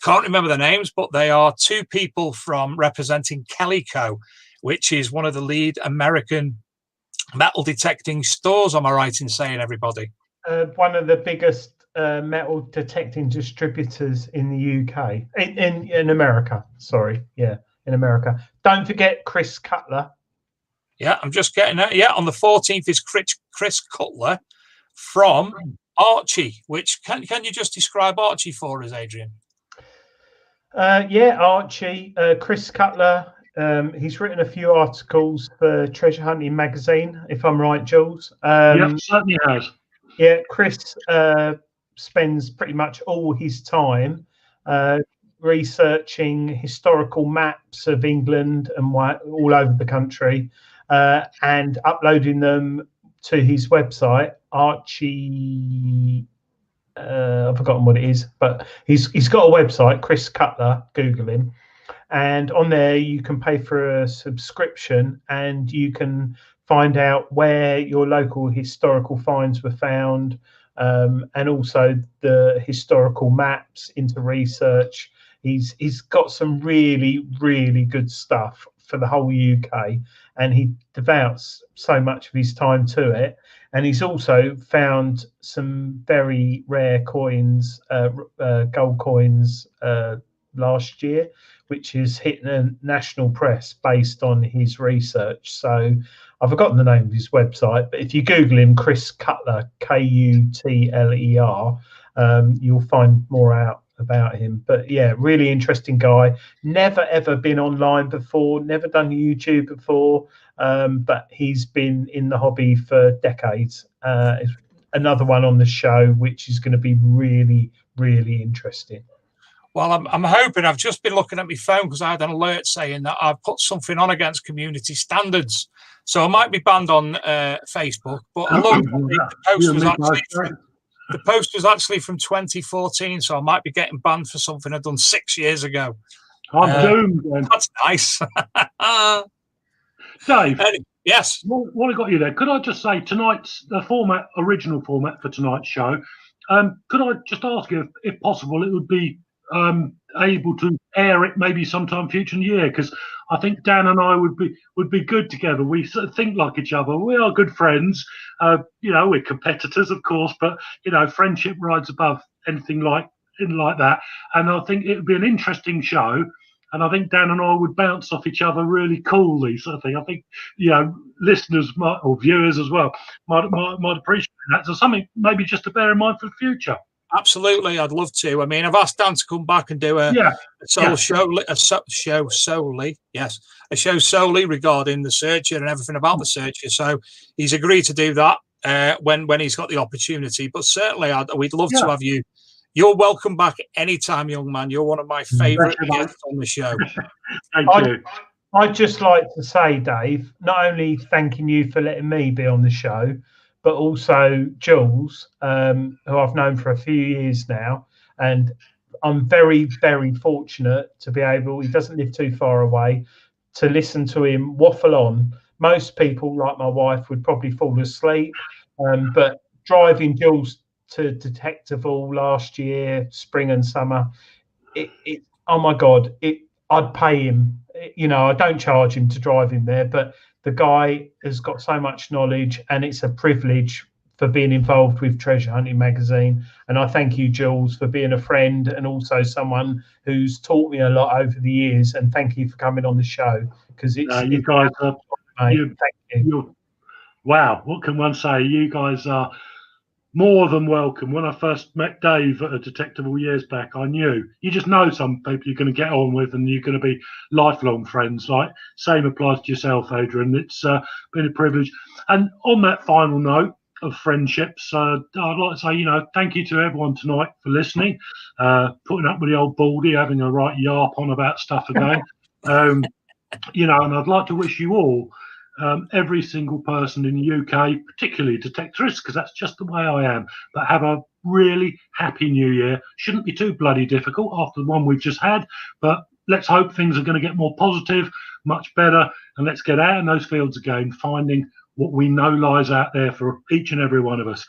can't remember the names, but they are two people from representing Kellyco, which is one of the lead American metal detecting stores. Am I right in saying, everybody? One of the biggest metal detecting distributors in the UK, in America. Sorry, yeah, in America. Don't forget Chris Cutler. Yeah, I'm just getting that. Yeah, on the 14th is Chris Cutler from Archie. Which can you just describe Archie for us, Adrian? Archie, Chris Cutler. He's written a few articles for Treasure Hunting magazine, if I'm right, Jules. Yeah, certainly has. Yeah, Chris spends pretty much all his time researching historical maps of England and all over the country and uploading them to his website, Archie. I've forgotten what it is, but he's got a website, Chris Cutler. Google him. And on there, you can pay for a subscription and you can find out where your local historical finds were found, and also the historical maps into research. He's got some really, really good stuff for the whole UK, and he devotes so much of his time to it. And he's also found some very rare coins, gold coins, last year, which is hitting a national press based on his research. So I've forgotten the name of his website, but if you Google him, Chris Cutler, Kutler, you'll find more out about him. But yeah, really interesting guy. Never ever been online before, never done YouTube before, but he's been in the hobby for decades. Another one on the show, which is going to be really, really interesting. Well, I'm hoping. I've just been looking at my phone because I had an alert saying that I've put something on against community standards. So I might be banned on Facebook. But look, the post was actually from 2014, so I might be getting banned for something I'd done 6 years ago. I'm doomed then. That's nice. Dave, yes. What I got you there? Could I just say the original format for tonight's show? Could I just ask you if possible, it would be able to air it maybe sometime future year, because I think Dan and I would be good together. We sort of think like each other. We are good friends. We're competitors, of course, but friendship rides above anything like that. And I think it would be an interesting show. And I think Dan and I would bounce off each other really coolly, sort of thing. I think, listeners might, or viewers as well, might appreciate that. So something maybe just to bear in mind for the future. Absolutely, I'd love to. I mean, I've asked Dan to come back and do a show solely regarding the Searcher and everything about the Searcher. So he's agreed to do that when he's got the opportunity. But certainly, we'd love to have you. You're welcome back anytime, young man. You're one of my favourite guests on the show. Thank you. I'd just like to say, Dave, not only thanking you for letting me be on the show, but also Jules, who I've known for a few years now. And I'm very, very fortunate to be able, he doesn't live too far away, to listen to him waffle on. Most people, like my wife, would probably fall asleep. But driving Jules to Detectival last year, spring and summer, oh my God, I'd pay him. I don't charge him to drive him there, but the guy has got so much knowledge, and it's a privilege for being involved with Treasure Hunting magazine. And I thank you, Jules, for being a friend and also someone who's taught me a lot over the years. And thank you for coming on the show, because you guys are. Thank you. Wow, what can one say? You guys are more than welcome. When I first met Dave at a Detectival years back, I knew you just know some people you're going to get on with and you're going to be lifelong friends. Like, same applies to yourself, Adrian. It's been a privilege. And on that final note of friendships, I'd like to say, thank you to everyone tonight for listening, putting up with the old baldy, having a right yarp on about stuff again. And I'd like to wish you all, every single person in the UK, particularly detectives, because that's just the way I am, but have a really happy new year. Shouldn't be too bloody difficult after the one we've just had, but let's hope things are going to get more positive, much better, and let's get out in those fields again, finding what we know lies out there for each and every one of us.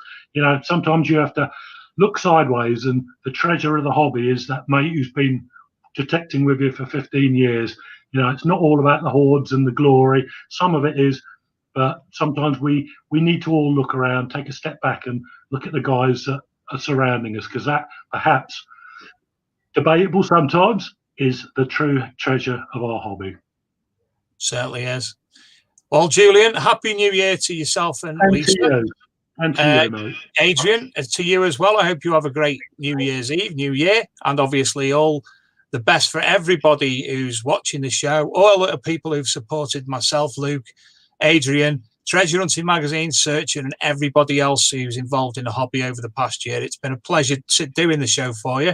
Sometimes you have to look sideways, and the treasure of the hobby is that mate who's been detecting with you for 15 years. It's not all about the hoards and the glory. Some of it is, but sometimes we need to all look around, take a step back and look at the guys that are surrounding us, because that, perhaps debatable sometimes, is the true treasure of our hobby. Certainly is. Well, Julian, Happy New Year to yourself and Lisa. To you. And to you, mate. Adrian, to you as well. I hope you have a great New Year's Eve, New Year, and obviously all the best for everybody who's watching the show, all the people who've supported myself, Luke, Adrian, Treasure Hunting Magazine, Searcher, and everybody else who's involved in the hobby over the past year. It's been a pleasure doing the show for you.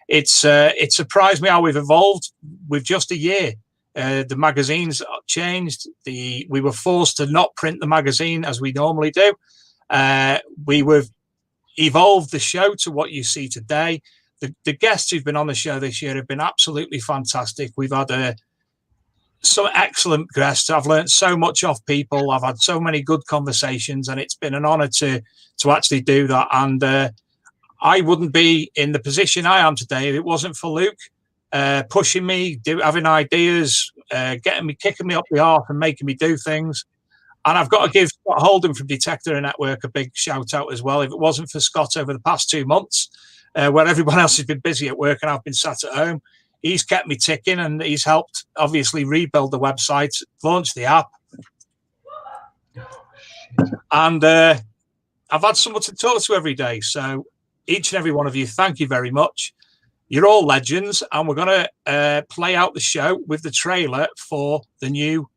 It surprised me how we've evolved with just a year. The magazines changed. We were forced to not print the magazine as we normally do. We have evolved the show to what you see today. The guests who've been on the show this year have been absolutely fantastic. We've had some excellent guests. I've learned so much off people. I've had so many good conversations, and it's been an honour to actually do that. And I wouldn't be in the position I am today if it wasn't for Luke pushing me, having ideas, kicking me up the arse and making me do things. And I've got to give Scott Holden from Detector Network a big shout out as well. If it wasn't for Scott over the past 2 months, where everyone else has been busy at work and I've been sat at home, he's kept me ticking, and he's helped obviously rebuild the website, launch the app. And I've had someone to talk to every day. So each and every one of you, thank you very much. You're all legends, and we're going to play out the show with the trailer for the new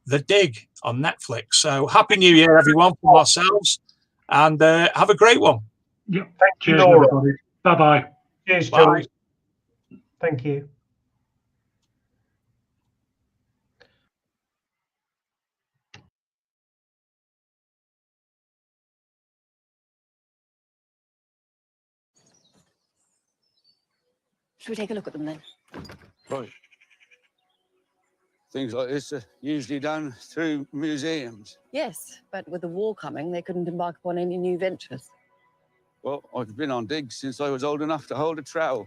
The Dig on Netflix. So Happy New Year, everyone, from ourselves, and have a great one. Yeah. Thank you, everybody. Bye-bye. Cheers, George. Thank you. Should we take a look at them then? Right. Things like this are usually done through museums. Yes, but with the war coming, they couldn't embark upon any new ventures. Well, I've been on digs since I was old enough to hold a trowel.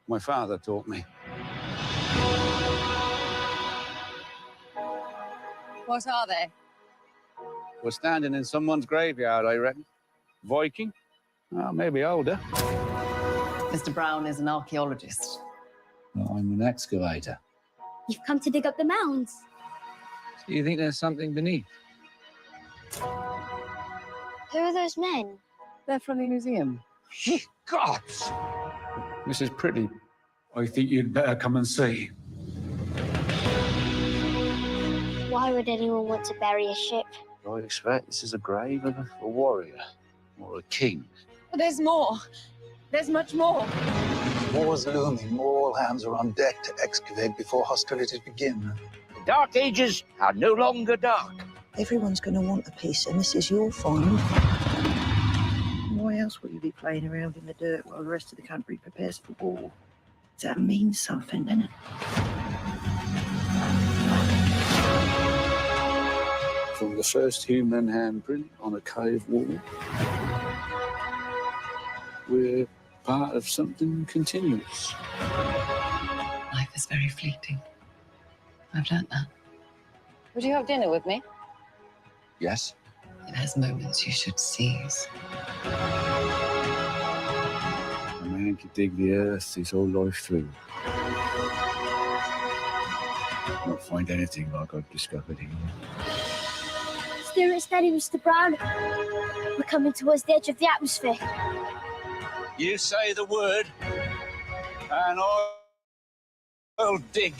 My father taught me. What are they? We're standing in someone's graveyard, I reckon. Viking? Oh, maybe older. Mr. Brown is an archaeologist. I'm an excavator. You've come to dig up the mounds. Do you think there's something beneath? Who are those men? They're from the museum. Gods! Mrs. Pretty, I think you'd better come and see. Why would anyone want to bury a ship? I expect this is a grave of a warrior or a king. But there's more. There's much more. War's looming. All hands are on deck to excavate before hostilities begin. The Dark Ages are no longer dark. Everyone's going to want a piece, and this is your find. Why else will you be playing around in the dirt while the rest of the country prepares for war? That means something, doesn't it? From the first human handprint on a cave wall, we're part of something continuous. Life is very fleeting. I've learnt that. Would you have dinner with me? Yes? It has moments you should seize. A man can dig the earth his whole life through. Not find anything like I've discovered here. Steer it steady, Mr. Brown. We're coming towards the edge of the atmosphere. You say the word, and I'll dig.